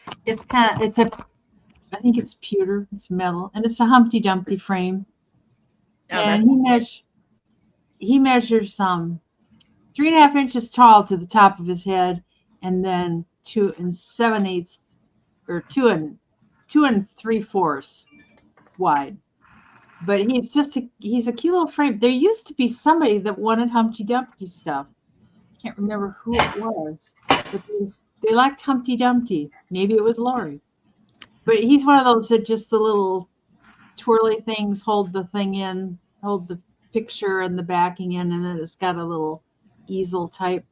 I think it's pewter. It's metal, and it's a Humpty Dumpty frame. Oh, And he measures 3.5 inches tall to the top of his head, and then 2 7/8 or 2 3/4 wide. But he's a cute little frame. There used to be somebody that wanted Humpty Dumpty stuff. I can't remember who it was, but they liked Humpty Dumpty. Maybe it was Lori. But he's one of those that just the little twirly things hold the thing in, hold the picture and the backing in, and then it's got a little easel type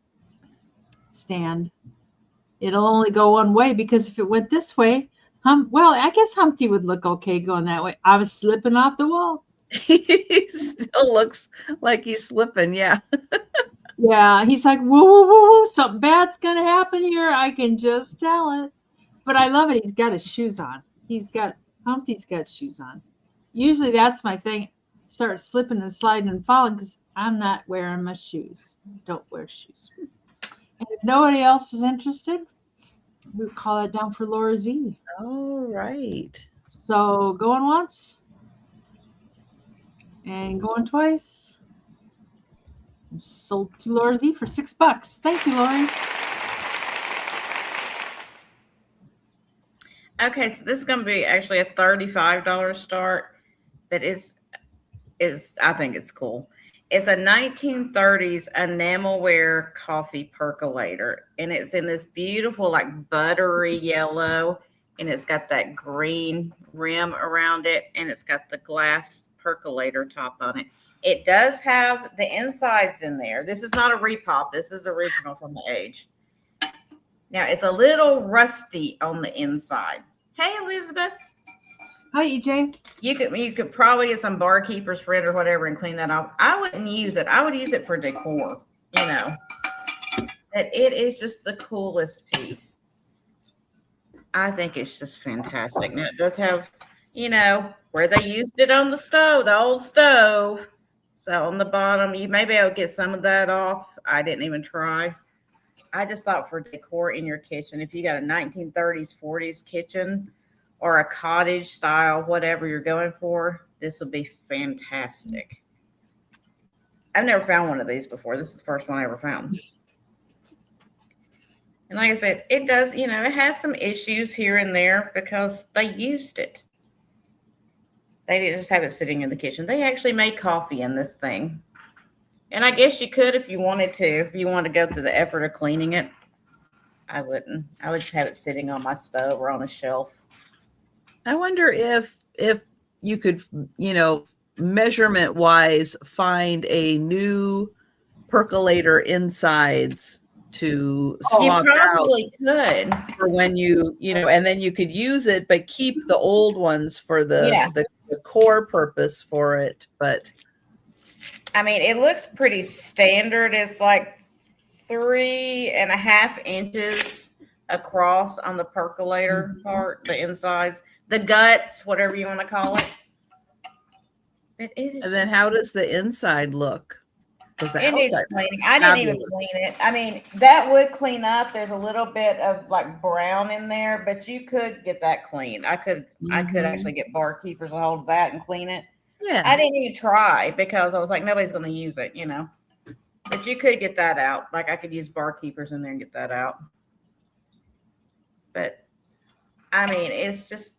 stand. It'll only go one way, because if it went this way, well, I guess Humpty would look okay going that way. I was slipping off the wall. He still looks like he's slipping, yeah. Yeah, he's like, whoa, whoa, whoa, whoa, something bad's gonna happen here. I can just tell it. But I love it. He's got his shoes on. Humpty's got shoes on. Usually that's my thing. Start slipping and sliding and falling because I'm not wearing my shoes. Don't wear shoes. And if nobody else is interested, we'll call it down for Laura Z. All right. So going once and going twice. And sold to Laura Z for $6. Thank you, Lori. Okay, so this is going to be actually a $35 start, but I think it's cool. It's a 1930s enamelware coffee percolator, and it's in this beautiful, like buttery yellow, and it's got that green rim around it, and it's got the glass percolator top on it. It does have the insides in there. This is not a repop. This is original from the age. Now, it's a little rusty on the inside. Hey, Elizabeth. Hi, EJ. You could probably get some barkeeper's friend or whatever and clean that off. I wouldn't use it. I would use it for decor, But it is just the coolest piece. I think it's just fantastic. Now, it does have, where they used it on the stove, the old stove. So on the bottom, you may be able to get some of that off. I didn't even try. I just thought for decor in your kitchen, if you got a 1930s, 40s kitchen or a cottage style, whatever you're going for, this will be fantastic. I've never found one of these before. This is the first one I ever found. And like I said, it does, it has some issues here and there because they used it. They didn't just have it sitting in the kitchen. They actually made coffee in this thing. And I guess you could if you wanted to. If you want to go through the effort of cleaning it. I wouldn't. I would just have it sitting on my stove or on a shelf. I wonder if you could, measurement wise, find a new percolator insides to swap You out probably could. for when and then you could use it, but keep the old ones for the core purpose for it. But I mean, it looks pretty standard. It's like 3.5 inches across on the percolator part, the insides, the guts, whatever you want to call it. But it is. And then how does the inside look? Because the It needs outside cleaning. is I didn't even fabulous. clean it. I mean, that would clean up. There's a little bit of like brown in there, but you could get that cleaned. I could actually get barkeepers a hold of that and clean it. Yeah. I didn't even try because I was like, nobody's going to use it, But you could get that out. Like I could use barkeepers in there and get that out. But I mean, it's just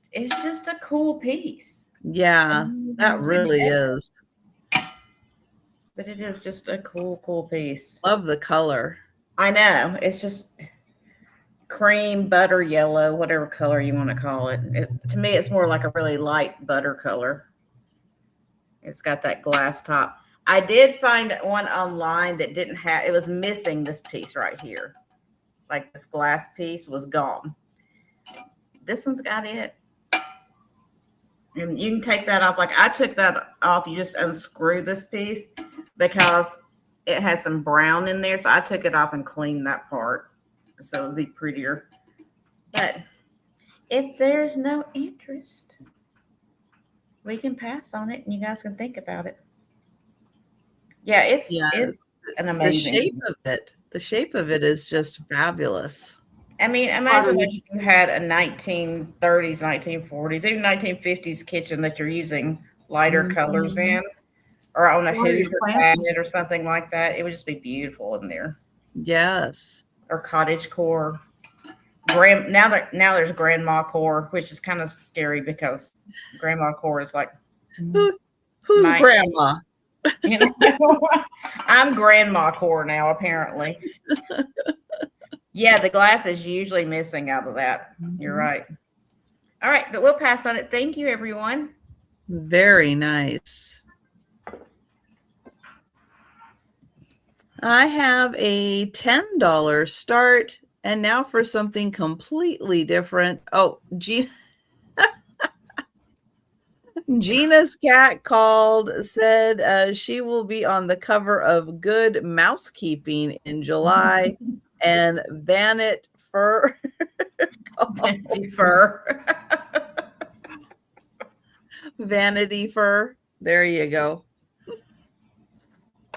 a cool piece. Yeah, that really is. But it is just a cool piece. Love the color. I know. It's just cream, butter, yellow, whatever color you want to call it. To me, it's more like a really light butter color. It's got that glass top. I did find one online that didn't have, it was missing this piece right here. Like this glass piece was gone. This one's got it. And you can take that off. Like I took that off. You just unscrew this piece because it has some brown in there. So I took it off and cleaned that part so it would be prettier. But if there's no interest, we can pass on it and you guys can think about it. Yeah, it's an amazing. The shape of it is just fabulous. I mean, imagine if you had a 1930s, 1940s, even 1950s kitchen that you're using lighter colors in, or on a Hoosier cabinet or something like that. It would just be beautiful in there. Yes. Or cottage core. Now there's grandma core, which is kind of scary because grandma core is like who's grandma? I'm grandma core now, apparently. Yeah, the glass is usually missing out of that. You're right. All right, but we'll pass on it. Thank you, everyone. Very nice. I have a $10 start, and now for something completely different. Oh, Gina's cat said she will be on the cover of Good Mousekeeping in July. And Vanity Fur. Vanity Fur. There you go.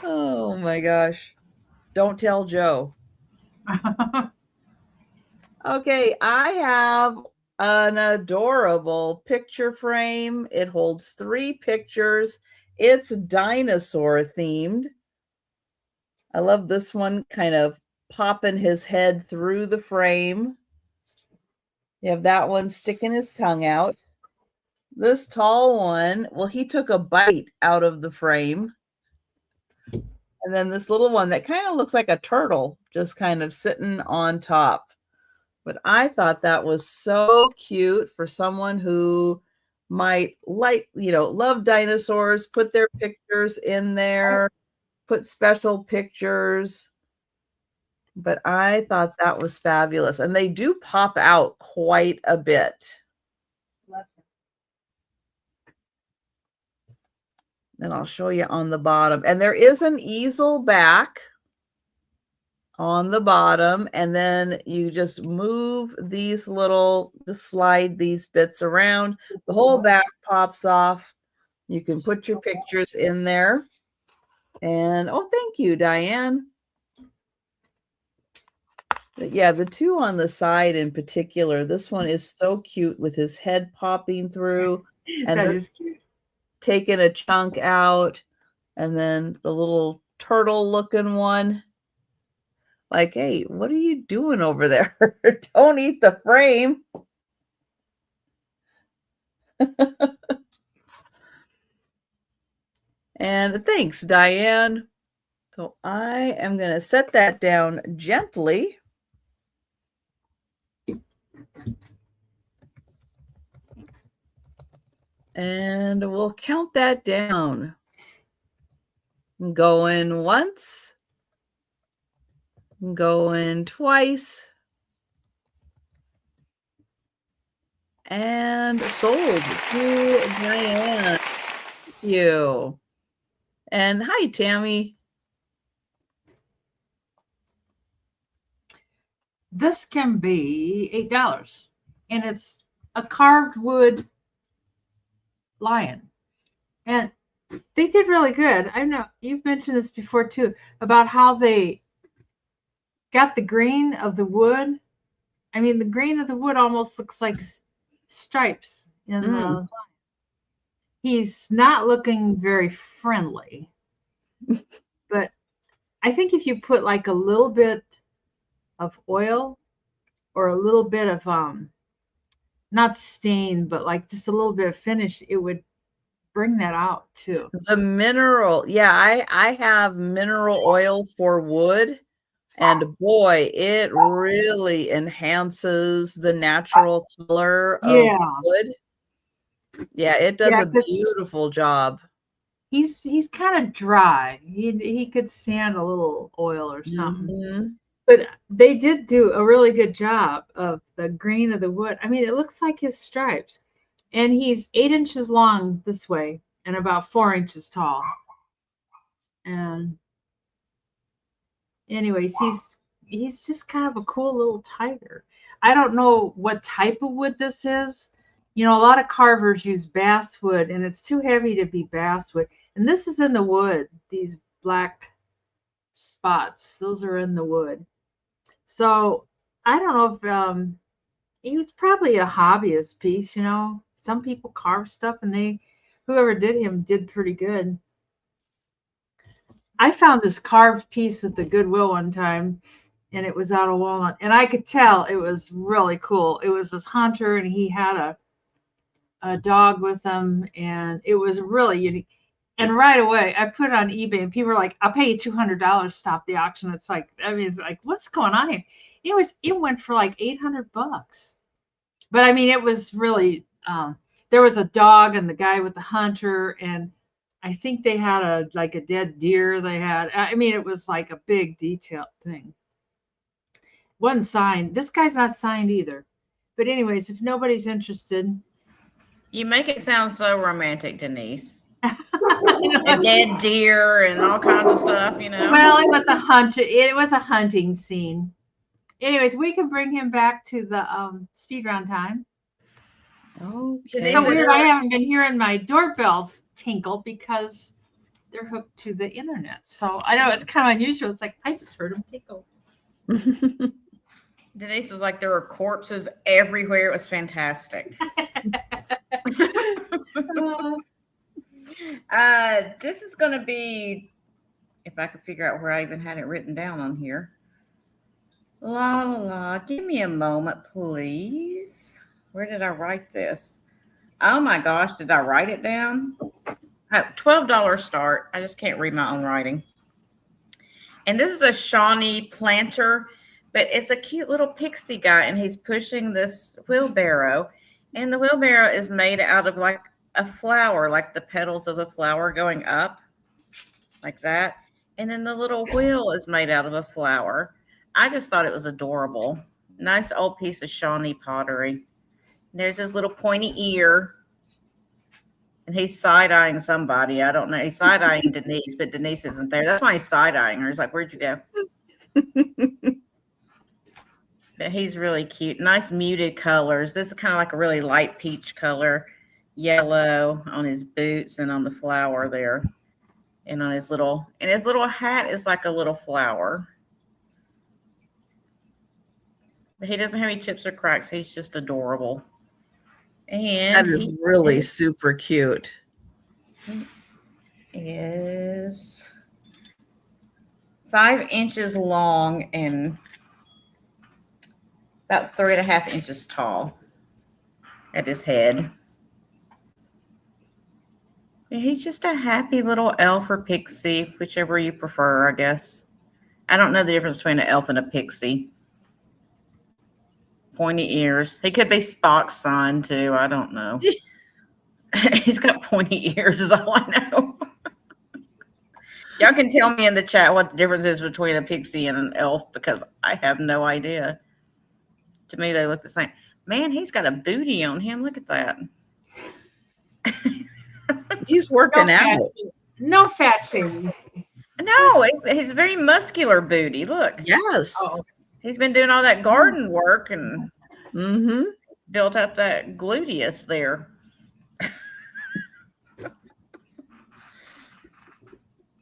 Oh my gosh. Don't tell Joe. Okay, I have an adorable picture frame. It holds 3 pictures. It's dinosaur themed. I love this one, kind of popping his head through the frame. You have that one sticking his tongue out. This tall one, well, he took a bite out of the frame. And then this little one that kind of looks like a turtle, just kind of sitting on top. But I thought that was so cute for someone who might love dinosaurs, put their pictures in there, put special pictures. But I thought that was fabulous. And they do pop out quite a bit. And I'll show you on the bottom. And there is an easel back on the bottom. And then you just move these just slide these bits around. The whole back pops off. You can put your pictures in there. And, oh, thank you, Diane. But yeah, the 2 on the side in particular, this one is so cute with his head popping through. And That this is cute. Taking a chunk out. And then the little turtle looking one. Like, hey, what are you doing over there? Don't eat the frame. And thanks, Diane. So I am going to set that down gently. And we'll count that down. Going once. Going twice. And sold to Diane. Thank you. And hi, Tammy. This can be $8, and it's a carved wood lion. And they did really good. I know you've mentioned this before too, about how they got the green of the wood. I mean, the green of the wood almost looks like stripes in the lion. He's not looking very friendly, but I think if you put like a little bit of oil or a little bit of not stain, but like just a little bit of finish, it would bring that out too. The mineral, yeah, I have mineral oil for wood, and boy, it really enhances the natural color of wood. Yeah, it does a beautiful job. He's kind of dry. He could stand a little oil or something. But they did do a really good job of the green of the wood. I mean, it looks like his stripes. And he's 8 inches long this way and about 4 inches tall. And anyways, he's just kind of a cool little tiger. I don't know what type of wood this is. You know, a lot of carvers use basswood, and it's too heavy to be basswood. And this is in the wood, these black spots. Those are in the wood. So I don't know if he was probably a hobbyist piece, you know. Some people carve stuff, and whoever did him did pretty good. I found this carved piece at the Goodwill one time, and it was out of walnut, and I could tell it was really cool. It was this hunter, and he had a dog with him, and it was really unique. And right away, I put it on eBay, and people were like, "I'll pay you $200 to stop the auction." It's like, I mean, it's like, what's going on here? It went for like $800. But I mean, it was really. There was a dog and the guy with the hunter, and I think they had a dead deer. They had. I mean, it was like a big detailed thing. Wasn't signed. This guy's not signed either. But anyways, if nobody's interested, you make it sound so romantic, Denise. A dead deer and all kinds of stuff, you know. Well, it was a hunt. It was a hunting scene. Anyways, we can bring him back to the speed round time. Okay. It's so weird. I haven't been hearing my doorbells tinkle because they're hooked to the internet. So I know it's kind of unusual. It's like I just heard them tinkle. Denise was like, there were corpses everywhere. It was fantastic. This is going to be, if I could figure out where I even had it written down on here. La la la. Give me a moment, please. Where did I write this? Oh my gosh, did I write it down? $12 start. I just can't read my own writing. And this is a Shawnee planter, but it's a cute little pixie guy, and he's pushing this wheelbarrow. And the wheelbarrow is made out of like a flower, like the petals of a flower going up like that. And then the little wheel is made out of a flower. I just thought it was adorable. Nice old piece of Shawnee pottery. There's his little pointy ear. And he's side-eyeing somebody. I don't know. He's side-eyeing Denise, but Denise isn't there. That's why he's side-eyeing her. He's like, where'd you go? But he's really cute. Nice muted colors. This is kind of like a really light peach color. Yellow on his boots and on the flower there. And on his little hat is like a little flower. But he doesn't have any chips or cracks. He's just adorable. And that is really super cute. Is 5 inches long and about 3.5 inches tall at his head. He's just a happy little elf or pixie, whichever you prefer, I guess. I don't know the difference between an elf and a pixie. Pointy ears. He could be Spock's son, too. I don't know. He's got pointy ears is all I know. Y'all can tell me in the chat what the difference is between a pixie and an elf, because I have no idea. To me, they look the same. Man, he's got a booty on him. Look at that. He's working out. No fat shaming. No, he's a very muscular booty. Look. Yes. Oh, He's been doing all that garden work and Mm-hmm. built up that gluteus there.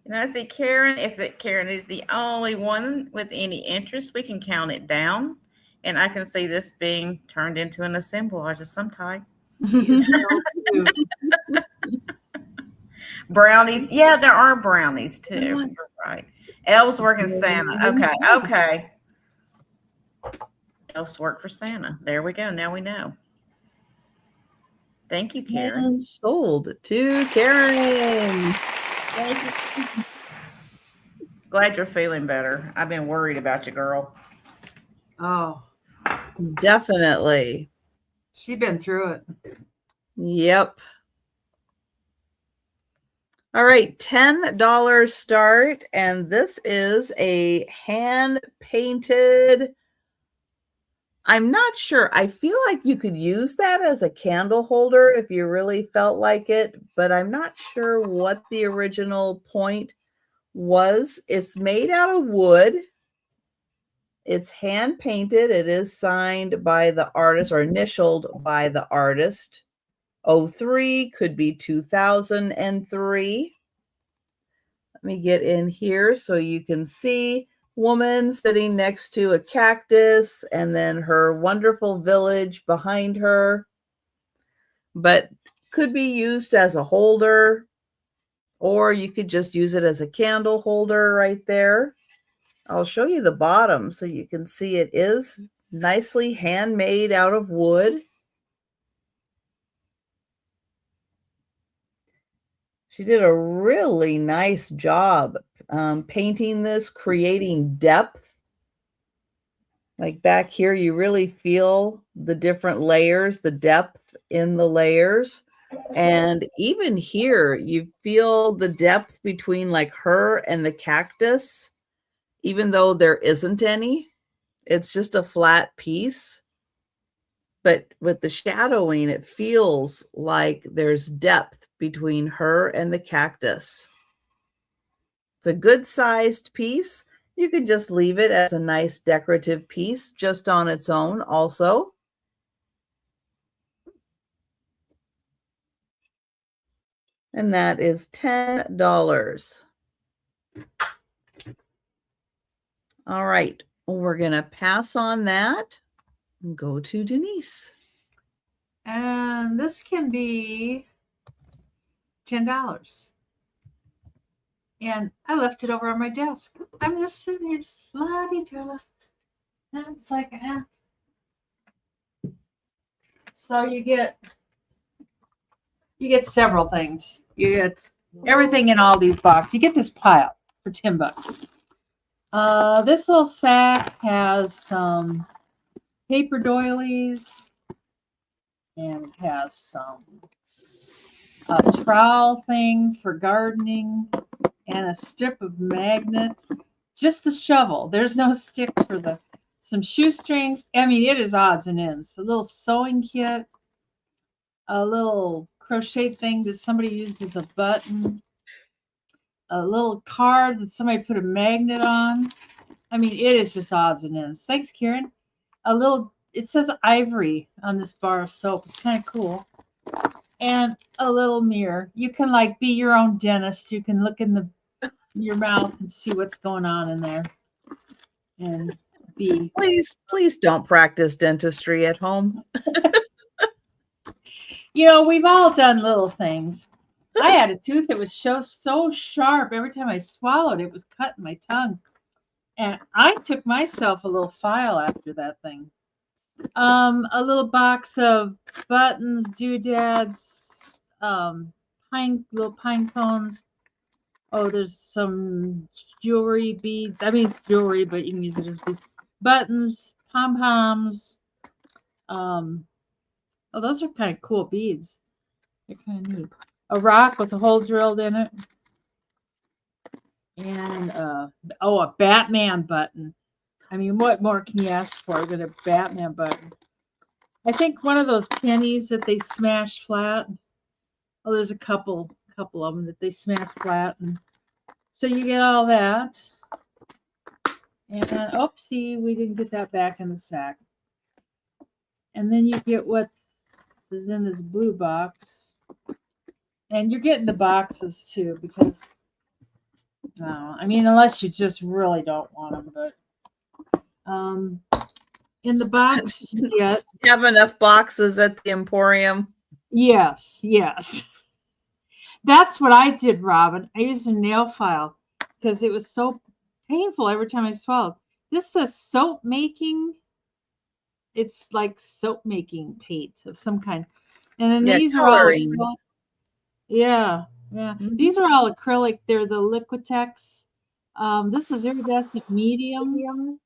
And I see Karen. If Karen is the only one with any interest, we can count it down. And I can see this being turned into an assemblage of some type. he's so cute. Brownies. Yeah, there are brownies too. You're right. Elves work in Santa. Okay. Elves work for Santa. There we go. Now we know. Thank you, Karen. And sold to Karen. Thank you. Glad you're feeling better. I've been worried about you, girl. Oh, Definitely. she's been through it. Yep. All right, $10 start, and this is a hand painted. I'm not sure. I feel like you could use that as a candle holder if you really felt like it, but I'm not sure what the original point was. It's made out of wood. It's hand painted. It is signed by the artist or initialed by the artist. 03 could be 2003. Let me get in here so you can see woman sitting next to a cactus and then her wonderful village behind her. But could be used as a holder, or you could just use it as a candle holder right there. I'll show you the bottom so you can see it is nicely handmade out of wood. She did a really nice job painting this, creating depth. Like back here, you really feel the different layers, the depth in the layers. And even here, you feel the depth between like her and the cactus, even though there isn't any. It's just a flat piece. But with the shadowing, it feels like there's depth between her and the cactus. It's a good sized piece. You could just leave it as a nice decorative piece just on its own also. And that is $10. All right, we're going to pass on that and go to Denise. And this can be $10. And I left it over on my desk. I'm just sitting here, just la-di-da. And it's like, So you get several things. You get everything in all these boxes. You get this pile for $10. This little sack has some paper doilies, and it has some trowel thing for gardening, and a strip of magnets. Just the shovel. There's no stick for some shoestrings. I mean, it is odds and ends. A little sewing kit, a little crochet thing that somebody used as a button, a little card that somebody put a magnet on. I mean, it is just odds and ends. Thanks, Karen. It says ivory on this bar of soap. It's kind of cool. And a little mirror. You can like be your own dentist. You can look in your mouth and see what's going on in there. And be. Please don't practice dentistry at home. You know, we've all done little things. I had a tooth that was so sharp. Every time I swallowed, it was cutting my tongue. And I took myself a little file after that thing. A little box of buttons, doodads, little pine cones. Oh, there's some jewelry beads. I mean, it's jewelry, but you can use it as beads. Buttons, pom poms. Oh, those are kind of cool beads. They're kind of neat. A rock with a hole drilled in it. And a Batman button. I mean, what more can you ask for than a Batman button? I think one of those pennies that they smash flat. Oh, there's a couple of them that they smash flat, and so you get all that. And oopsie, we didn't get that back in the sack. And then you get what is in this blue box, and you're getting the boxes too because, I mean, unless you just really don't want them, but in the box you get. Have enough boxes at the Emporium. Yes. That's what I did, Robin. I used a nail file because it was so painful every time I swallowed. This says soap making. It's like soap making paint of some kind. And then these coloring. are all acrylic. Yeah. These are all acrylic. They're the Liquitex. This is iridescent medium.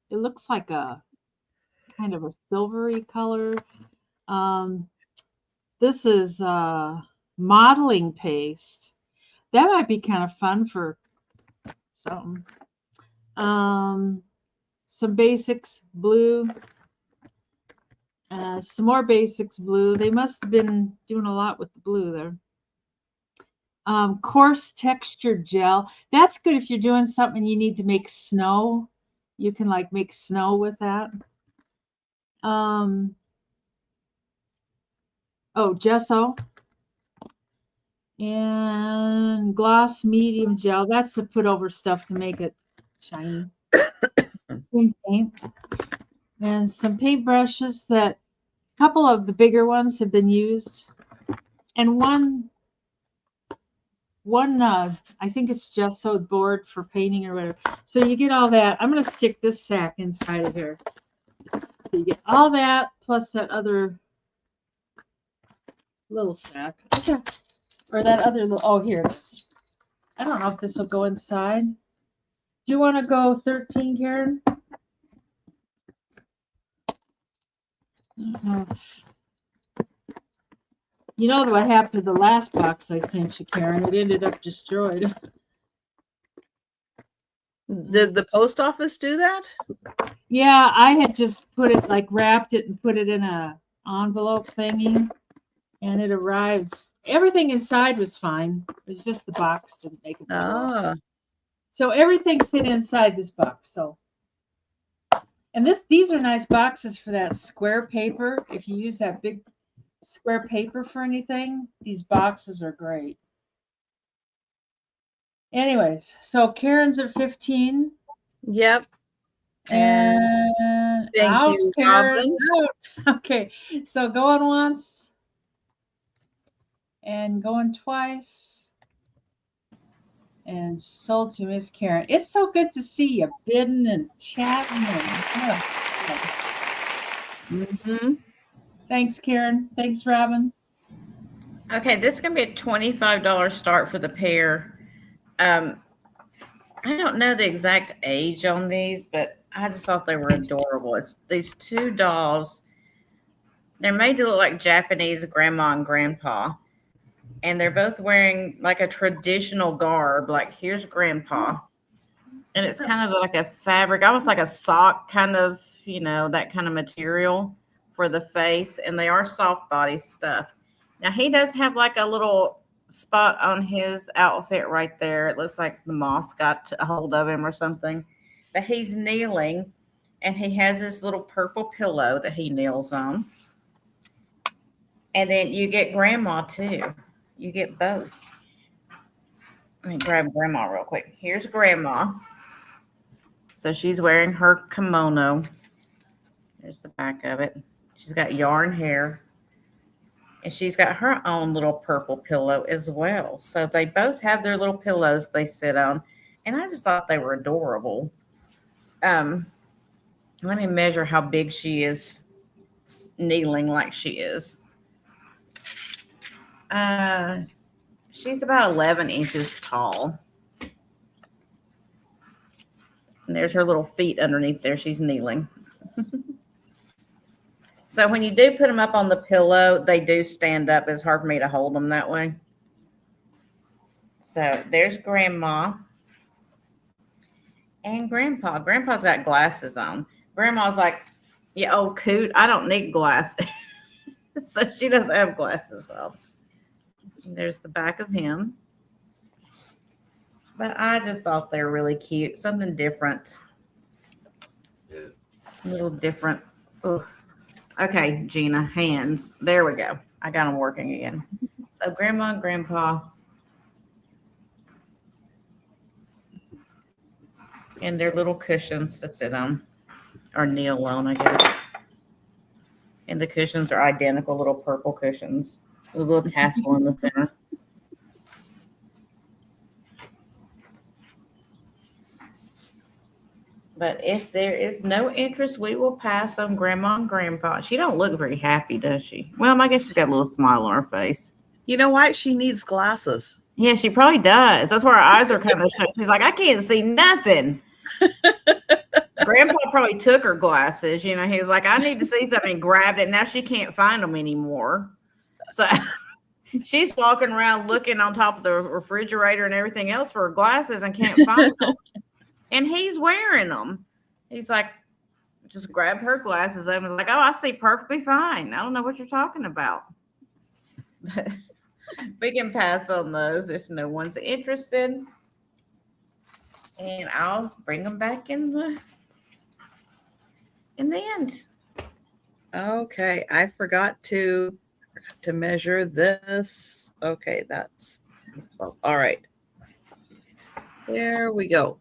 It looks like a kind of a silvery color. This is modeling paste. That might be kind of fun for something. Some basics blue. Some more basics blue. They must have been doing a lot with the blue there. Coarse texture gel. That's good if you're doing something you need to make snow. You can like make snow with that. Gesso. And gloss medium gel. That's to put over stuff to make it shiny. Paint. And some paint brushes that a couple of the bigger ones have been used. And one I think it's gesso board for painting or whatever. So you get all that. I'm going to stick this sack inside of here. So you get all that plus that other little sack. Or that other little, here it is. I don't know if this will go inside. Do you want to go 13, Karen? You know what happened to the last box I sent you, Karen? It ended up destroyed. Did the post office do that? Yeah, I had just put it, like wrapped it and put it in a envelope thingy, and it arrived. Everything inside was fine. It was just the box didn't make it. So everything fit inside this box. So, and these are nice boxes for that square paper. If you use that big square paper for anything, these boxes are great. Anyways, so Karen's at 15. Yep. And thank out, you, Karen. Out. Okay, so going once and going twice. And sold to Miss Karen. It's so good to see you bidding and chatting. Thanks, Karen. Thanks, Robin. Okay, this is going to be a $25 start for the pair. I don't know the exact age on these, but I just thought they were adorable. It's these two dolls. They're made to look like Japanese grandma and grandpa. And they're both wearing like a traditional garb. Like here's grandpa. And it's kind of like a fabric, almost like a sock kind of, that kind of material for the face. And they are soft body stuff. Now he does have like a little spot on his outfit right there. It looks like the moth got a hold of him or something. But he's kneeling and he has this little purple pillow that he kneels on. And then you get grandma too. You get both. Let me grab grandma real quick. Here's grandma. So she's wearing her kimono. There's the back of it. She's got yarn hair. And she's got her own little purple pillow as well. So they both have their little pillows they sit on. And I just thought they were adorable. let me measure how big she is kneeling like she is. She's about 11 inches tall. And there's her little feet underneath there. She's kneeling. So when you do put them up on the pillow, they do stand up. It's hard for me to hold them that way. So there's Grandma and Grandpa. Grandpa's got glasses on. Grandma's like, yeah, old coot, I don't need glasses. So she doesn't have glasses on. And there's the back of him. But I just thought they were really cute. Something different. A little different. Ugh. Okay, Gina, hands. There we go. I got them working again. So Grandma and Grandpa. And their little cushions to sit on. Or kneel on, I guess. And the cushions are identical little purple cushions. With a little tassel in the center. But if there is no interest, we will pass on Grandma and Grandpa. She don't look very happy, does she? Well, I guess she's got a little smile on her face. You know why? She needs glasses. Yeah, she probably does. That's why her eyes are kind of shut. She's like, I can't see nothing. Grandpa probably took her glasses. You know, he was like, I need to see something, and grabbed it. Now she can't find them anymore. So she's walking around looking on top of the refrigerator and everything else for her glasses and can't find them. And he's wearing them. He's like, just grabbed her glasses and was like, oh, I see perfectly fine. I don't know what you're talking about. But we can pass on those if no one's interested. And I'll bring them back in the end. Okay, I forgot to measure this. Okay, that's all right. There we go.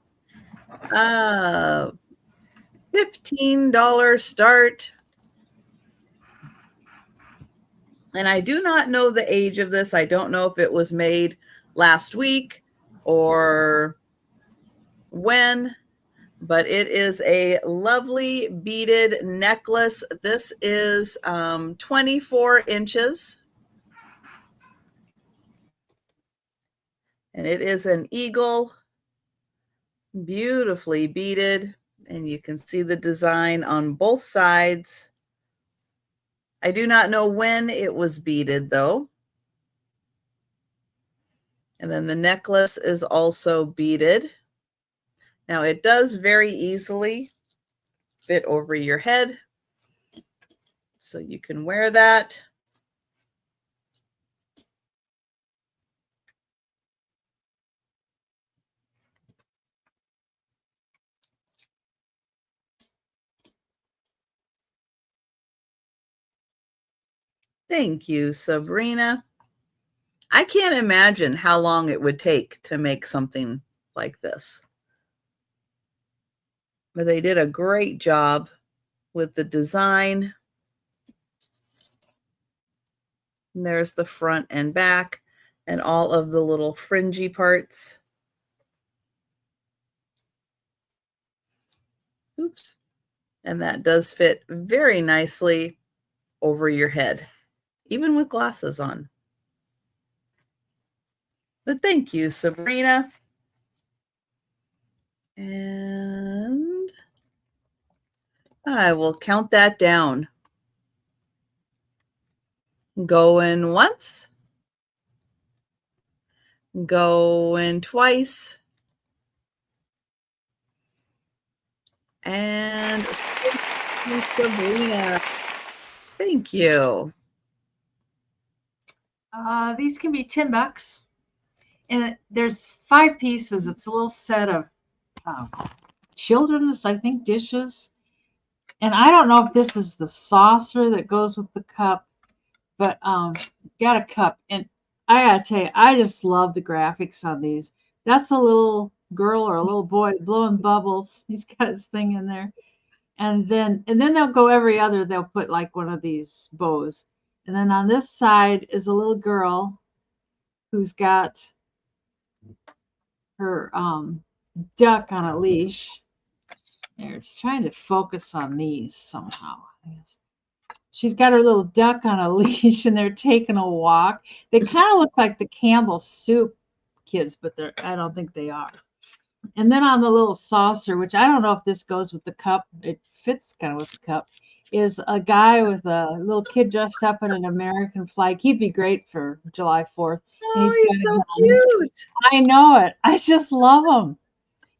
$15 start. And I do not know the age of this. I don't know if it was made last week or when, but it is a lovely beaded necklace. This is 24 inches. And it is an eagle, beautifully beaded. And you can see the design on both sides. I do not know when it was beaded, though. And then the necklace is also beaded. Now, it does very easily fit over your head, so you can wear that. Thank you, Sabrina. I can't imagine how long it would take to make something like this. But they did a great job with the design. And there's the front and back and all of the little fringy parts. Oops. And that does fit very nicely over your head, even with glasses on. But thank you, Sabrina. And I will count that down. Going once. Going twice. And Sabrina. Thank you. These can be $10. And there's 5 pieces. It's a little set of children's, I think, dishes. And I don't know if this is the saucer that goes with the cup, but got a cup. And I gotta tell you, I just love the graphics on these. That's a little girl or a little boy blowing bubbles. He's got his thing in there. And then they'll go every other, they'll put like one of these bows. And then on this side is a little girl who's got her duck on a leash. There, it's trying to focus on these somehow. She's got her little duck on a leash and they're taking a walk. They kind of look like the Campbell Soup kids, but I don't think they are. And then on the little saucer, which I don't know if this goes with the cup, it fits kind of with the cup, is a guy with a little kid dressed up in an American flag. He'd be great for July 4th. Oh, he's so cute. I know it. I just love him.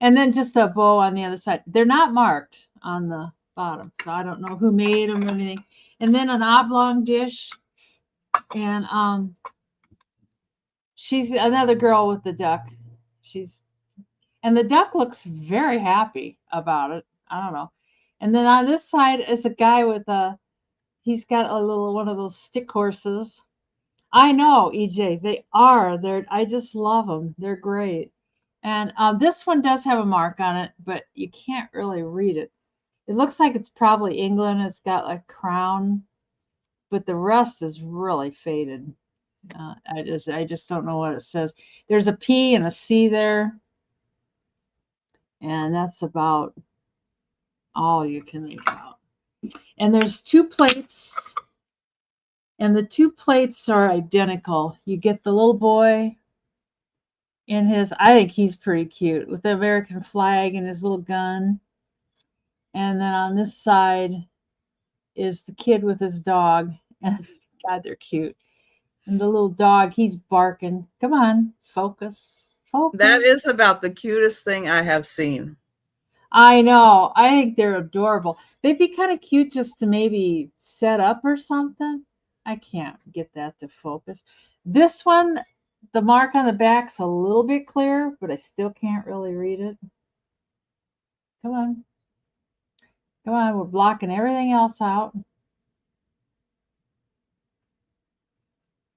And then just a bow on the other side. They're not marked on the bottom, so I don't know who made them or anything. And then an oblong dish. And she's another girl with the duck. And the duck looks very happy about it. I don't know. And then on this side is a guy with he's got a little one of those stick horses. I know, EJ, I just love them. They're great. And this one does have a mark on it, but you can't really read it. It looks like it's probably England. It's got a crown, but the rest is really faded. I just don't know what it says. There's a P and a C there. And that's about all you can make out. And there's 2 plates. And the 2 plates are identical. You get the little boy in I think he's pretty cute, with the American flag and his little gun. And then on this side is the kid with his dog. And God, they're cute. And the little dog, he's barking. Come on, focus. That is about the cutest thing I have seen. I know. I think they're adorable. They'd be kind of cute just to maybe set up or something. I can't get that to focus. This one, the mark on the back's a little bit clear, but I still can't really read it. Come on. Come on, we're blocking everything else out.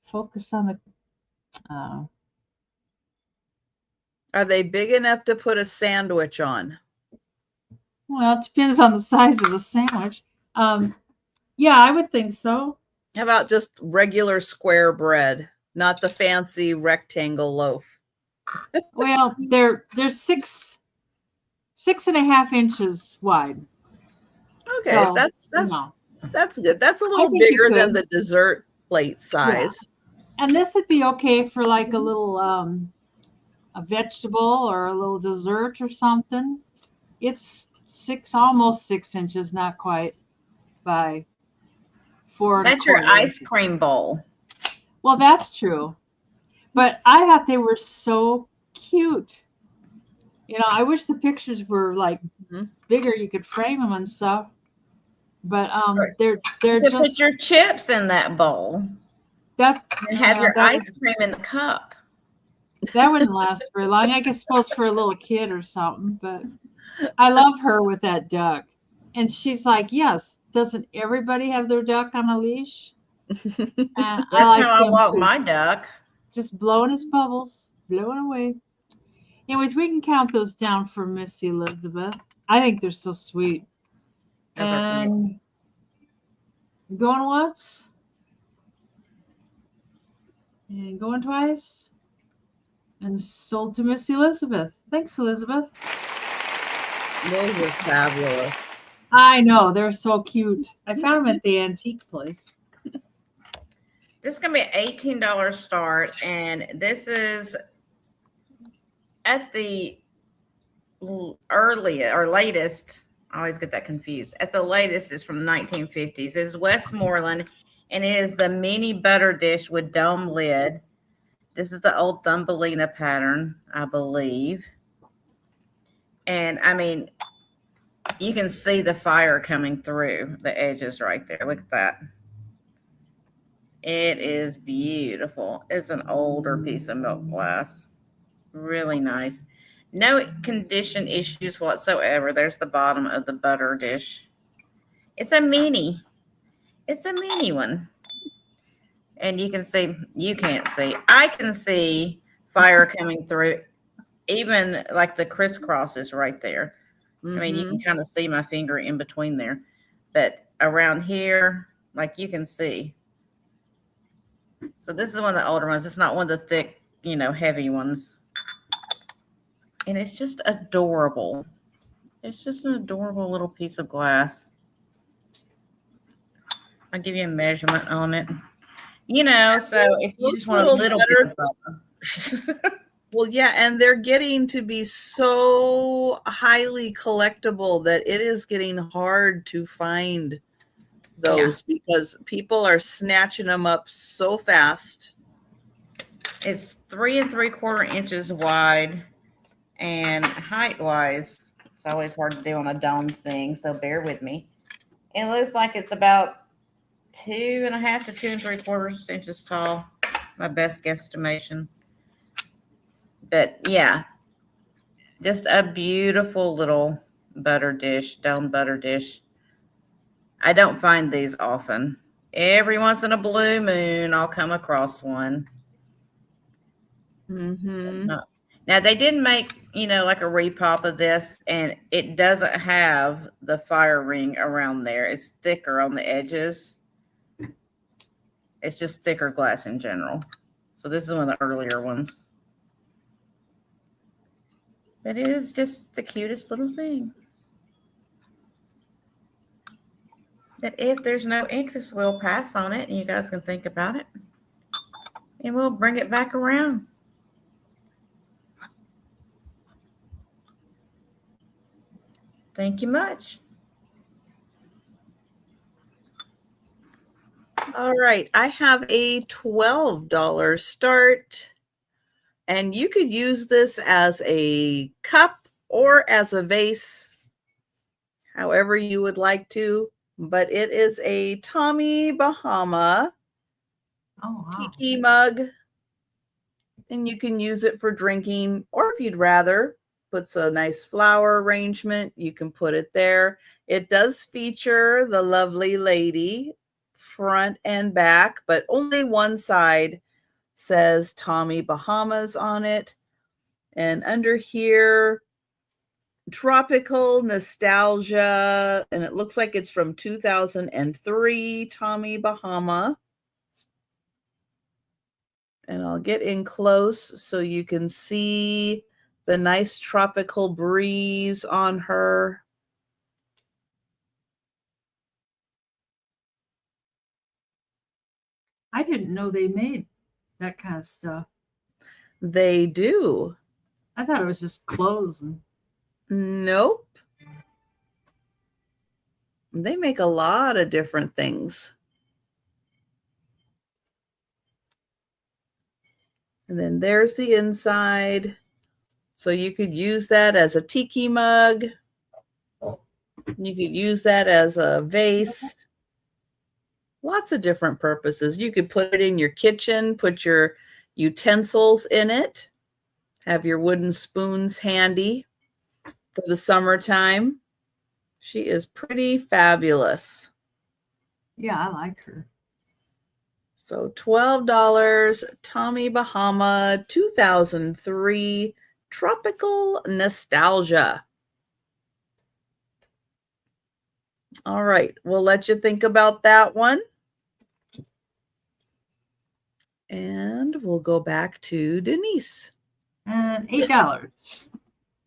Focus on the... Are they big enough to put a sandwich on? Well, it depends on the size of the sandwich. Yeah, I would think so. How about just regular square bread, not the fancy rectangle loaf? Well, they're 6.5 inches wide. Okay, So, that's good. That's a little think you bigger than could. the dessert plate size. Yeah. And this would be okay for like a little a vegetable or a little dessert or something. It's almost 6 inches, not quite, by 4 1/4. That's your ice cream bowl. Well, that's true. But I thought they were so cute. You know, I wish the pictures were like bigger. You could frame them and stuff. But they're You could just put your chips in that bowl and have your ice cream in the cup. That wouldn't last very long. I guess suppose for a little kid or something. But I love her with that duck. And she's like, yes, doesn't everybody have their duck on a leash? And That's I how I him walk too. my duck. Just blowing his bubbles, blowing away. Anyways, we can count those down for Miss Elizabeth. I think they're so sweet. Those are cute. And going once. And going twice. And sold to Miss Elizabeth. Thanks, Elizabeth. Those are fabulous. I know, they're so cute. I found them at the antique place. This is going to be an $18 start, and this is at the earliest or latest. I always get that confused. At the latest is from the 1950s. It's Westmoreland, and it is the mini butter dish with dome lid. This is the old Thumbelina pattern, I believe. And I mean, you can see the fire coming through the edges right there. Look at that. It is beautiful. It's an older piece of milk glass. Really nice. No condition issues whatsoever. There's the bottom of the butter dish. It's a mini. It's a mini one. And you can see, you can't see. I can see fire coming through, even like the crisscrosses right there. I mean, you can kind of see my finger in between there. But around here, like you can see. So this is one of the older ones. It's not one of the thick, you know, heavy ones. And it's just adorable. It's just an adorable little piece of glass. I'll give you a measurement on it. You know, so if you Looks just want a little bit of bubba. Well, yeah, and they're getting to be so highly collectible that it is getting hard to find those because people are snatching them up so fast. It's 3 3/4 inches wide, and height wise, it's always hard to do on a dome thing, so bear with me. It looks like it's about 2.5 to 2 3/4 inches tall, my best guesstimation. But yeah, just a beautiful little butter dish, dome butter dish. I don't find these often. Every once in a blue moon, I'll come across one. Mm-hmm. Now they did make, like a repop of this, and it doesn't have the fire ring around there. It's thicker on the edges. It's just thicker glass in general. So this is one of the earlier ones. But it is just the cutest little thing. But if there's no interest, we'll pass on it and you guys can think about it. And we'll bring it back around. Thank you much. All right, I have a $12 start, and you could use this as a cup or as a vase, however you would like to, but it is a Tommy Bahama tiki mug, and you can use it for drinking, or if you'd rather, puts a nice flower arrangement, you can put it there. It does feature the lovely lady front and back, but only one side says Tommy Bahamas on it. And under here, tropical nostalgia, and it looks like it's from 2003, Tommy Bahama. And I'll get in close so you can see the nice tropical breeze on her. I didn't know they made that kind of stuff. They do. I thought it was just clothes. Nope. They make a lot of different things. And then there's the inside. So you could use that as a tiki mug. You could use that as a vase. Lots of different purposes. You could put it in your kitchen, put your utensils in it, have your wooden spoons handy for the summertime. She is pretty fabulous. Yeah, I like her. So $12, Tommy Bahama, 2003, Tropical Nostalgia. All right, we'll let you think about that one. And we'll go back to Denise. And $8.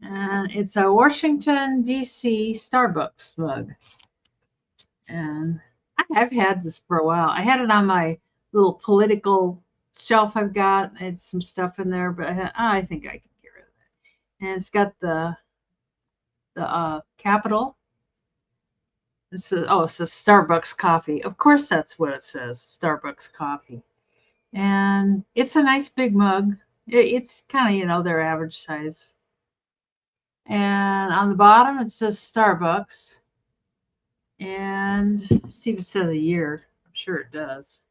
And it's a Washington, D.C. Starbucks mug. And I've had this for a while. I had it on my little political shelf I've got. I had some stuff in there, but I think I can get rid of it. And it's got the Capitol. It says Starbucks coffee. Of course, that's what it says, Starbucks coffee. And it's a nice big mug. It's kind of, their average size. And on the bottom, it says Starbucks. And see if it says a year. I'm sure it does.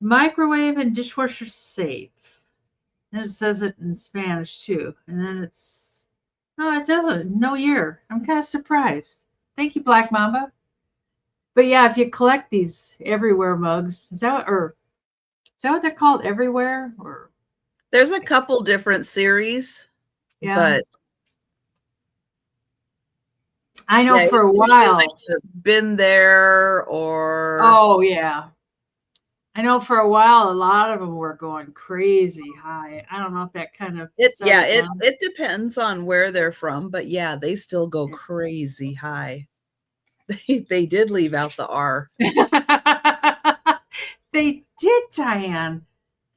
Microwave and dishwasher safe. And it says it in Spanish too. And then it doesn't. No year. I'm kind of surprised. Thank you, Black Mamba. But yeah, if you collect these everywhere mugs, is that what they're called? Everywhere? Or there's a couple different series, but I know for a while. Like Been There or oh yeah. I know for a while, a lot of them were going crazy high. I don't know if that kind of It settled down. it depends on where they're from, but yeah, they still go crazy high. They did leave out the R. They did, Diane.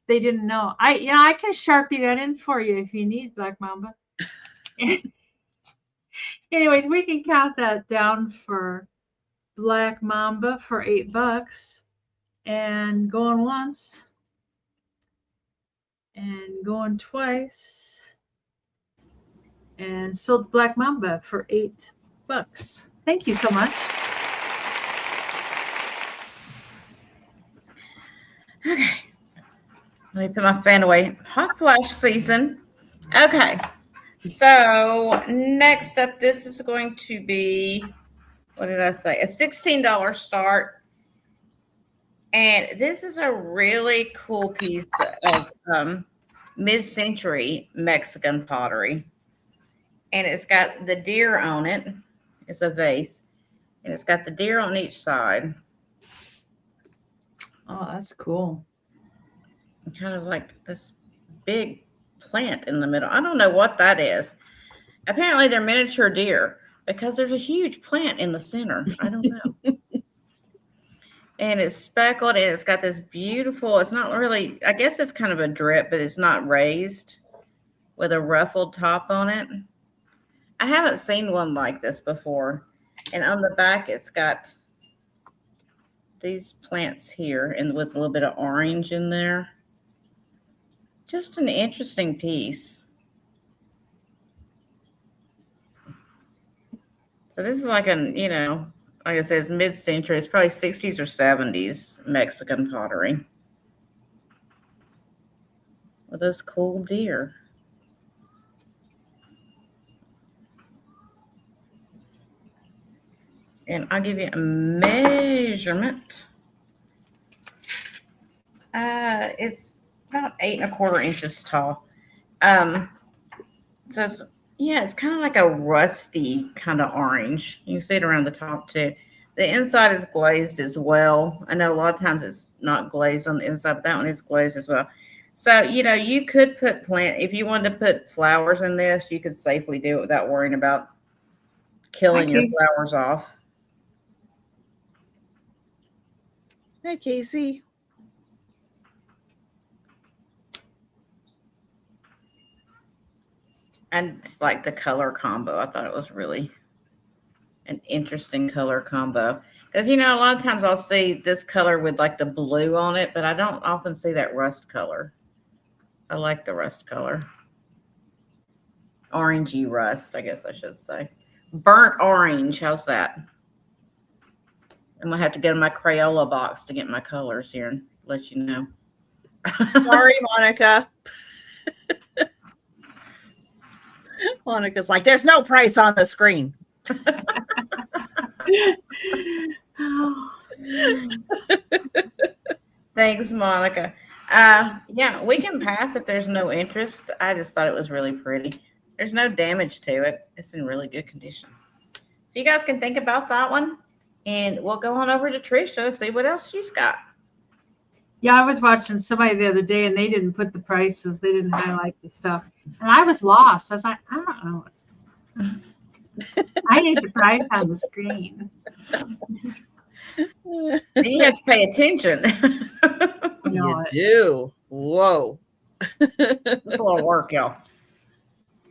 They didn't know. I can Sharpie that in for you if you need, Black Mamba. Anyways, we can count that down for Black Mamba for $8 and going once and going twice and sold Black Mamba for $8. Thank you so much. Okay. Let me put my fan away. Hot flash season. Okay. So next up, this is going to be, what did I say? A $16 start. And this is a really cool piece of mid-century Mexican pottery. And it's got the deer on it. It's a vase. And it's got the deer on each side. Oh, that's cool. And kind of like this big plant in the middle. I don't know what that is. Apparently they're miniature deer because there's a huge plant in the center. I don't know. And it's speckled and it's got this beautiful, it's not really, I guess it's kind of a drip, but it's not raised with a ruffled top on it. I haven't seen one like this before. And on the back, it's got these plants here and with a little bit of orange in there. Just an interesting piece. So this is like an, like I said, it's mid-century. It's probably 60s or 70s Mexican pottery. With those cool deer. And I'll give you a measurement. It's about 8 1/4 inches tall. So it's kind of like a rusty kind of orange. You can see it around the top too. The inside is glazed as well. I know a lot of times it's not glazed on the inside, but that one is glazed as well. So, you could put if you wanted to put flowers in this, you could safely do it without worrying about killing your flowers off. Hi, Casey. And just like the color combo. I thought it was really an interesting color combo. Because, a lot of times I'll see this color with like the blue on it, but I don't often see that rust color. I like the rust color. Orangey rust, I guess I should say. Burnt orange. How's that? I'm going to have to go to my Crayola box to get my colors here and let you know. Sorry, Monica. Monica's like, there's no price on the screen. Thanks, Monica. Yeah, we can pass if there's no interest. I just thought it was really pretty. There's no damage to it. It's in really good condition. So you guys can think about that one. And we'll go on over to Trisha to see what else she's got. Yeah, I was watching somebody the other day and they didn't put the prices. They didn't highlight the stuff. And I was lost. I was like, I don't know. I need the price on the screen. You have to pay attention. You do. Whoa. It's a little work, y'all.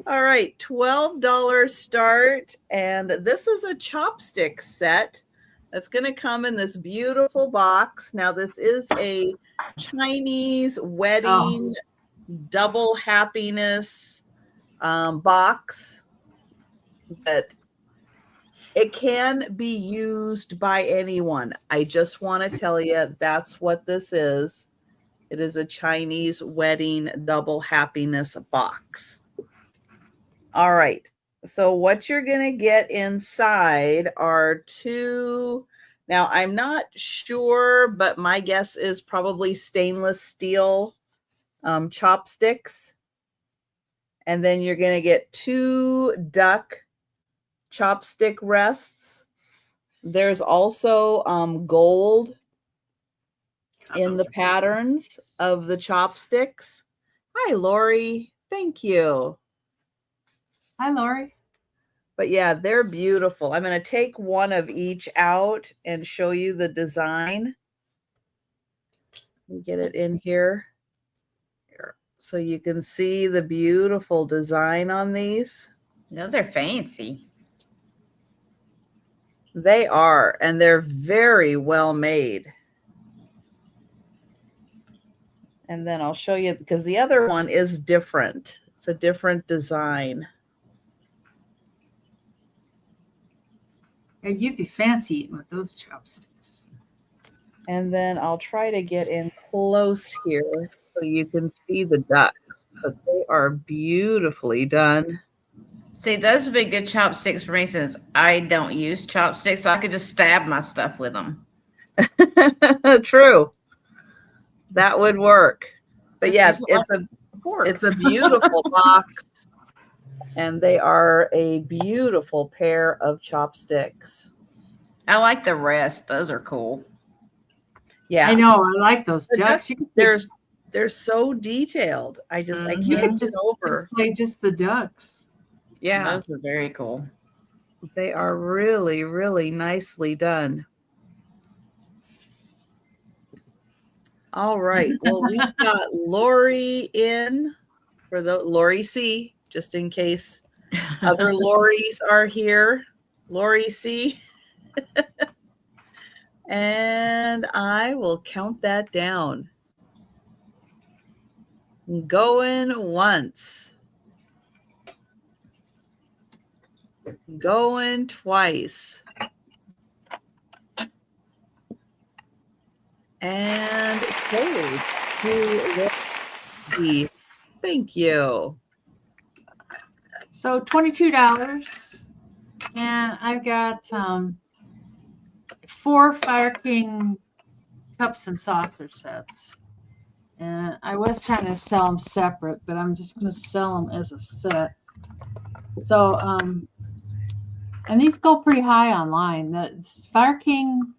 All right, $12 start. And this is a chopstick set. That's going to come in this beautiful box. Now, this is a Chinese wedding double happiness box. But it can be used by anyone. I just want to tell you that's what this is. It is a Chinese wedding double happiness box. All right. So what you're going to get inside are two. Now, I'm not sure, but my guess is probably stainless steel chopsticks. And then you're going to get 2 duck chopstick rests. There's also gold in the patterns of the chopsticks. Hi, Lori. Thank you. Hi, Lori. But yeah, they're beautiful. I'm going to take one of each out and show you the design. Let me get it in here. So you can see the beautiful design on these. Those are fancy. They are, and they're very well made. And then I'll show you, because the other one is different. It's a different design. Yeah, you'd be fancy eating with those chopsticks. And then I'll try to get in close here so you can see the ducks. But they are beautifully done. See, those would be good chopsticks for me since I don't use chopsticks. So I could just stab my stuff with them. True. That would work. But yeah, Fork. it's a beautiful box. And they are a beautiful pair of chopsticks. I like the rest. Those are cool. Yeah. I know. I like those The ducks. they're so detailed. I can't You get can just over. display just the ducks. Yeah. Those are very cool. They are really, really nicely done. All right. Well, we've got Lori in for the Lori C, just in case other Loris are here. Lori C. And I will count that down. Going once. Going twice. And goes to Lori. Thank you. So $22. And I've got 4 Fire King cups and saucer sets. And I was trying to sell them separate, but I'm just going to sell them as a set. So, and these go pretty high online. The Fire King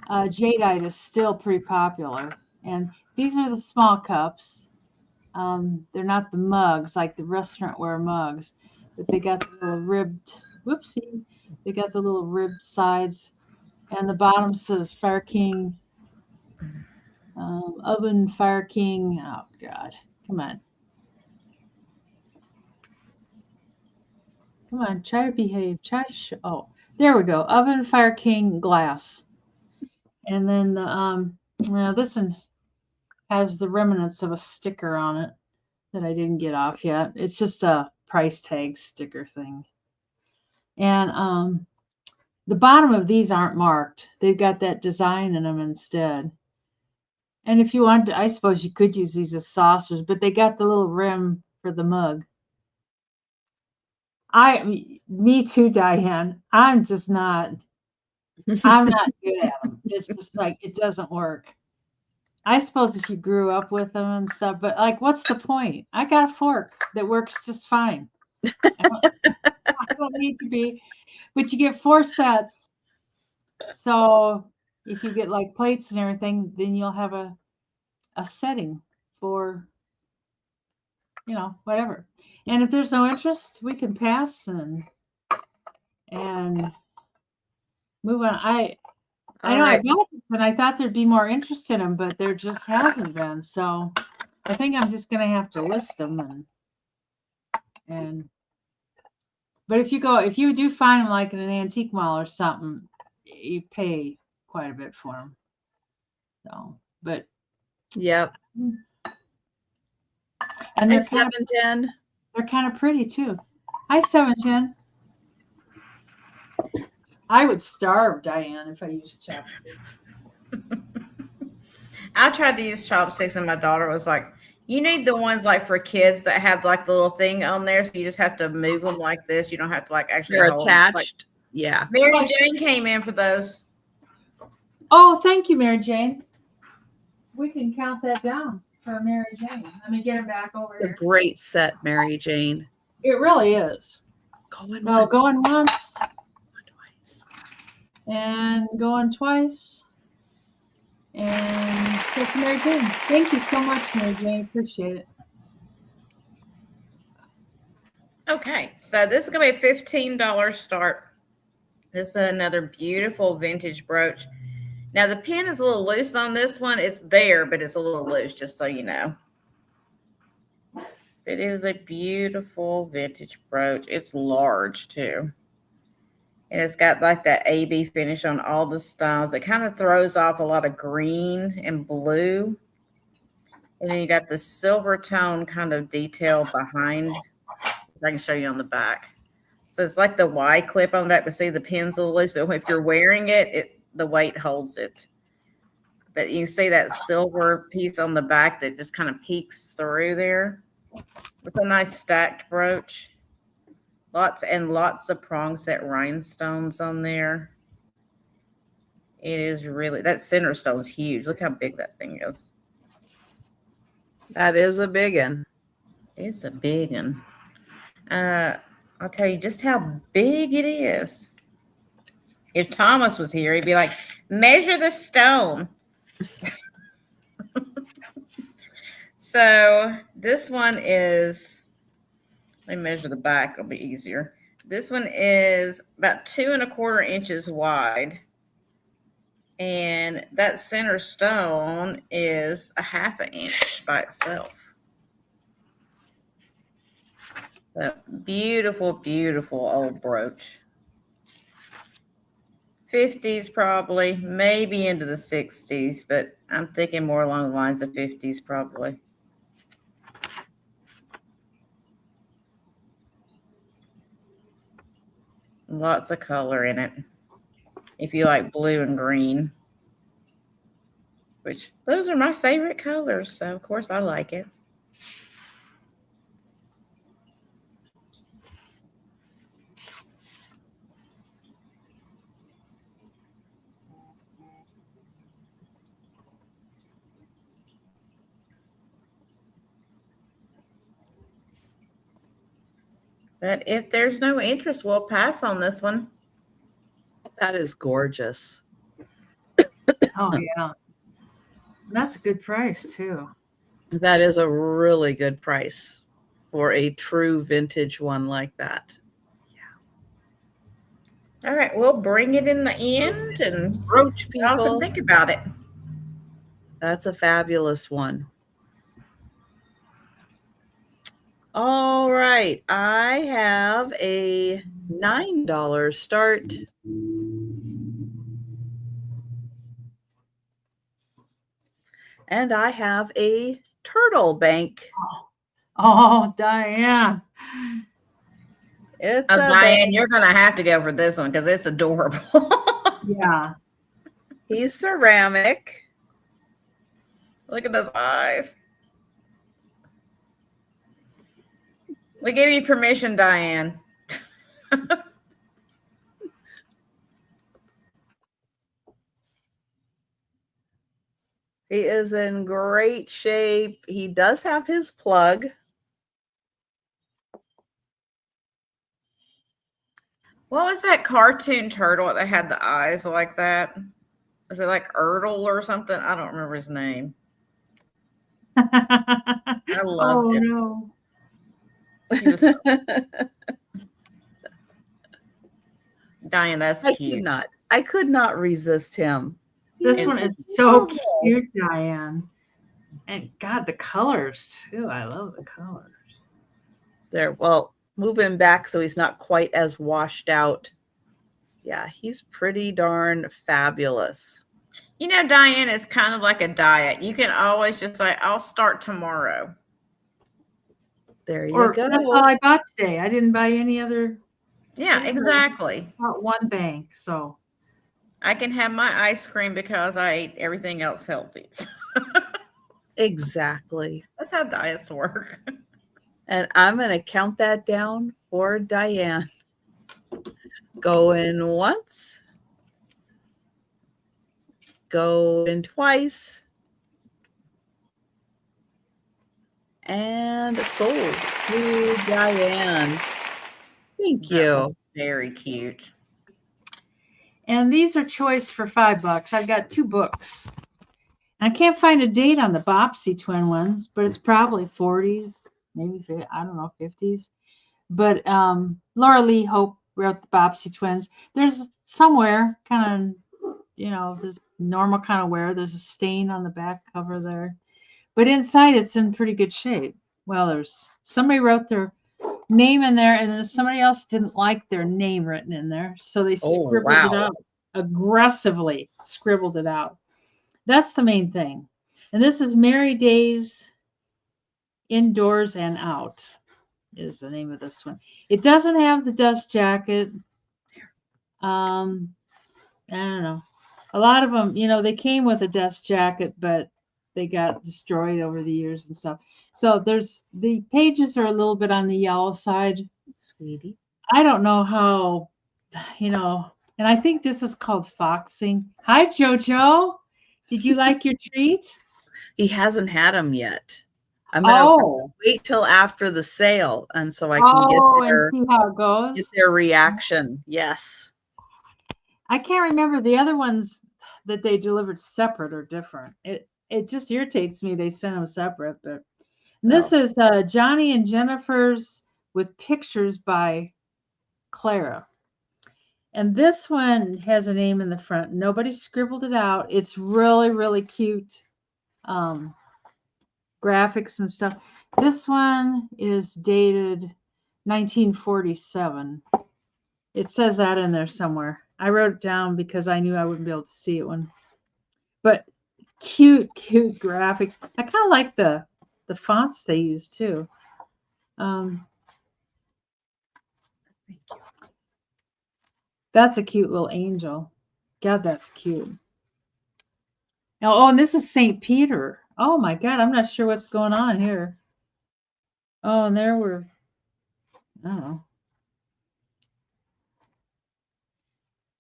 jadeite is still pretty popular. And these are the small cups. They're not the mugs, like the restaurant-ware mugs, but they got the little ribbed, whoopsie, they got the little ribbed sides. And the bottom says Fire King, oven Fire King. Oh, God. Come on. Come on. Try to behave. Try to show. Oh, there we go. Oven Fire King glass. And then the, now this one has the remnants of a sticker on it that I didn't get off yet. It's just a price tag sticker thing. And the bottom of these aren't marked. They've got that design in them instead. And if you want to, I suppose you could use these as saucers, but they got the little rim for the mug. Me too, Diane. I'm not good at them. It's just like, it doesn't work. I suppose if you grew up with them and stuff, but like, what's the point? I got a fork that works just fine. I don't need to be, but you get 4 sets. So if you get like plates and everything, then you'll have a setting for, whatever. And if there's no interest, we can pass and move on. I know I got this and I thought there'd be more interest in them, but there just hasn't been. So I think I'm just going to have to list them but if you do find them like in an antique mall or something, you pay quite a bit for them. So, but yep. And they're 710. They're kind of pretty too. Hi, 710. I would starve, Diane, if I used chopsticks. I tried to use chopsticks and my daughter was like, you need the ones like for kids that have like the little thing on there. So you just have to move them like this. You don't have to like actually They're hold attached. Like, yeah. Mary Jane came in for those. Oh, thank you, Mary Jane. We can count that down for Mary Jane. Let me get them back over It's a here. great set, Mary Jane. It really is. Going once. Twice. And going twice. And so to Mary Jane. Thank you so much, Mary Jane. Appreciate it. Okay, so this is going to be a $15 start. This is another beautiful vintage brooch. Now, the pin is a little loose on this one. It's there, but it's a little loose, just so you know. It is a beautiful vintage brooch. It's large, too. And it's got like that AB finish on all the stones. It kind of throws off a lot of green and blue. And then you got the silver tone kind of detail behind. I can show you on the back. So it's like the Y clip on the back, but see the pin's a little loose, but if you're wearing it, the weight holds it. But you see that silver piece on the back that just kind of peeks through there. It's a nice stacked brooch. Lots and lots of prong set rhinestones on there. It is really, that center stone's huge. Look how big that thing is. That is a big one. It's a big one. I'll tell you just how big it is. If Thomas was here, he'd be like, measure the stone. So this one is, let me measure the back, it'll be easier. This one is about 2¼ inches wide. And that center stone is a ½ inch by itself. A beautiful, beautiful old brooch. 50s probably, maybe into the 60s, but I'm thinking more along the lines of 50s probably. Lots of color in it. If you like blue and green, which those are my favorite colors, so of course I like it. But if there's no interest, we'll pass on this one. That is gorgeous. Oh, yeah. That's a good price, too. That is a really good price for a true vintage one like that. All right, we'll bring it in the end and Brooch y'all can people. think about it. That's a fabulous one. All right, I have a $9 start. And I have a turtle bank. Oh, Diane. It's Diane, bank. you're going to have to go for this one because it's adorable. Yeah. He's ceramic. Look at those eyes. We gave you permission, Diane. He is in great shape. He does have his plug. What was that cartoon turtle that had the eyes like that? Was it like Ertl or something? I don't remember his name. I loved him. No. Diane, that's cute. I could not resist him. This one is so cute, Diane. And God, the colors too. I love the colors. There, well, move him back so he's not quite as washed out. Yeah, he's pretty darn fabulous. You know, Diane, it's kind of like a diet. You can always just say, I'll start tomorrow. There you go. That's all I bought today. I didn't buy any other. Yeah, exactly. Not one bank, so. I can have my ice cream because I ate everything else healthy. Exactly. That's how diets work. And I'm going to count that down for Diane. Going once. Going twice. And sold to Diane. Thank you. Very cute. And these are choice for $5. I've got 2 books. I can't find a date on the Bobbsey twin ones, but it's probably 40s, maybe I don't know, 50s. But Laura Lee Hope wrote the Bobbsey twins. There's somewhere kind of, the normal kind of wear. There's a stain on the back cover there, but inside it's in pretty good shape. Well, there's somebody wrote their name in there, and then somebody else didn't like their name written in there, so they scribbled it out aggressively. Scribbled it out. That's the main thing. And this is Merry Days Indoors and Out is the name of this one. It doesn't have the dust jacket. I don't know. A lot of them, they came with a dust jacket, but they got destroyed over the years and stuff. So the pages are a little bit on the yellow side. Sweetie. I don't know how, and I think this is called foxing. Hi, Jojo. Did you like your treat? He hasn't had them yet. I'm gonna wait till after the sale, and so I can and see how it goes. Get their reaction. Yes. I can't remember the other ones that they delivered separate or different. It just irritates me they sent them separate. But this is Johnny and Jennifer's with pictures by Clara. And this one has a name in the front. Nobody scribbled it out. It's really, really cute. Graphics and stuff. This one is dated 1947. It says that in there somewhere. I wrote it down because I knew I wouldn't be able to see it one. But cute graphics. I kind of like the fonts they use too. Thank you. That's a cute little angel. God, that's cute. Now, and this is St. Peter. Oh my God, I'm not sure what's going on here. Oh, and there were, I don't know.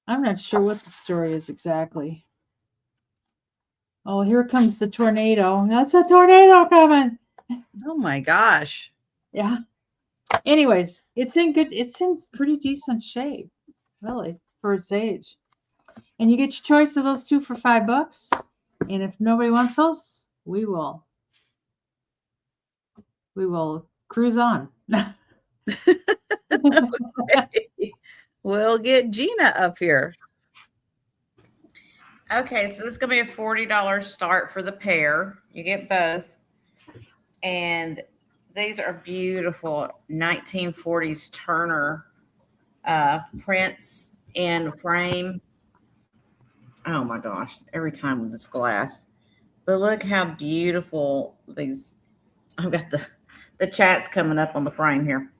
I'm not sure what the story is exactly. Oh, here comes the tornado. That's a tornado coming. Oh my gosh. Yeah. Anyways, it's in pretty decent shape, really, for its age. And you get your choice of those two for $5. And if nobody wants those, we will cruise on. Okay. We'll get Gina up here. Okay, so this is going to be a $40 start for the pair. You get both. And these are beautiful 1940s Turner prints in frame. Oh my gosh, every time with this glass. But look how beautiful these, I've got the chat's coming up on the frame here.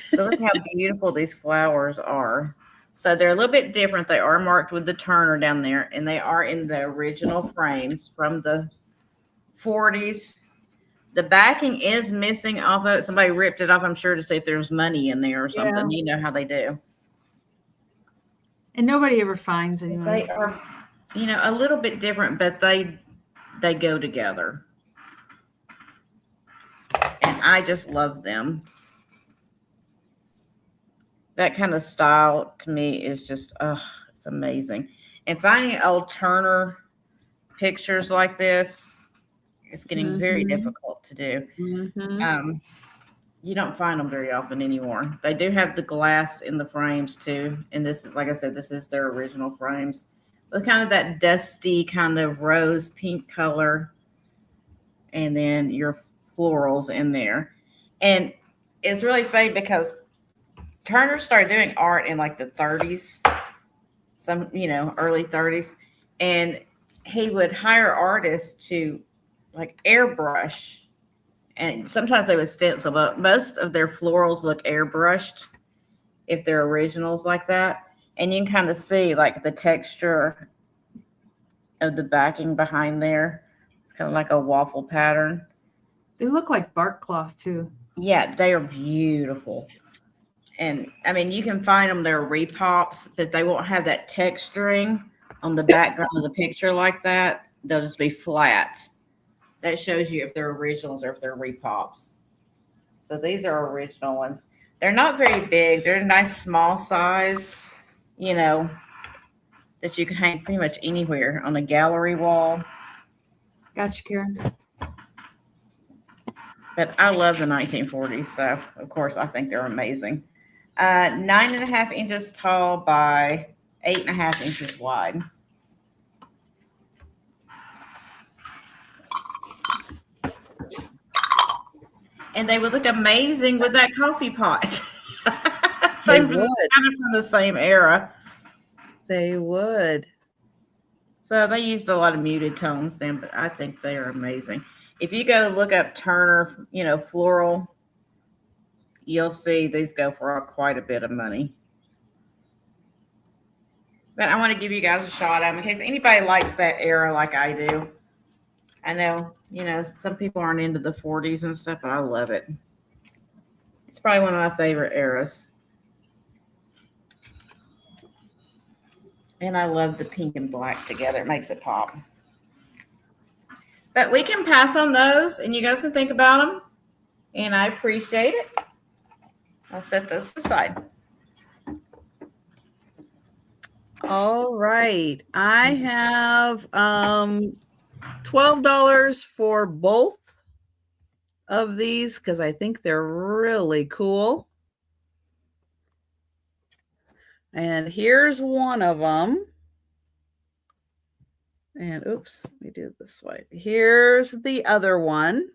So look how beautiful these flowers are. So they're a little bit different. They are marked with the Turner down there, and they are in the original frames from the 40s. The backing is missing off of it. Somebody ripped it off, I'm sure, to see if there's money in there or something. Yeah. You know how they do. And nobody ever finds anyone. They are, a little bit different, but they go together. And I just love them. That kind of style to me is just, it's amazing. And finding old Turner pictures like this, it's getting very difficult to do. You don't find them very often anymore. They do have the glass in the frames too. And this, like I said, this is their original frames. But kind of that dusty kind of rose pink color. And then your florals in there. And it's really funny because Turner started doing art in like the 30s, early 30s. And he would hire artists to like airbrush, and sometimes they would stencil, but most of their florals look airbrushed if they're originals like that. And you can kind of see like the texture of the backing behind there. It's kind of like a waffle pattern. They look like bark cloth too. Yeah, they are beautiful. And I mean, you can find them, they're repops, but they won't have that texturing on the background of the picture like that. They'll just be flat. That shows you if they're originals or if they're repops. So these are original ones. They're not very big. They're a nice small size, that you can hang pretty much anywhere on a gallery wall. Gotcha, Karen. But I love the 1940s, so of course I think they're amazing. 9.5 inches tall by 8.5 inches wide. And they would look amazing with that coffee pot. They Kind would. of from the same era. They would. So they used a lot of muted tones then, but I think they are amazing. If you go look up Turner, floral, you'll see these go for quite a bit of money. But I want to give you guys a shot at them in case anybody likes that era like I do. I know, some people aren't into the 40s and stuff, but I love it. It's probably one of my favorite eras. And I love the pink and black together. It makes it pop. But we can pass on those, and you guys can think about them. And I appreciate it. I'll set those aside. All right. I have $12 for both of these because I think they're really cool. And here's one of them. And oops, let me do it this way. Here's the other one.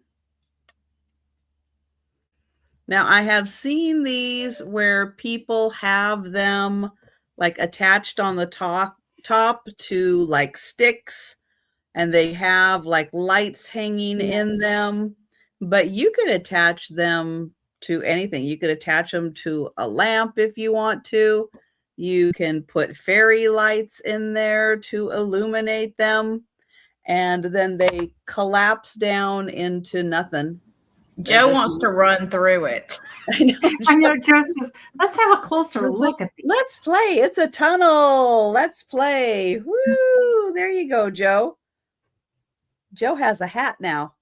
Now I have seen these where people have them like attached on the top to like sticks, and they have like lights hanging in them, but you could attach them to anything. You could attach them to a lamp if you want to. You can put fairy lights in there to illuminate them, and then they collapse down into nothing. Joe wants to run through it. I know Joe says, let's have a closer look at these. Let's play. It's a tunnel. Let's play. Woo! There you go, Joe. Joe has a hat now.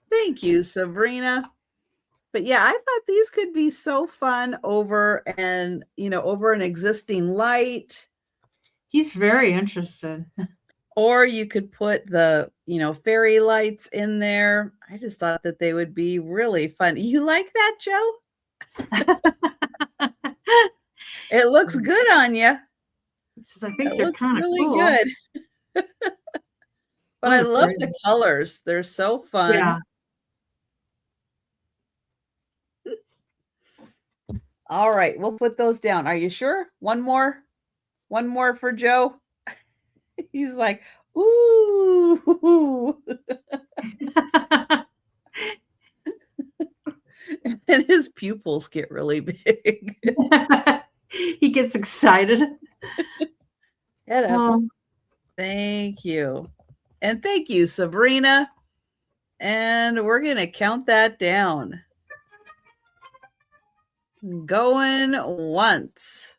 Thank you, Sabrina. But yeah, I thought these could be so fun over an existing light. He's very interested. Or you could put the, fairy lights in there. I just thought that they would be really fun. You like that, Joe? It looks good on you. He says, I think they're kind of really cool. Good. But I love the colors. They're so fun. Yeah. All right, we'll put those down. Are you sure? One more for Joe. He's like, ooh. And his pupils get really big. He gets excited. Head up. Thank you. And thank you, Sabrina. And we're going to count that down. Going once.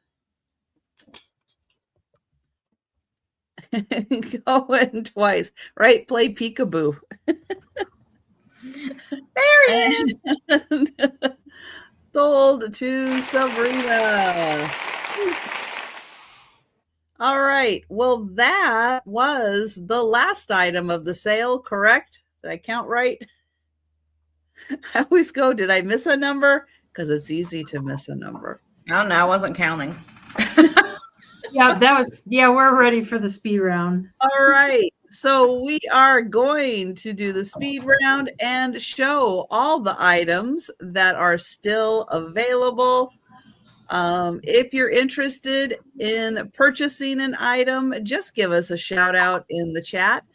Going twice. Right? Play peekaboo. There he is. Sold to Sabrina. All right. Well, that was the last item of the sale, correct? Did I count right? I always go, did I miss a number? Because it's easy to miss a number. Oh, no, I wasn't counting. We're ready for the speed round. All right. So we are going to do the speed round and show all the items that are still available. If you're interested in purchasing an item, just give us a shout out in the chat.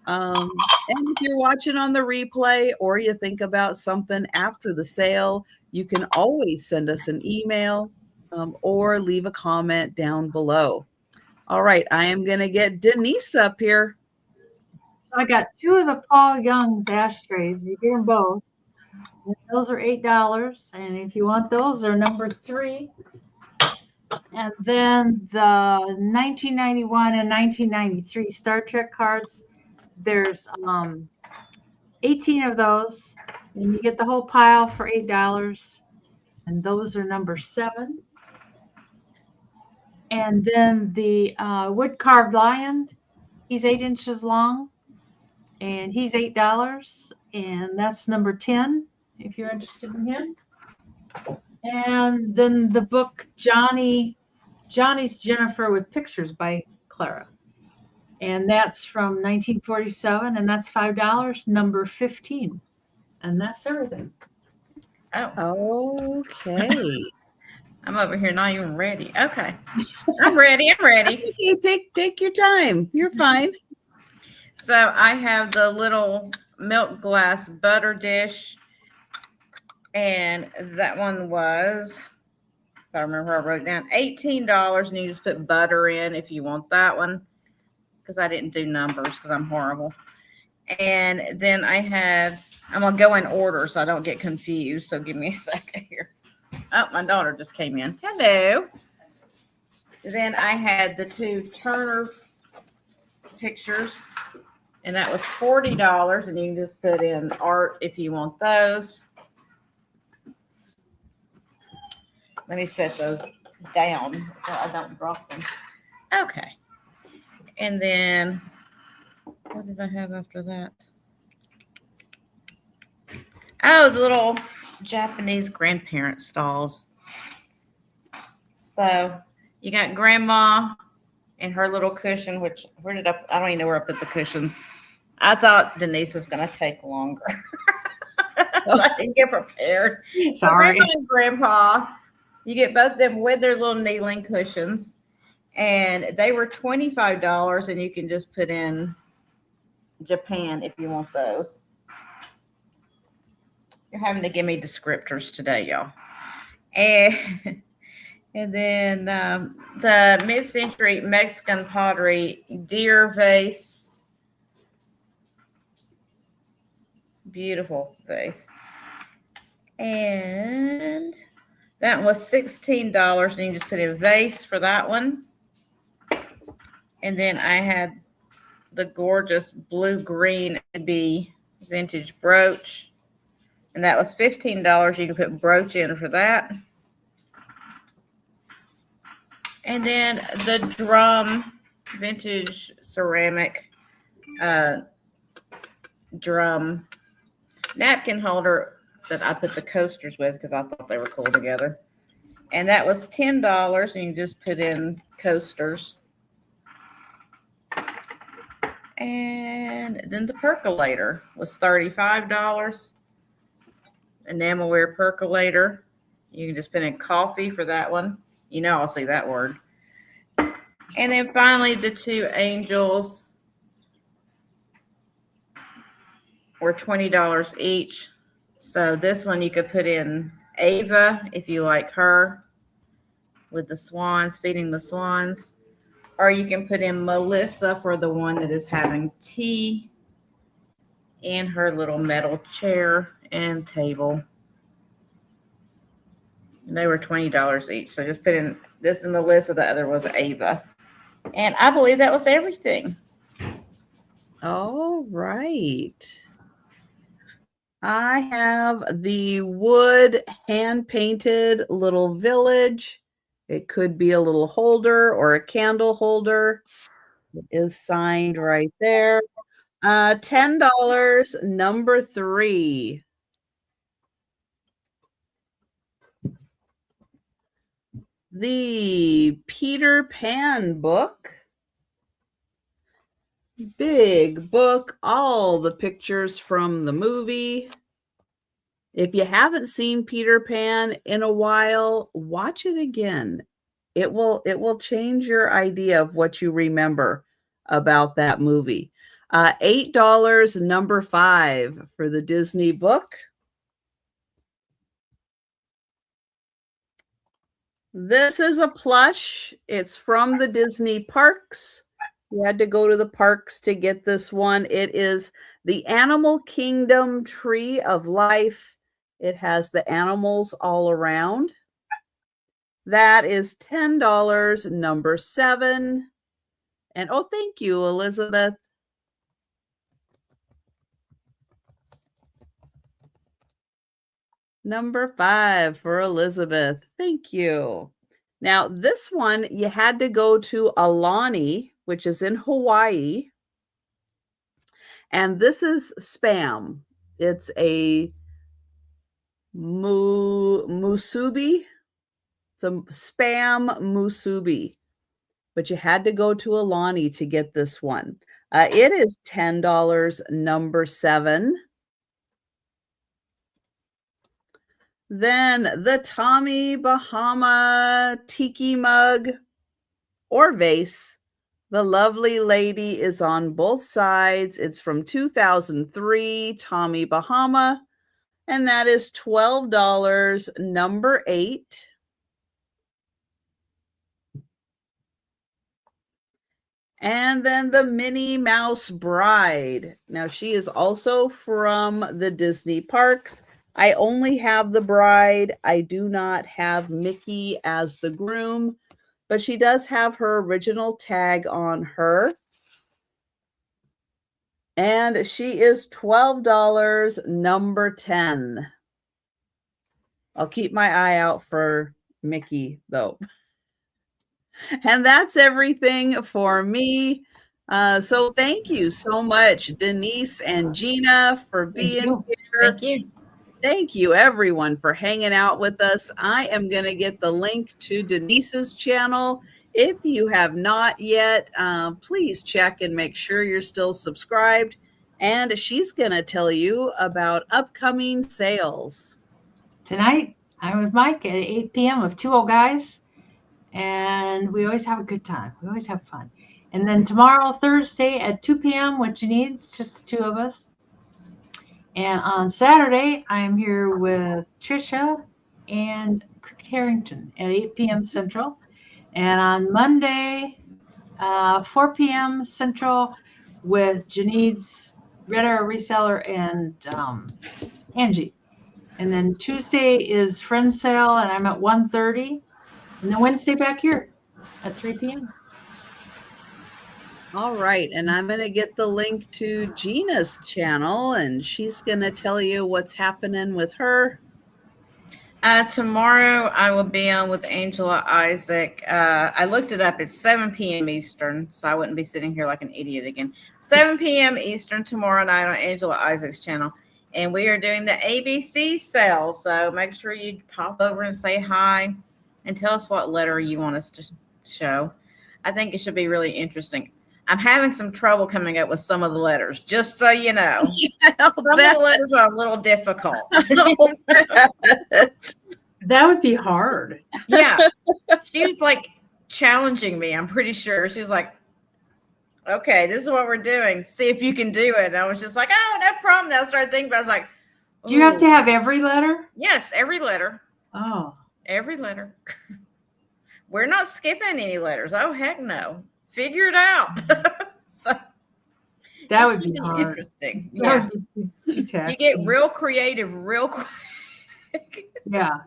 And if you're watching on the replay or you think about something after the sale, you can always send us an email or leave a comment down below. All right, I am going to get Denise up here. I got 2 of the Paul Young's ashtrays. You get them both. And those are $8. And if you want those, they're number 3. And then the 1991 and 1993 Star Trek cards, there's 18 of those. And you get the whole pile for $8. And those are number 7. And then the wood carved lion, He's 8 inches long, and he's $8, and that's number 10 if you're interested in him. And then the book Johnny's Jennifer with Pictures by Clara. And that's from 1947, and that's $5, number 15. And that's everything. Oh, Okay. I'm over here not even ready. Okay. I'm ready. I'm ready. Okay, take your time. You're fine. So I have the little milk glass butter dish, and that one was, if I remember, I wrote it down, $18, and you just put butter in if you want that one, because I didn't do numbers because I'm horrible. And then I'm going to go in order so I don't get confused, so give me a second here. Oh, my daughter just came in. Hello. Then I had the 2 Turner pictures, and that was $40, and you can just put in art if you want those. Let me set those down so I don't drop them. Okay. And then, what did I have after that? Oh, the little Japanese grandparent stalls. So you got grandma and her little cushion, which I don't even know where I put the cushions. I thought Denise was going to take longer. So I didn't get prepared. Sorry. So grandma and grandpa, you get both of them with their little kneeling cushions. And they were $25, and you can just put in Japan if you want those. You're having to give me descriptors today, y'all. And then the mid-century Mexican pottery deer vase. Beautiful vase. And that was $16, and you just put in vase for that one. And then I had the gorgeous blue-green vintage brooch. And that was $15. You can put brooch in for that. And then the drum, vintage ceramic drum napkin holder that I put the coasters with because I thought they were cool together. And that was $10, and you just put in coasters. And then the percolator was $35. Enamelware percolator. You can just put in coffee for that one. You know, I'll say that word. And then finally, the 2 angels were $20 each. So this one you could put in Ava if you like her with the swans, feeding the swans. Or you can put in Melissa for the one that is having tea in her little metal chair and table. And they were $20 each. So just put in, this is Melissa, the other was Ava. And I believe that was everything. All right. I have the wood hand-painted little village. It could be a little holder or a candle holder. It is signed right there. $10, number 3. The Peter Pan book. Big book, all the pictures from the movie. If you haven't seen Peter Pan in a while, watch it again. It will change your idea of what you remember about that movie. $8, number 5 for the Disney book. This is a plush. It's from the Disney parks. You had to go to the parks to get this one. It is the Animal Kingdom Tree of Life. It has the animals all around. That is $10, number 7. And oh, thank you, Elizabeth. Number 5 for Elizabeth. Thank you. Now, this one, you had to go to Aulani, which is in Hawaii. And this is Spam. It's a musubi. It's a Spam musubi. But you had to go to Alani to get this one. It is $10, number 7. Then the Tommy Bahama Tiki mug or vase. The lovely lady is on both sides. It's from 2003, Tommy Bahama, and that is $12, number 8. And then the Minnie Mouse Bride. Now, she is also from the Disney parks. I only have the bride. I do not have Mickey as the groom, but she does have her original tag on her. And she is $12, number 10. I'll keep my eye out for Mickey, though. And that's everything for me. So thank you so much, Denise and Gina, for being here. Thank you. Thank you, everyone, for hanging out with us. I am going to get the link to Denise's channel. If you have not yet, please check and make sure you're still subscribed. And she's going to tell you about upcoming sales. Tonight, I'm with Mike at 8 p.m. with 2 old guys. And we always have a good time. We always have fun. And then tomorrow, Thursday at 2 p.m. with Janine's, just the 2 of us. And on Saturday, I'm here with Trisha and Cricket Harrington at 8 p.m. Central. And on Monday, 4 p.m. Central with Janine's Redder Reseller and Angie. And then Tuesday is Friend Sale, and I'm at 1:30. And then Wednesday back here at 3 p.m. All right. And I'm going to get the link to Gina's channel, and she's going to tell you what's happening with her. Tomorrow I will be on with Angela Isaac. I looked it up. It's 7 p.m. Eastern, so I wouldn't be sitting here like an idiot again. 7 p.m. Eastern tomorrow night on Angela Isaac's channel. And we are doing the ABC sale. So make sure you pop over and say hi and tell us what letter you want us to show. I think it should be really interesting. I'm having some trouble coming up with some of the letters, just so you know. Some of the letters are a little difficult. That would be hard. Yeah. She was like challenging me, I'm pretty sure. She was like, okay, this is what we're doing. See if you can do it. And I was just like, oh, no problem. Then I started thinking about it. I was like, ooh. Do you have to have every letter? Yes, every letter. Oh. Every letter. We're not skipping any letters. Oh, heck no. Figure it out. So, that would be hard. Interesting. That Yeah. would be too taxing. You get real creative real quick. Yeah.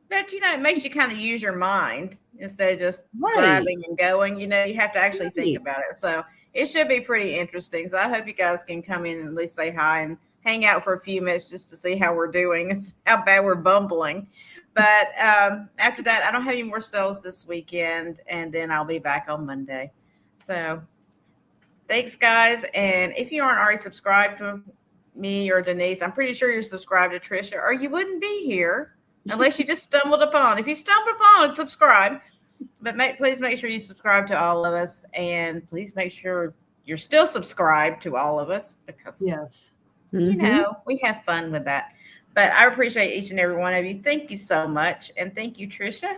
But, it makes you kind of use your mind instead of just Right. grabbing and going. You have to actually think about it. So it should be pretty interesting. So I hope you guys can come in and at least say hi and hang out for a few minutes just to see how we're doing and how bad we're bumbling. But after that, I don't have any more sales this weekend, and then I'll be back on Monday. So thanks, guys. And if you aren't already subscribed to me or Denise, I'm pretty sure you're subscribed to Trisha, or you wouldn't be here unless you just stumbled upon. If you stumbled upon, subscribe. But please make sure you subscribe to all of us, and please make sure you're still subscribed to all of us because, yes, we have fun with that. But I appreciate each and every one of you. Thank you so much. And thank you, Trisha.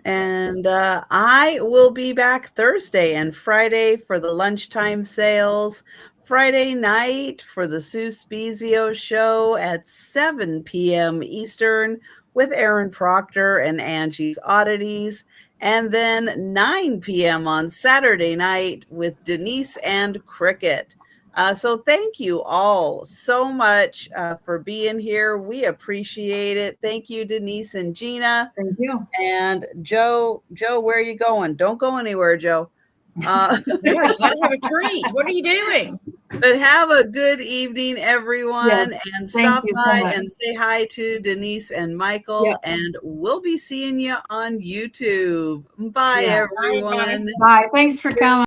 And I will be back Thursday and Friday for the lunchtime sales. Friday night for the Sue Spezio show at 7 p.m. Eastern with Aaron Proctor and Angie's Oddities. And then 9 p.m. on Saturday night with Denise and Cricket. So thank you all so much for being here. We appreciate it. Thank you, Denise and Gina. thank you. And Joe, where are you going? Don't go anywhere, Joe. Yeah, you gotta have a treat. What are you doing? But have a good evening, everyone. Yes, and thank stop you so by much. and say hi to Denise and Michael. Yep. And we'll be seeing you on YouTube. Bye, Yeah. everyone. Bye. Thanks for coming.